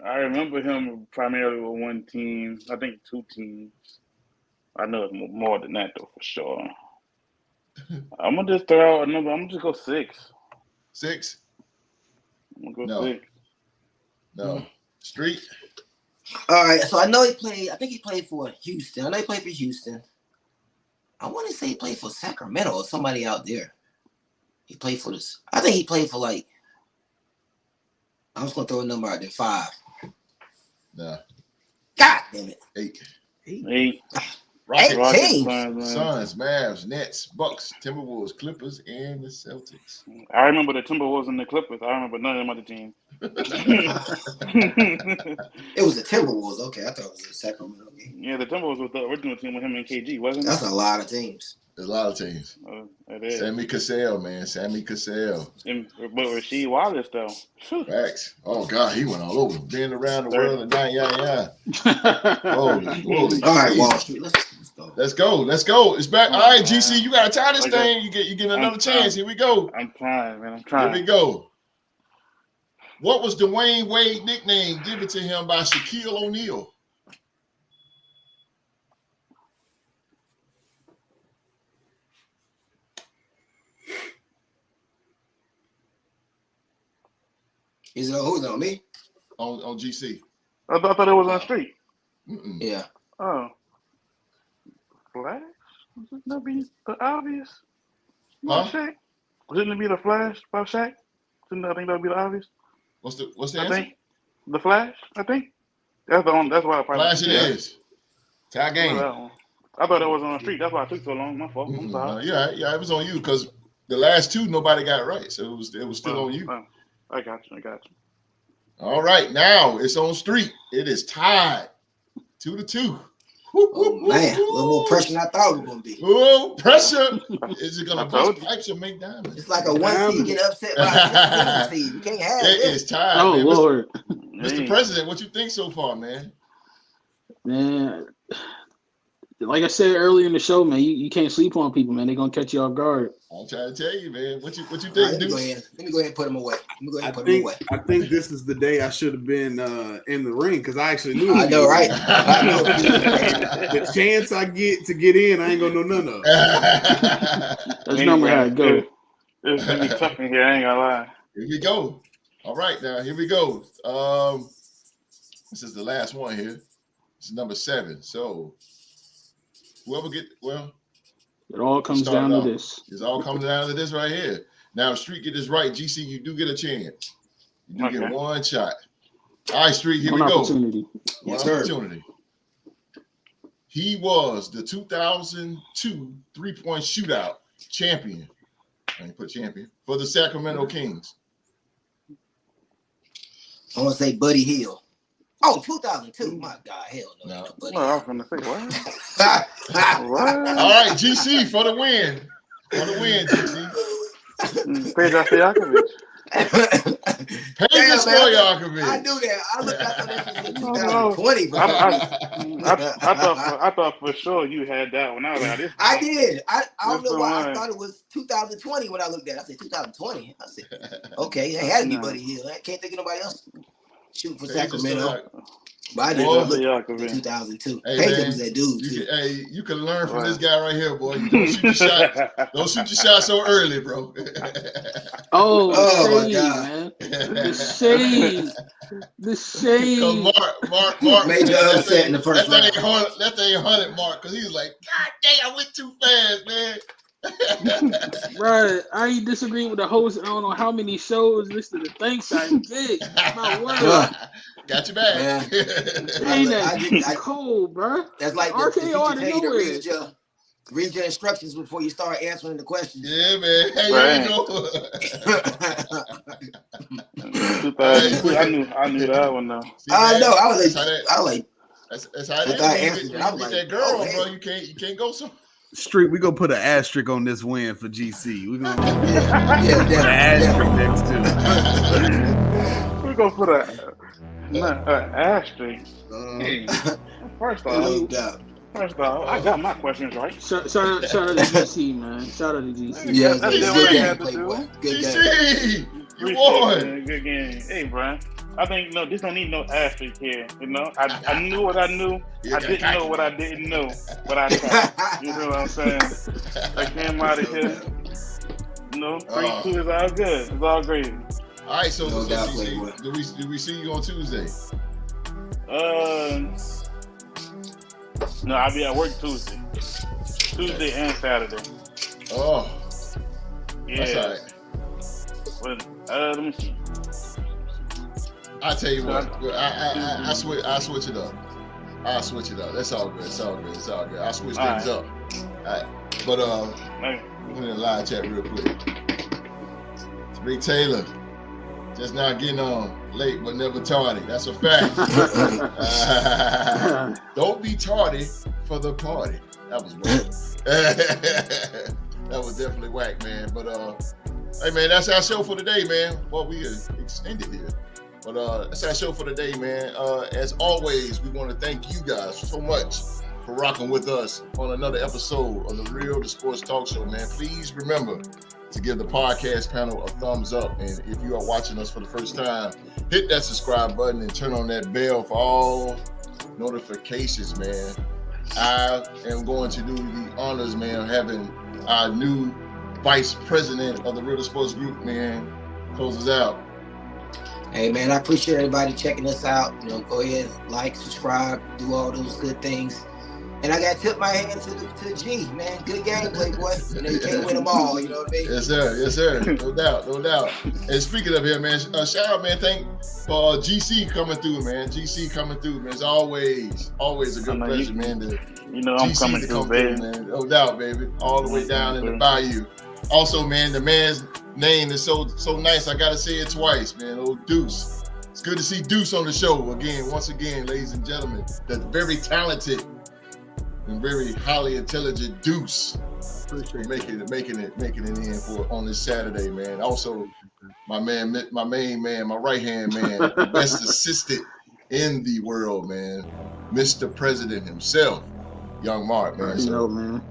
I remember him primarily with one team. I think 2 teams. I know it's more than that though, for sure. I'm gonna just throw out a number. I'm gonna just go 6. 6? I'm gonna go No. 6. No. Street? All right, so I know he played. I think he played for Houston. I know he played for Houston. I want to say he played for Sacramento or somebody out there. He played for this. I think he played for like. I was gonna throw a number out there. 5. No. God damn it. 8. 8. Rockets, teams. Suns, Mavs, Nets, Bucks, Timberwolves, Clippers, and the Celtics. I remember the Timberwolves and the Clippers. I remember none of them other teams. It was the Timberwolves. Okay, I thought it was the Sacramento game. Yeah, the Timberwolves was the original team with him and KG, wasn't That's it? a lot of teams. There's a lot of teams. It is. Sammy Cassell, man. Sammy Cassell. But Rasheed Wallace, though. Phew. Facts. Oh, God, he went all over. Been around the world and yeah. Holy All right, Jesus. Wall Street. Let's go. Let's go. It's back. Oh, All right, man. GC, you got to tie this Okay. thing. You get another I'm chance. Here we go. I'm trying, man. I'm Here trying. we go. What was Dwayne Wade nickname given to him by Shaquille O'Neal? Is it who's on me? On GC. I thought it was on the street. Mm-mm. Yeah. Oh. Flash? Wouldn't that be the obvious? Huh? Shaq? Wouldn't it be the Flash by Shaq? Shouldn't I think that would be the obvious? What's the I answer? think. The Flash, I think. That's the one. That's why I probably. Flash it is. Tie game. I thought it was on the street. That's why it took so long. My fault. I'm Mm-mm. sorry. Yeah, it was on you because the last two nobody got right, so it was still on you. I got you. All right, now it's on street. It is tied 2-2. Oh man, a little more pressure than I thought it was gonna be. Oh, pressure! Is it gonna I told bust you. pipes or make diamonds? It's like a 1 seed getting upset by a 16 seed. You can't have It this. is time. Oh man. Lord, Mr. President, what you think so far, man? man. Like I said earlier in the show, man, you can't sleep on people, man. They're gonna catch you off guard. I'm trying to tell you, man. What you All right, think, let me dude? go ahead and put him away. I think this is the day I should have been in the ring because I actually knew. I know, right? I know. The chance I get to get in, I ain't gonna know none of. That's normally how it goes. It's gonna be tough in here. I ain't gonna lie. Here we go. All right, now here we go. This is the last one here. This is number 7. So whoever It all comes start down it to off. this. It's all coming down to this right here. Now, if Street get this right, GC, you do get a chance. You do get Okay. one shot. All right, Street, here One we go. opportunity. One Yes, sir. opportunity. He was the 2002 3-point shootout champion. I ain't put champion for the Sacramento Kings. I want to say Buddy Hill. Oh, 2002. My God, hell no. No. Ain't no Buddy No, I Hill. was gonna say what? What? All right, GC for the win. For the win, GC. Pedro Stojakovic. Pedro Damn, man. I Stojakovic. knew that. I looked at that in No. 2020. bro. I thought for sure you had that one. I was like, this. I did. I don't That's know why. the I one. thought it was 2020 when I looked at it. I said 2020. I said, okay, it had to be No. Buddy Hill. I can't think of nobody else shooting for Pedro Sacramento. Stojakovic. But I didn't Boy. look at Stojakovic. 2002. Hey, Pedro man, was that dude, You too. can, you can learn from Right. this guy right here, boy. You don't shoot your shot. Don't shoot your shot so early, bro. Oh, Oh, the my shade, God. man. The shade. The shade. Because Mark, Major upset in the first round. That thing hunted Mark because he was like, God dang, I went too fast, man. Right. I ain't disagreeing with the host. I don't know how many shows. Listen to the thanks I did. My word. Bruh. Got your back. Man. Ain't I didn't- that cold, bro? That's like the RKO teacher out of tell you to nowhere. read your instructions before you start answering the questions. Yeah, man. Hey, Right. you go. 2002. I knew that one though. See, I man, know. I that's was how like, that- That's how it After is. I When you answered get- it, I when was you get like, that girl, oh, bro, man. you can't go so. Street, we gonna put an asterisk on this win for GC. We gonna yeah, put an asterisk next to it. We're gonna put a asterisk. First no off, doubt. I got my questions right. Shout out to GC, man. Shout out to GC. Yeah, That's good what I game, had to Playboy. do. Good game. GC, you Appreciate won. it, man. Good game. Hey, Brian. I think this don't need no asterisk here. You know, I knew what I knew. I didn't know what I didn't know, but I tried. You know what I'm saying? I came out of here. You know, 3-2 is all good. It's all great. All right, so, No so doubt, GC, Playboy. do we see you on Tuesday? No, I'll be at work Tuesday and Saturday. Oh, that's all Yeah. right. Well, let me see. I tell you what, I switch it up. I'll switch it up. That's all good. It's all good. It's all good. I'll switch All things right. up. All right. But Hey, we're in the live chat real quick. Rick Taylor, just not getting on late but never tardy. That's a fact. Don't be tardy for the party. That was whack. That was definitely whack, man. But hey man, that's our show for today, man. Well, we extended here. But that's our show for today, man. As always, we want to thank you guys so much for rocking with us on another episode of the Real to Sports Talk Show, man. Please remember to give the podcast panel a thumbs up. And if you are watching us for the first time, hit that subscribe button and turn on that bell for all notifications, man. I am going to do the honors, man, of having our new vice president of the Real to Sports Group, man, close us out. Hey man, I appreciate everybody checking us out. You know, go ahead, like, subscribe, do all those good things. And I got to tip my hand to G, man. Good game, Playboy. You know, you can't win them all. You know what I mean? Yes, sir. Yes, sir. No doubt. No doubt. And speaking of him, man, shout out, man. Thank for GC coming through, man. GC coming through, man. It's always a good I know pleasure, you- man. To You know I'm GC coming to through, come baby. through, man. No doubt, baby. All the way down in the bayou. Also, man, the man's name is so nice. I gotta say it twice, man. Old Deuce. It's good to see Deuce on the show again. Once again, ladies and gentlemen, the very talented and very highly intelligent Deuce for Appreciate making it in for on this Saturday, man. Also, my main man, my right hand man, the best assistant in the world, man, Mr. President himself, Young Mark, man. You So know, man.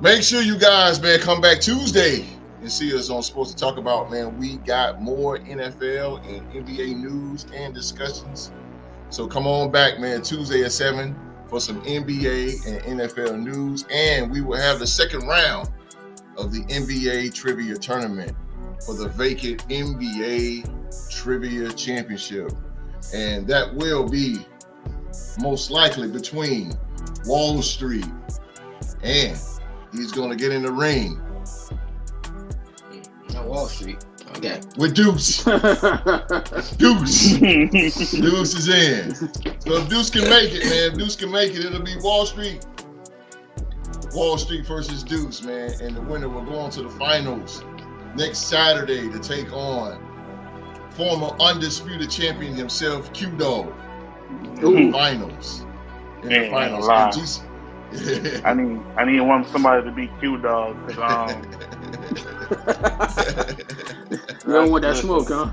make sure you guys, man, come back Tuesday and see us on Sports to Talk About, man. We got more NFL and NBA news and discussions. So come on back, man, Tuesday at 7 for some NBA and NFL news. And we will have the second round of the NBA Trivia Tournament for the vacant NBA Trivia Championship. And that will be most likely between Wall Street and he's going to get in the ring On Wall Street. Okay. with Deuce. Deuce. Deuce is in. So if Deuce can make it, man, if Deuce can make it, it'll be Wall Street. Wall Street versus Deuce, man. And the winner will go on to the finals next Saturday to take on former undisputed champion himself, Q-Dog. In the finals. In the Man, finals. lie. And GC I need somebody to be Q-Dog. You don't want that smoke, huh?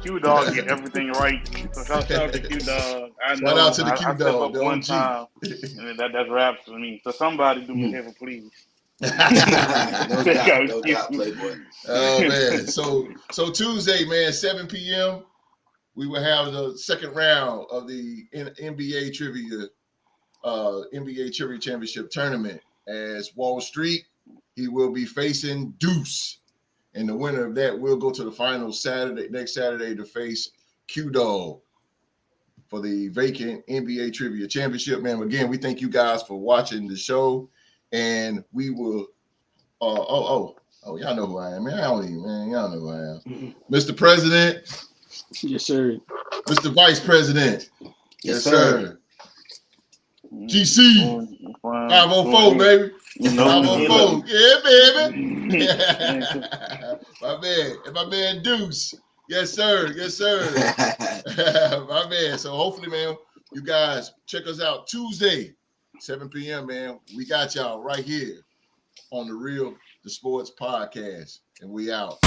Q-Dog get everything right. So shout out to Q-Dog. Shout out to the I Q-Dog, step up the one OG. time, and that's raps for me. So somebody do me a favor, please. No doubt, Playboy. Oh man. So Tuesday, man, 7 p.m. we will have the second round of the NBA Trivia Championship Tournament as Wall Street. He will be facing Deuce. And the winner of that will go to the finals next Saturday to face Q-Dog for the vacant NBA Trivia Championship. Man, again, we thank you guys for watching the show. And we will y'all know who I am, man. Y'all know who I am. Mr. President, Yes, sir. Mr. Vice President. Yes, sir. GC 504, baby. 504. Yeah, baby. My man Deuce. Yes, sir. Yes, sir. My man. So hopefully, man, you guys check us out Tuesday, 7 p.m., man. We got y'all right here on the Sports Podcast. And we out.